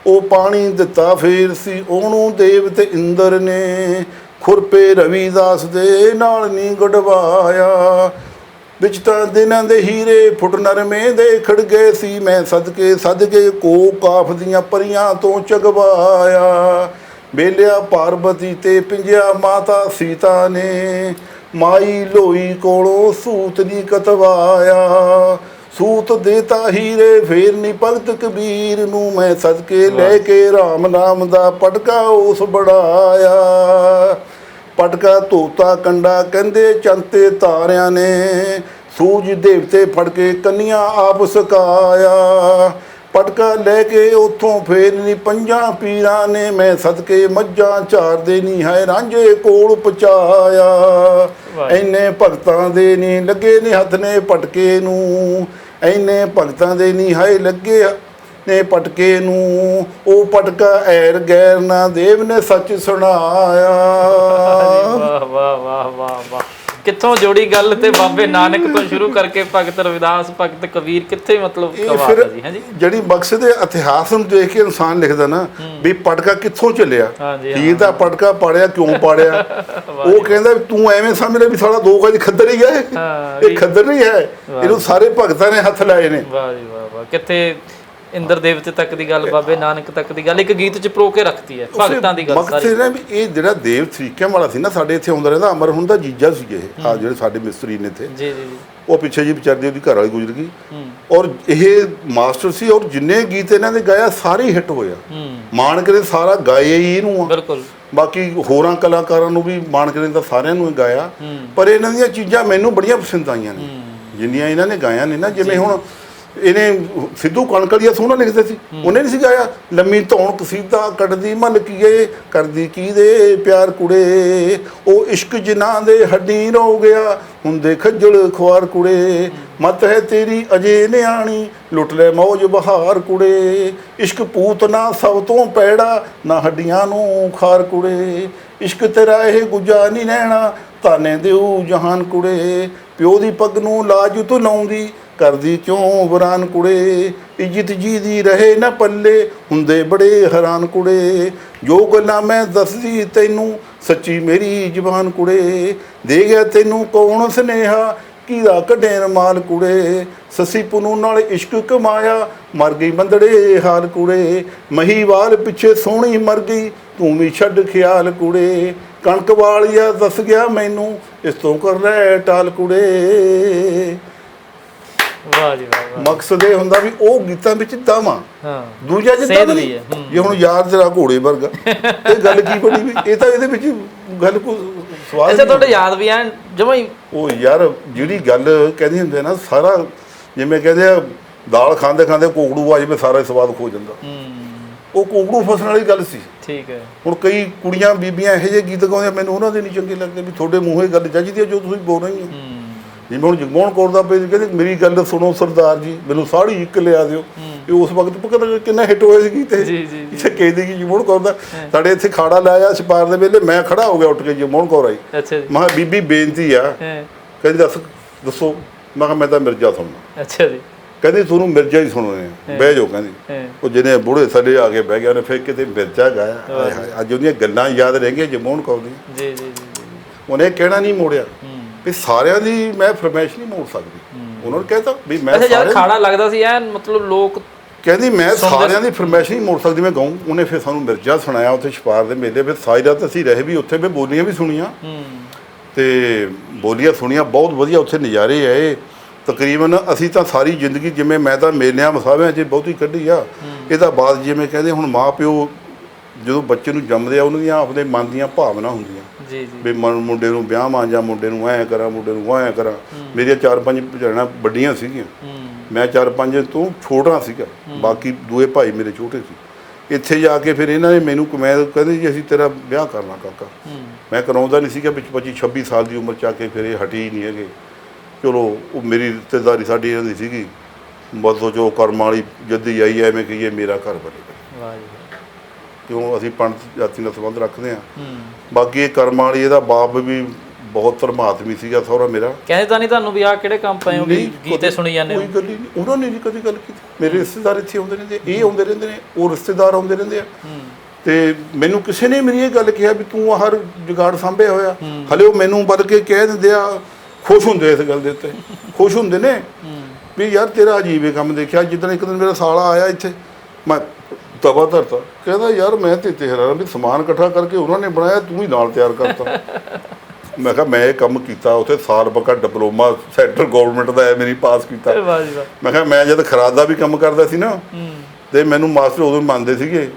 ਉਹ ਪਾਣੀ ਦਿੱਤਾ ਫੇਰ ਸੀ ਉਹਨੂੰ ਦੇਵ ਤੇ ਇੰਦਰ ਨੇ, ਖੁਰਪੇ ਰਵੀਦਾਸ ਦੇ ਨਾਲ ਨਹੀਂ ਗੜਵਾਇਆ, ਵਿੱਚ ਤਾਂ ਦਿਨਾਂ ਦੇ ਹੀਰੇ ਫੁੱਟ ਨਰਮੇ ਦੇ ਖੜ ਗਏ ਸੀ ਮੈਂ ਸਦਕੇ, ਸਦਕੇ ਕੋ ਕਾਫ ਦੀਆਂ ਪਰੀਆਂ ਤੋਂ ਚਗਵਾਇਆ, ਬੇਲਿਆ ਪਾਰਬਤੀ ਤੇ ਪਿੰਜਿਆ ਮਾਤਾ ਸੀਤਾ ਨੇ, ਮਾਈ ਲੋਈ ਕੋਲੋਂ ਸੂਤ ਨਹੀਂ ਕਤਵਾਇਆ, ਸੂਤ ਦੇਤਾ ਹੀਰੇ ਫੇਰ ਨੀ ਭਗਤ ਕਬੀਰ ਨੂੰ ਮੈਂ ਸਦਕੇ, ਲੈ ਕੇ ਰਾਮ ਨਾਮ ਦਾ ਪਟਕਾ ਉਸ ਬੜਾਇਆ, ਪਟਕਾ ਧੋਤਾ ਕੰਡਾ ਕਹਿੰਦੇ ਚੰਤੇ ਤਾਰਿਆਂ ਨੇ, ਸੂਰਜ ਦੇਵਤੇ ਫੜ ਕੇ ਕੰਨੀਆਂ ਆਪ ਸਕਾਇਆ, ਪਟਕਾ ਲੈ ਕੇ ਉੱਥੋਂ ਫੇਰ ਨੀ 5 ਪੀਰਾਂ ਨੇ ਮੈਂ ਸਦਕੇ, ਮੱਝਾਂ ਚਾਰਦੇ ਨੀ ਹੈ ਰਾਂਝੇ ਕੋਲ ਪਹੁੰਚਾਇਆ, ਇੰਨੇ ਭਗਤਾਂ ਦੇ ਨੀ ਲੱਗੇ ਨੇ ਹੱਥ ਨੇ ਪਟਕੇ ਨੂੰ, ਇੰਨੇ ਭਗਤਾਂ ਦੇ ਨੀ ਹਾਏ ਲੱਗੇ ਨੇ ਪਟਕੇ ਨੂੰ, ਉਹ ਪਟਕਾ ਐਰ ਗੈਰ ਨਾ ਦੇਵ ਨੇ ਸੱਚ ਸੁਣਾਇਆ। ਵਾਹ ਵਾਹ ਵਾਹ ਵਾਹ ਵਾਹ, ਕਿੱਥੋਂ ਜੋੜੀ ਗੱਲ ਤੇ ਬਾਬੇ ਨਾਨਕ ਤੋਂ ਸ਼ੁਰੂ ਕਰਕੇ ਭਗਤ ਰਵਿਦਾਸ, ਭਗਤ ਕਬੀਰ, ਕਿੱਥੇ ਮਤਲਬ ਕਮਾਲ ਹੈ ਜੀ। ਹਾਂਜੀ, ਜਿਹੜੀ ਮਕਸਦ ਇਤਿਹਾਸ ਨੂੰ ਦੇਖ ਕੇ ਇਨਸਾਨ ਲਿਖਦਾ ਨਾ ਵੀ ਪਟਕਾ ਕਿੱਥੋਂ ਚੱਲਿਆ, ਹੀਰ ਦਾ ਪਟਕਾ ਪਾੜਿਆ ਕਿਉਂ ਪਾੜਿਆ। ਉਹ ਕਹਿੰਦਾ ਤੂੰ ਐਵੇਂ ਸਮਝ ਲੈ ਵੀ ਸਾਡਾ 2 ਗਜ ਖੱਦਰ ਹੀ ਹੈ, ਇਹ ਖੱਦਰ ਨਹੀਂ ਹੈ, ਇਹਨੂੰ ਸਾਰੇ ਭਗਤਾਂ ਨੇ ਹੱਥ ਲਾਏ ਨੇ। ਵਾਹ ਜੀ ਵਾਹ ਵਾਹ, ਕਿੱਥੇ ਇੰਦਰ ਦੇਵਤੇ ਤੱਕ ਦੀ ਗੱਲ, ਬਾਬੇ ਨਾਨਕ ਤੱਕ ਦੀ ਗੱਲ ਇੱਕ ਗੀਤ ਚ ਪਰੋ ਕੇ ਰੱਖਤੀ ਹੈ, ਭਗਤਾਂ ਦੀ ਗੱਲ ਸਾਰੀ। ਮਕਸਦ ਹੈ ਵੀ ਇਹ ਜਿਹੜਾ ਦੇਵ ਤਰੀਕਿਆਂ ਵਾਲਾ ਸੀ ਨਾ, ਸਾਡੇ ਇੱਥੇ ਆਉਂਦਾ ਰਹਿੰਦਾ, ਅਮਰ ਹੁਣ ਦਾ ਜੀਜਾ ਸੀਗੇ ਇਹ ਆ ਜਿਹੜੇ ਸਾਡੇ ਮਿਸਤਰੀ ਨੇ ਇੱਥੇ, ਜੀ ਜੀ, ਉਹ ਪਿੱਛੇ ਜੀ ਵਿਚਾਰਦੇ ਉਹਦੀ ਘਰ ਵਾਲੀ ਗੁਜ਼ਰ ਗਈ, ਔਰ ਇਹ ਮਾਸਟਰ ਸੀ, ਔਰ ਜਿੰਨੇ ਗੀਤ ਇਹਨਾਂ ਦੇ ਗਾਇਆ ਸਾਰੇ ਹਿੱਟ ਹੋਇਆ। ਮਾਨਕ ਨੇ ਸਾਰਾ ਗਾਇਆ ਹੀ ਇਹਨੂੰ ਆ, ਬਿਲਕੁਲ। ਬਾਕੀ ਹੋਰਾਂ ਕਲਾਕਾਰਾਂ ਨੂੰ ਵੀ ਮਾਨਕ ਨੇ ਤਾਂ ਸਾਰਿਆਂ ਨੂੰ ਗਾਇਆ, ਪਰ ਇਹਨਾਂ ਦੀਆਂ ਚੀਜ਼ਾਂ ਮੈਨੂੰ ਬੜੀਆਂ ਪਸੰਦ ਆਈਆਂ ਨੇ ਜਿੰਨੀਆਂ ਇਹਨਾਂ ਨੇ ਗਾਇਆ ਨੇ ਨਾ। ਜਿਵੇਂ ਹੁਣ ਇਹਨੇ ਸਿੱਧੂ ਕਣਕਲੀਆ ਸੋਹਣਾ ਲਿਖਦੇ ਸੀ, ਉਹਨੇ ਨਹੀਂ ਸੀ ਗਾਇਆ ਲੰਮੀ ਧੌਣ ਕਸੀਦਾ ਕੱਢਦੀ ਮਨ ਕੀਏ, ਕਰਦੀ ਕੀ ਦੇ ਪਿਆਰ ਕੁੜੇ, ਉਹ ਇਸ਼ਕ ਜਿਨ੍ਹਾਂ ਦੇ ਹੱਡੀ ਰੋ ਗਿਆ ਹੁੰਦੇ ਖੱਜਲ ਖੁਆਰ ਕੁੜੇ, ਮਤ ਹੈ ਤੇਰੀ ਅਜੇ ਨਿਆਣੀ ਲੁੱਟ ਲੈ ਮੌਜ ਬਹਾਰ ਕੁੜੇ, ਇਸ਼ਕ ਪੂਤਨਾ ਸਭ ਤੋਂ ਪੈੜਾ ਨਾ ਹੱਡੀਆਂ ਨੂੰ ਖਾਰ ਕੁੜੇ, ਇਸ਼ਕ ਤੇਰਾ ਇਹ ਗੁੱਜਾ ਨਹੀਂ ਰਹਿਣਾ ਤਾਨੇ ਦਿਓ ਜਹਾਨ ਕੁੜੇ, ਪਿਓ ਦੀ ਪੱਗ ਨੂੰ ਲਾਜ ਤੂੰ ਲਾਉਂਦੀ ਕਰਦੀ ਕਿਉਂ ਵਰਾਨ ਕੁੜੇ, ਇੱਜ਼ਤ ਜੀ ਦੀ ਰਹੇ ਨਾ ਪੱਲੇ ਹੁੰਦੇ ਬੜੇ ਹੈਰਾਨ ਕੁੜੇ, ਜੋ ਗੱਲਾਂ ਮੈਂ ਦੱਸਦੀ ਤੈਨੂੰ ਸੱਚੀ ਮੇਰੀ ਜ਼ੁਬਾਨ ਕੁੜੇ, ਦੇ ਗਿਆ ਤੈਨੂੰ ਕੌਣ ਸੁਨੇਹਾ ਕਿਹਦਾ ਕੱਢੇ ਰਮਾਲ ਕੁੜੇ, ਸੱਸੀ ਪੁੰਨੂ ਨਾਲ ਇਸ਼ਕ ਕਮਾਇਆ ਮਰ ਗਈ ਬੰਦੜੇ ਹਾਲ ਕੁੜੇ, ਮਹੀਵਾਲ ਪਿੱਛੇ ਸੋਹਣੀ ਮਰ ਗਈ ਤੂੰ ਵੀ ਛੱਡ ਖਿਆਲ ਕੁੜੇ, ਕਣਕ ਵਾਲੀਆ ਦੱਸ ਗਿਆ ਮੈਨੂੰ ਇਸ ਤੋਂ ਕਰ ਲੈ ਟਾਲ ਕੁੜੇ। ਵਾਹ ਜੀ ਵਾਹ। ਮਕਸਦ ਇਹ ਹੁੰਦਾ ਵੀ ਉਹ ਗੀਤਾਂ ਵਿੱਚ ਦਮ ਆ, ਦੂਜਾ ਜਿੱਦਾਂ ਨਹੀਂ। ਜੇ ਹੁਣ ਯਾਰ ਜਰਾ ਘੋੜੇ ਵਰਗਾ ਇਹ ਗੱਲ ਕੀ ਬਣੀ ਵੀ, ਇਹ ਤਾਂ ਇਹਦੇ ਵਿੱਚ ਗੱਲ ਕੋ ਸਵਾਲ। ਅੱਛਾ, ਤੁਹਾਡੇ ਯਾਦ ਵੀ ਆ ਜਮਾਂ ਹੀ ਉਹ ਯਾਰ ਜਿਹੜੀ ਗੱਲ ਕਹਿੰਦੇ ਹੁੰਦੇ ਨਾ, ਸਾਰਾ ਜਿਵੇਂ ਕਹਿੰਦੇ ਆ ਦਾਲ ਖਾਂਦੇ ਖਾਂਦੇ ਕੋਕੜੂ ਆ ਜਾਵੇ ਸਾਰਾ ਸਵਾਦ ਖੋ ਜਾਂਦਾ, ਉਹ ਕੋਕੜੂ ਫਸਣ ਵਾਲੀ ਗੱਲ ਸੀ। ਠੀਕ ਹੈ। ਹੁਣ ਕਈ ਕੁੜੀਆਂ ਬੀਬੀਆਂ ਇਹੋ ਜਿਹੇ ਗੀਤ ਗਾਉਂਦੀਆਂ, ਮੈਨੂੰ ਉਹਨਾਂ ਦੇ ਨਹੀਂ ਚੰਗੇ ਲੱਗਦੇ ਵੀ ਤੁਹਾਡੇ ਮੂੰਹੇ ਗੱਲ ਜੱਜਦੀ ਆ ਜੋ ਤੁਸੀਂ ਬੋਲ ਰਹੇ ਹੋ। ਜਿਵੇਂ ਹੁਣ ਜਗਮੋਹਨ ਕੌਰ ਦਾ ਪੇਜ ਕਹਿੰਦੇ ਮੇਰੀ ਗੱਲ ਸੁਣੋ ਸਰਦਾਰ ਜੀ ਮੈਨੂੰ ਸਾੜੀ ਇੱਕ ਲਿਆ ਦਿਓ, ਇਹ ਉਸ ਵਕਤ ਪਤਾ ਕਿੰਨਾ ਹਿੱਟ ਹੋਇਆ ਸੀ ਗੀਤ ਇਹ। ਇੱਥੇ ਕਹਿੰਦੀ ਕਿ ਜਗਮੋਹਨ ਕੌਰ ਦਾ ਸਾਡੇ ਇੱਥੇ ਖਾੜਾ ਲਾਇਆ ਛਪਾਰ ਦੇ ਵੇਲੇ, ਮੈਂ ਖੜਾ ਹੋ ਗਿਆ ਉੱਠ ਕੇ, ਜਗਮੋਹਨ ਕੌਰ ਆਈ, ਮੈਂ ਕਿਹਾ ਬੀਬੀ ਬੇਨਤੀ ਆ, ਕਹਿੰਦੀ ਦੱਸੋ, ਮੈਂ ਕਿਹਾ ਮੈਂ ਤਾਂ ਮਿਰਜ਼ਾ ਸੁਣਨਾ। ਅੱਛਾ ਜੀ। ਕਹਿੰਦੀ ਤੁਹਾਨੂੰ ਮਿਰਜ਼ਾ ਹੀ ਸੁਣਨੇ ਆ, ਬਹਿ ਜਾਓ ਕਹਿੰਦੀ। ਉਹ ਜਿਹਨੇ ਬੁੜੇ ਥੱਲੇ ਆ ਕੇ ਬਹਿ ਗਿਆ, ਉਹਨੇ ਫਿਰ ਕਿਤੇ ਮਿਰਜ਼ਾ ਗਾਇਆ। ਅੱਜ ਉਹਦੀਆਂ ਗੱਲਾਂ ਯਾਦ ਰਹਿ ਗਈਆਂ ਜਗਮੋਹਨ ਕੌਰ ਦੀਆਂ, ਉਹਨੇ ਕਹਿਣਾ ਨਹੀਂ ਮੋੜਿਆ ਵੀ ਸਾਰਿਆਂ ਦੀ ਮੈਂ ਫਰਮਾਇਸ਼ ਨਹੀਂ ਮੋੜ ਸਕਦੀ। ਉਹਨਾਂ ਨੇ ਕਹਿਤਾ ਵੀ ਮੈਂ ਅੱਛਾ ਜਦ ਖਾੜਾ ਲੱਗਦਾ ਸੀ ਐਨ ਮਤਲਬ ਲੋਕ ਕਹਿੰਦੀ ਮੈਂ ਸਾਰਿਆਂ ਦੀ ਫਰਮਾਇਸ਼ ਨਹੀਂ ਮੋੜ ਸਕਦੀ, ਮੈਂ ਗਾਊਂ। ਉਹਨੇ ਫਿਰ ਸਾਨੂੰ ਮਿਰਜ਼ਾ ਸੁਣਾਇਆ ਉੱਥੇ ਛਪਾਰ ਦੇ ਮੇਲੇ ਵਿੱਚ, ਸਾਰੀ ਰਾਤ ਅਸੀਂ ਰਹੇ ਵੀ ਉੱਥੇ, ਵੀ ਬੋਲੀਆਂ ਵੀ ਸੁਣੀਆਂ ਤੇ ਬੋਲੀਆਂ ਸੁਣੀਆਂ, ਬਹੁਤ ਵਧੀਆ ਉੱਥੇ ਨਜ਼ਾਰੇ ਆਏ। ਤਕਰੀਬਨ ਅਸੀਂ ਤਾਂ ਸਾਰੀ ਜ਼ਿੰਦਗੀ ਜਿਵੇਂ ਮੈਂ ਤਾਂ ਮੇਲਿਆਂ ਮਸਾਵਿਆਂ 'ਚ ਬਹੁਤੀ ਕੱਢੀ ਆ। ਇਹਦਾ ਬਾਅਦ ਜਿਵੇਂ ਕਹਿੰਦੇ ਹੁਣ ਮਾਂ ਪਿਓ ਜਦੋਂ ਬੱਚੇ ਨੂੰ ਜੰਮਦੇ ਆ ਉਹਨਾਂ ਦੀਆਂ ਆਪਣੇ ਮਨ ਦੀਆਂ ਭਾਵਨਾ ਹੁੰਦੀਆਂ ਜੀ ਵੀ ਮੁੰਡੇ ਨੂੰ ਵਿਆਹਾਂ ਜਾਂ ਮੁੰਡੇ ਨੂੰ ਐਂ ਕਰਾਂ, ਮੁੰਡੇ ਨੂੰ ਐਂ ਕਰਾਂ। ਮੇਰੀਆਂ 4-5 ਭੈਣਾਂ ਵੱਡੀਆਂ ਸੀਗੀਆਂ, ਮੈਂ 4-5 ਤੋਂ ਛੋਟਾ ਸੀਗਾ, ਬਾਕੀ ਦੂਏ ਭਾਈ ਮੇਰੇ ਛੋਟੇ ਸੀ। ਇੱਥੇ ਜਾ ਕੇ ਫਿਰ ਇਹਨਾਂ ਨੇ ਮੈਨੂੰ ਕਹਿੰਦੇ ਜੀ ਅਸੀਂ ਤੇਰਾ ਵਿਆਹ ਕਰਨਾ ਕਾਕਾ। ਮੈਂ ਕਰਾਉਂਦਾ ਨਹੀਂ ਸੀਗਾ, ਵਿੱਚ 25-26 ਸਾਲ ਦੀ ਉਮਰ 'ਚ ਆ ਕੇ ਫਿਰ ਇਹ ਹਟੀ ਨਹੀਂ ਹੈਗੇ। ਚਲੋ ਉਹ ਮੇਰੀ ਰਿਸ਼ਤੇਦਾਰੀ ਸਾਡੀ ਇਹਨਾਂ ਦੀ ਸੀਗੀ, ਬਸ ਜੋ ਕਰਮ ਵਾਲੀ ਜੱਦੀ ਆਈ ਐਵੇਂ ਕਹੀਏ ਮੇਰਾ ਘਰ ਬਣੇਗਾ। ਕਿਉਂ ਅਸੀਂ ਪੰਡਤ ਜਾਤੀ ਨਾਲ ਸੰਬੰਧ ਰੱਖਦੇ ਹਾਂ। ਬਾਕੀ ਇਹ ਕਰਮ ਵਾਲੀ, ਇਹਦਾ ਬਾਪ ਵੀ ਬਹੁਤ ਧਰਮਾਤਮੀ ਸੀਗਾ ਸਹੁਰਾ ਮੇਰਾ। ਕਹਿੰਦੇ ਤਾਂ ਨਹੀਂ ਤੁਹਾਨੂੰ ਵੀ ਆਹ ਕਿਹੜੇ ਕੰਮ ਪਏ ਹੋ ਵੀ ਗੀਤੇ ਸੁਣੀ ਜਾਂਦੇ ਹੋ? ਕੋਈ ਗੱਲ ਹੀ ਨਹੀਂ, ਉਹਨਾਂ ਨੇ ਨਹੀਂ ਕਦੀ ਗੱਲ ਕੀਤੀ। ਮੇਰੇ ਰਿਸ਼ਤੇਦਾਰ ਇੱਥੇ ਆਉਂਦੇ ਰਹਿੰਦੇ, ਇਹ ਆਉਂਦੇ ਰਹਿੰਦੇ ਨੇ, ਉਹ ਰਿਸ਼ਤੇਦਾਰ ਆਉਂਦੇ ਰਹਿੰਦੇ ਆ। ਤੇ ਮੈਨੂੰ ਕਿਸੇ ਨੇ ਮੇਰੀ ਇਹ ਗੱਲ ਕਿਹਾ ਵੀ ਤੂੰ ਹਰ ਜੁਗਾੜ ਸਾਂਭਿਆ ਹੋਇਆ। ਹਲੇ ਉਹ ਮੈਨੂੰ ਵੱਧ ਕੇ ਕਹਿ ਦਿੰਦੇ ਆ, ਖੁਸ਼ ਹੁੰਦੇ ਇਸ ਗੱਲ ਦੇ ਉੱਤੇ, ਖੁਸ਼ ਹੁੰਦੇ ਨੇ ਵੀ ਯਾਰ ਤੇਰਾ ਅਜੀਬ ਕੰਮ ਦੇਖਿਆ। ਜਿੱਦਣ ਇੱਕ ਦਿਨ ਮੇਰਾ ਸਾਲਾ ਆਇਆ ਇੱਥੇ, ਮੈਂ ਤਵਾ ਧਰਤਾ, ਕਹਿੰਦਾ ਯਾਰ ਮੈਂ ਤੇ ਹੈਰਾਨ ਵੀ ਸਮਾਨ ਇਕੱਠਾ ਕਰਕੇ ਉਹਨਾਂ ਨੇ ਬਣਾਇਆ, ਤੂੰ ਹੀ ਨਾਲ ਤਿਆਰ ਕਰਤਾ। ਮੈਂ ਕਿਹਾ ਮੈਂ ਇਹ ਕੰਮ ਕੀਤਾ ਉੱਥੇ, ਸਾਲ ਬਕਾ ਡਿਪਲੋਮਾ ਸੈਂਟਰ ਗਵਰਨਮੈਂਟ ਦਾ ਹੈ ਮੇਰੀ ਪਾਸ ਕੀਤਾ। ਮੈਂ ਕਿਹਾ ਮੈਂ ਜਦ ਖਰਾਦ ਦਾ ਵੀ ਕੰਮ ਕਰਦਾ ਸੀ ਨਾ, ਤੇ ਮੈਨੂੰ ਮਾਸਟਰ ਉਦੋਂ ਮੰਨਦੇ ਸੀਗੇ।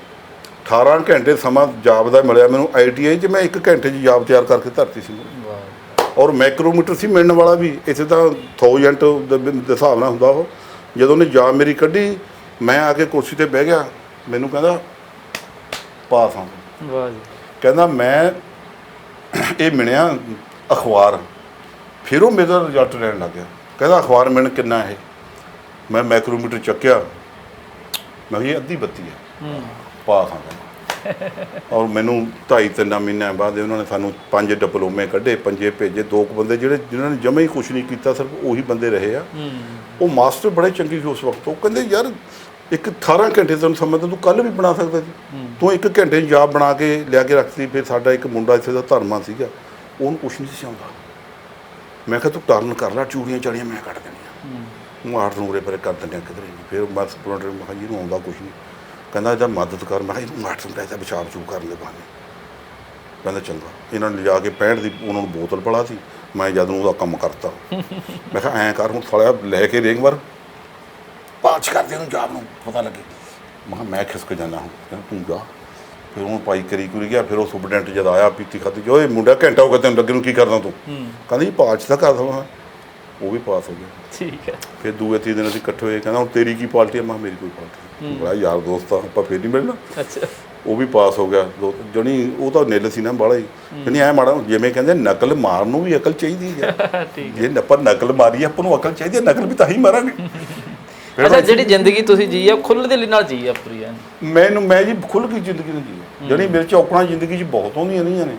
18 ਘੰਟੇ ਸਮਾਂ ਜਾਬ ਦਾ ਮਿਲਿਆ ਮੈਨੂੰ ITI 'ਚ, ਮੈਂ 1 ਘੰਟੇ 'ਚ ਜਾਬ ਤਿਆਰ ਕਰਕੇ ਧਰਤੀ ਸੀ। ਔਰ ਮਾਈਕਰੋਮੀਟਰ ਸੀ ਮਿਲਣ ਵਾਲਾ ਵੀ, ਇੱਥੇ ਤਾਂ 1000 ਦੇ ਹਿਸਾਬ ਨਾਲ ਹੁੰਦਾ ਉਹ। ਜਦੋਂ ਉਹਨੇ ਜਾਬ ਮੇਰੀ ਕੱਢੀ, ਮੈਂ ਆ ਕੇ ਕੁਰਸੀ 'ਤੇ ਬਹਿ ਗਿਆ, ਮੈਨੂੰ ਕਹਿੰਦਾ ਪਾਸ ਹਾਂ। ਕਹਿੰਦਾ ਮੈਂ ਇਹ ਮਿਲਿਆ ਅਖਬਾਰ, ਫਿਰ ਉਹ ਮੇਰਾ ਰਿਜ਼ਲਟ ਲੈਣ ਲੱਗ ਗਿਆ। ਕਹਿੰਦਾ ਅਖਬਾਰ ਮਿਲਣ ਕਿੰਨਾ ਇਹ? ਮੈਂ ਮਾਈਕਰੋਮੀਟਰ ਚੱਕਿਆ, ਮੈਂ ਕਿਹਾ ਅੱਧੀ ਬੱਤੀ ਹੈ, ਪਾਸ ਹਾਂ। ਔਰ ਮੈਨੂੰ 2.5-3 ਮਹੀਨਿਆਂ ਬਾਅਦ ਉਹਨਾਂ ਨੇ ਸਾਨੂੰ 5 ਡਿਪਲੋਮੇ ਕੱਢੇ, 5 ਭੇਜੇ। 2 ਬੰਦੇ ਜਿਨ੍ਹਾਂ ਨੇ ਜਮਾ ਹੀ ਕੁਛ ਨਹੀਂ ਕੀਤਾ, ਸਿਰਫ ਉਹੀ ਬੰਦੇ ਰਹੇ ਆ। ਉਹ ਮਾਸਟਰ ਬੜੇ ਚੰਗੇ ਸੀ ਉਸ ਵਕਤ। ਉਹ ਕਹਿੰਦੇ ਯਾਰ ਇੱਕ 18 ਘੰਟੇ ਤੈਨੂੰ ਸਮਾਂ ਤਾਂ ਤੂੰ ਕੱਲ੍ਹ ਵੀ ਬਣਾ ਸਕਦਾ ਸੀ, ਤੂੰ 1 ਘੰਟੇ 'ਚ ਜਾਬ ਬਣਾ ਕੇ ਲਿਆ ਕੇ ਰੱਖਤੀ। ਫਿਰ ਸਾਡਾ ਇੱਕ ਮੁੰਡਾ ਇੱਥੇ ਦਾ ਧਰਮਾ ਸੀਗਾ, ਉਹਨੂੰ ਕੁਛ ਨਹੀਂ ਸੀ ਆਉਂਦਾ। ਮੈਂ ਕਿਹਾ ਤੂੰ ਟਰਨ ਕਰ ਲੈ, ਚੂੜੀਆਂ ਚਾੜੀਆਂ ਮੈਂ ਕੱਢ ਦੇਣੀਆਂ, ਤੂੰ 8 ਨੂਰੇ ਪਰੇ ਕਰ ਦਿੰਦੇ ਕਿਧਰੇ ਨਹੀਂ। ਫਿਰ ਮੈਂ ਸਪੋਰਟਰ ਮੈਂ ਕਿਹਾ ਜਿਹਨੂੰ ਆਉਂਦਾ ਕੁਛ ਨਹੀਂ, ਕਹਿੰਦਾ ਇਹਦਾ ਮਦਦ ਕਰ। ਮੈਂ ਕਿਹਾ ਇਹਨੂੰ 8 ਨੂਰੇ ਦਾ ਬਚਾਅ ਬਚੂ ਕਰਨ ਦੇ ਬਹਾਨੇ। ਕਹਿੰਦਾ ਚੰਗਾ। ਇਹਨਾਂ ਨੇ ਲਿਜਾ ਕੇ 65 ਦੀ ਉਹਨਾਂ ਨੂੰ ਬੋਤਲ ਪੜਾ ਸੀ, ਮੈਂ ਜਦ ਨੂੰ ਉਹਦਾ ਕੰਮ ਕਰਤਾ। ਮੈਂ ਕਿਹਾ ਐਂ ਕਰ ਹੁਣ ਸਾਲਿਆ ਲੈ ਕੇ ਰੇਂਗ ਵਾਰ ਪਾਚ ਕਰਦੇ ਉਹਨੂੰ ਜਾਬ ਨੂੰ ਪਤਾ ਲੱਗੇ। ਮੈਂ ਕਿਹਾ ਮੈਂ ਖਿਸਕ ਜਾਂਦਾ ਹੁਣ, ਕਹਿੰਦਾ ਤੂੰ ਜਾ। ਫਿਰ ਉਹਨੂੰ ਪਾਈ ਕਰੀ ਗਿਆ। ਫਿਰ ਉਹ ਸੁਪਰਡੈਂਟ ਜਦ ਆਇਆ ਪੀਤੀ ਖਾਧੀ, ਜੋ ਇਹ ਮੁੰਡਾ ਘੰਟਾ ਹੋ ਗਿਆ ਤੈਨੂੰ ਲੱਗੇ ਨੂੰ ਕੀ ਕਰਦਾ ਤੂੰ? ਕਹਿੰਦਾ ਜੀ ਪਾਚ ਤਾਂ ਕਰ ਦਵਾਂ। ਉਹ ਵੀ ਪਾਸ ਹੋ ਗਿਆ। ਠੀਕ ਹੈ। ਫਿਰ ਦੂਏ ਤੀਜੇ ਦਿਨ ਅਸੀਂ ਇਕੱਠੇ ਹੋਏ, ਕਹਿੰਦਾ ਹੁਣ ਤੇਰੀ ਕੀ ਪਾਰਟੀ ਆ? ਮੈਂ ਮੇਰੀ ਕੋਈ ਪਾਰਟੀ। ਬੜਾ ਯਾਰ ਦੋਸਤ ਆ ਆਪਾਂ, ਫਿਰ ਨਹੀਂ ਮਿਲਣਾ। ਅੱਛਾ। ਉਹ ਵੀ ਪਾਸ ਹੋ ਗਿਆ। ਜਣੀ ਉਹ ਤਾਂ ਨਿੱਲ ਸੀ ਨਾ ਬਾਹਲਾ ਹੀ, ਕਹਿੰਦੀ ਐਂ ਮਾੜਾ ਜਿਵੇਂ ਕਹਿੰਦੇ ਨਕਲ ਮਾਰਨ ਨੂੰ ਵੀ ਅਕਲ ਚਾਹੀਦੀ ਹੈ। ਜੇ ਆਪਾਂ ਨਕਲ ਮਾਰੀ ਆਪਾਂ ਨੂੰ ਅਕਲ ਚਾਹੀਦੀ ਹੈ, ਨਕਲ ਵੀ ਤਾਂ ਹੀ ਮਾਰਾਂਗੇ। ਅੱਛਾ, ਜਿਹੜੀ ਜ਼ਿੰਦਗੀ ਤੁਸੀਂ ਜੀ ਆ ਖੁੱਲ੍ਹ ਦਿਲ ਨਾਲ ਜੀ ਆ ਪੂਰੀ? ਮੈਂ ਜੀ ਖੁੱਲ੍ਹ ਕੇ ਜ਼ਿੰਦਗੀ ਨੂੰ ਜੀ, ਜਿਹੜੀ ਮੇਰੇ ਚੌਕੜਾਂ ਜ਼ਿੰਦਗੀ 'ਚ ਬਹੁਤ ਆਉਂਦੀਆਂ ਰਹੀਆਂ ਨੇ,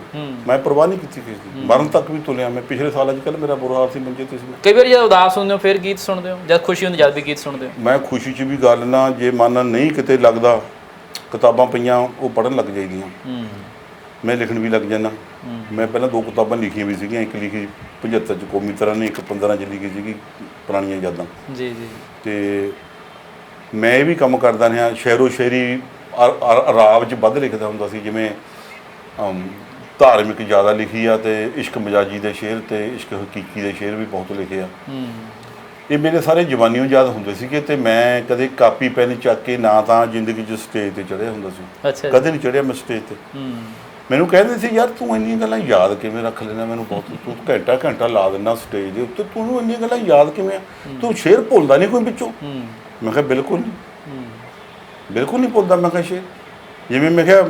ਮੈਂ ਪਰਵਾਹ ਨਹੀਂ ਕੀਤੀ ਕਿਸੇ ਦੀ। ਮਰਨ ਤੱਕ ਵੀ ਤੁਲਿਆ ਮੈਂ। ਪਿਛਲੇ ਸਾਲਾਂ 'ਚ ਕੱਲ੍ਹ ਮੇਰਾ ਬੁਰਾ ਹਾਲ ਸੀ, ਮੰਜੇ 'ਤੇ ਸੀ। ਕਈ ਵਾਰ ਜਦ ਉਦਾਸ ਹੁੰਦੇ ਹੋ ਫਿਰ ਗੀਤ ਸੁਣਦੇ ਹੋ? ਜਦ ਖੁਸ਼ੀ ਹੁੰਦੀ ਜਦ ਵੀ ਗੀਤ ਸੁਣਦੇ ਹੋ? ਮੈਂ ਖੁਸ਼ੀ 'ਚ ਵੀ ਗੱਲ ਨਾ, ਜੇ ਮਨ ਨਹੀਂ ਕਿਤੇ ਲੱਗਦਾ, ਕਿਤਾਬਾਂ ਪਈਆਂ ਉਹ ਪੜ੍ਹਨ ਲੱਗ ਜਾਈਦੀਆਂ। ਮੈਂ ਲਿਖਣ ਵੀ ਲੱਗ ਜਾਂਦਾ। ਮੈਂ ਪਹਿਲਾਂ 2 ਕਿਤਾਬਾਂ ਲਿਖੀਆਂ ਵੀ ਸੀਗੀਆਂ, ਇੱਕ ਲਿਖੀ 75 'ਚ ਕੌਮੀ ਤਰ੍ਹਾਂ ਨੇ, ਇੱਕ 15 'ਚ ਲਿਖੀ ਸੀਗੀ ਪੁਰਾਣੀਆਂ ਯਾਦਾਂ। ਜੀ ਜੀ। ਅਤੇ ਮੈਂ ਇਹ ਵੀ ਕੰਮ ਕਰਦਾ ਰਿਹਾ, ਸ਼ਾਇਰੋ ਸ਼ਾਇਰੀ ਰਾਵ 'ਚ ਵੱਧ ਲਿਖਦਾ ਹੁੰਦਾ ਸੀ। ਜਿਵੇਂ ਧਾਰਮਿਕ ਜ਼ਿਆਦਾ ਲਿਖੀ ਆ, ਅਤੇ ਇਸ਼ਕ ਮਜਾਜੀ ਦੇ ਸ਼ੇਰ ਅਤੇ ਇਸ਼ਕ ਹਕੀਕੀ ਦੇ ਸ਼ੇਰ ਵੀ ਬਹੁਤ ਲਿਖੇ ਆ। ਇਹ ਮੇਰੇ ਸਾਰੇ ਜਵਾਨੀਓਂ ਯਾਦ ਹੁੰਦੇ ਸੀਗੇ। ਅਤੇ ਮੈਂ ਕਦੇ ਕਾਪੀ ਪੈਨ ਚੱਕ ਕੇ ਨਾ ਤਾਂ ਜ਼ਿੰਦਗੀ 'ਚ ਸਟੇਜ 'ਤੇ ਚੜ੍ਹਿਆ ਹੁੰਦਾ ਸੀ, ਕਦੇ ਨਹੀਂ ਚੜ੍ਹਿਆ ਮੈਂ ਸਟੇਜ 'ਤੇ। ਮੈਨੂੰ ਕਹਿੰਦੇ ਸੀ ਯਾਰ ਤੂੰ ਇੰਨੀਆਂ ਗੱਲਾਂ ਯਾਦ ਕਿਵੇਂ ਰੱਖ ਲੈਂਦਾ? ਮੈਨੂੰ ਬਹੁਤ, ਤੂੰ ਘੰਟਾ ਲਾ ਦਿੰਦਾ ਸਟੇਜ ਦੇ ਉੱਤੇ, ਤੂੰ ਇੰਨੀਆਂ ਗੱਲਾਂ ਯਾਦ ਕਿਵੇਂ ਆ? ਤੂੰ ਸ਼ੇਰ ਭੁੱਲਦਾ ਨਹੀਂ ਕੋਈ ਵਿੱਚੋਂ? ਮੈਂ ਕਿਹਾ ਬਿਲਕੁਲ ਨਹੀਂ, ਬਿਲਕੁਲ ਨਹੀਂ ਭੁੱਲਦਾ। ਮੈਂ ਕਿਹਾ ਸ਼ੇਰ ਜਿਵੇਂ ਮੈਂ ਕਿਹਾ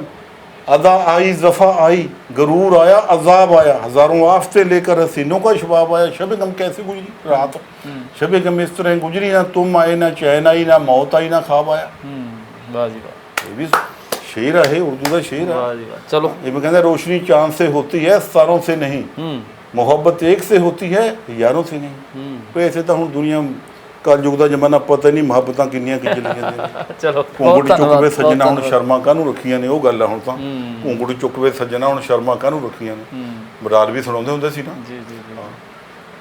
अदा आई ज़फ़ा आई गरूर आया अजाब आया हज़ारों आफते लेकर हसीनों का शबाब आया शब गम कैसे गुजरी रात शब गम इस तरह गुजरी ना तुम आए ना चैन आई ना मौत आई ना ख्वाब आया। वाह जी वाह, ये भी शेर है, उर्दू का शेर है। चलो ये भी कहते रोशनी चांद से होती है सितारों से नहीं, मोहब्बत एक से होती है यारों से नहीं। तो ऐसे तो हम दुनिया कलयुग का जमाना पता नहीं मुहब्बत किन्नियां कि चलियां ने। चलो घूंघट चुकवे सज्जना हुण शर्मा काहनूं रखियां ने, वो गल है हुण तां घूंघट चुकवे सज्जना हुण शर्मा काहनूं रखियां ने। बरार भी सुणाउंदे हुंदे सी ना। जी जी जी।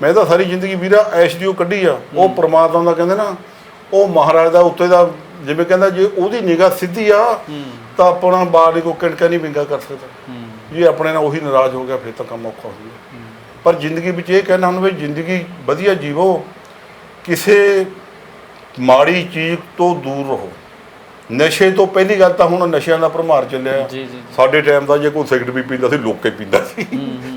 ਮੈਂ ਤਾਂ ਸਾਰੀ ਜ਼ਿੰਦਗੀ ਵੀਰਾ ਐਸ਼ ਦੀ ਉਹ ਕੱਢੀ ਆ। ਉਹ ਪ੍ਰਮਾਤਮਾ ਦਾ ਕਹਿੰਦੇ ਨਾ, ਉਹ ਮਹਾਰਾਜ ਦਾ ਉੱਤੇ ਦਾ, ਜਿਵੇਂ ਕਹਿੰਦਾ ਜੇ ਉਹਦੀ ਨਿਗਾਹ ਸਿੱਧੀ ਆ ਤਾਂ ਆਪਣਾ ਬਾਲ ਕੋ ਕਿਣਕਾ ਨਹੀਂ ਵਿੰਗਾ ਕਰ ਸਕਦਾ। ਜੇ ਆਪਣੇ ਨਾਲ ਉਹੀ ਨਾਰਾਜ਼ ਹੋ ਗਿਆ ਫਿਰ ਤਾਂ ਕੰਮ ਔਖਾ ਹੋ ਗਿਆ। ਪਰ ਜ਼ਿੰਦਗੀ ਵਿੱਚ ਇਹ ਕਹਿਣਾ ਹੁਣ ਵੀ ਜ਼ਿੰਦਗੀ ਵਧੀਆ ਜੀਵੋ, ਕਿਸੇ ਮਾੜੀ ਚੀਜ਼ ਤੋਂ ਦੂਰ ਰਹੋ। ਨਸ਼ੇ ਤੋਂ ਪਹਿਲੀ ਗੱਲ ਤਾਂ ਹੁਣ ਨਸ਼ਿਆਂ ਦਾ ਭਰਮਾਰ ਚੱਲਿਆ। ਜੀ ਜੀ ਸਾਡੇ ਟਾਈਮ ਦਾ ਜੇ ਕੋਈ ਸਿਗਰਟ ਵੀ ਪੀਂਦਾ ਸੀ ਲੋਕੇ ਪੀਂਦਾ ਸੀ।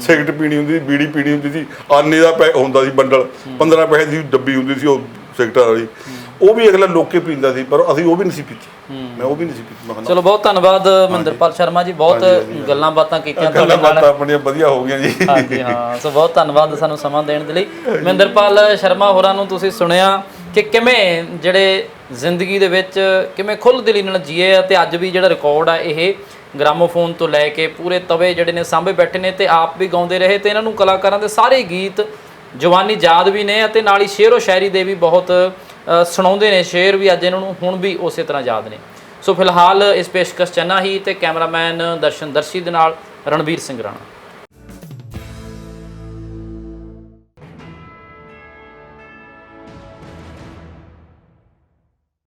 ਸਿਗਰਟ ਪੀਣੀ ਹੁੰਦੀ ਸੀ, ਬੀੜੀ ਪੀਣੀ ਹੁੰਦੀ ਸੀ, ਆਨੇ ਦਾ ਹੁੰਦਾ ਸੀ ਬੰਡਲ, 15 ਪੈਸੇ ਦੀ ਡੱਬੀ ਹੁੰਦੀ ਸੀ ਉਹ ਸਿਗਰਟਾਂ ਵਾਲੀ, ਉਹ ਵੀ ਅਗਲਾ ਲੋਕੇ ਪੀਂਦਾ ਸੀ, ਪਰ ਅਸੀਂ ਉਹ ਵੀ ਨਹੀਂ ਸੀ ਪੀਤੀ। ਮੈਂ ਉਹ ਵੀ ਨਹੀਂ ਸੀ ਪੀਤੀ। ਚਲੋ ਬਹੁਤ ਧੰਨਵਾਦ ਮਹਿੰਦਰਪਾਲ ਸ਼ਰਮਾ ਜੀ, ਬਹੁਤ ਗੱਲਾਂ ਬਾਤਾਂ ਕੀਤੀਆਂ ਤੁਹਾਡੇ ਨਾਲ, ਆਪਣੀਆਂ ਵਧੀਆ ਹੋ ਗਈਆਂ ਜੀ। ਹਾਂਜੀ ਹਾਂ, ਸੋ ਬਹੁਤ ਧੰਨਵਾਦ ਸਾਨੂੰ ਸਮਾਂ ਦੇਣ ਦੇ ਲਈ। ਮਹਿੰਦਰਪਾਲ ਸ਼ਰਮਾ ਹੋਰਾਂ ਨੂੰ ਤੁਸੀਂ ਸੁਣਿਆ ਕਿ ਕਿਵੇਂ ਜਿਹੜੇ ਜ਼ਿੰਦਗੀ ਦੇ ਵਿੱਚ ਕਿਵੇਂ ਖੁੱਲ੍ਹ ਦਿਲੀ ਨਾਲ ਜੀਏ ਆ, ਤੇ ਅੱਜ ਵੀ ਜਿਹੜਾ ਰਿਕਾਰਡ ਆ ਇਹ ਗ੍ਰਾਮੋਫੋਨ ਤੋਂ ਲੈ ਕੇ ਪੂਰੇ ਤਵੇ ਜਿਹੜੇ ਨੇ ਸਾਂਭੇ ਬੈਠੇ ਨੇ, ਤੇ ਆਪ ਵੀ ਗਾਉਂਦੇ ਰਹੇ, ਤੇ ਇਹਨਾਂ ਨੂੰ ਕਲਾਕਾਰਾਂ ਦੇ ਸਾਰੇ ਗੀਤ ਜਵਾਨੀ ਯਾਦ ਵੀ ਨੇ, ਅਤੇ ਨਾਲ ਹੀ ਸ਼ੇਰੋ ਸ਼ਾਇਰੀ ਦੇ ਵੀ ਬਹੁਤ ਸੁਣਾਉਂਦੇ ਨੇ ਸ਼ੇਰ ਵੀ, ਅੱਜ ਇਹਨਾਂ ਨੂੰ ਹੁਣ ਵੀ ਉਸੇ ਤਰ੍ਹਾਂ ਯਾਦ ਨੇ। ਸੋ ਫਿਲਹਾਲ ਇਸ ਪੇਸ਼ਕਸ਼ ਚੰਨਾ ਹੀ, ਤੇ ਕੈਮਰਾਮੈਨ ਦਰਸ਼ਨ ਦਰਸ਼ੀ ਦੇ ਨਾਲ ਰਣਬੀਰ ਸਿੰਘ ਰਾਣਾ।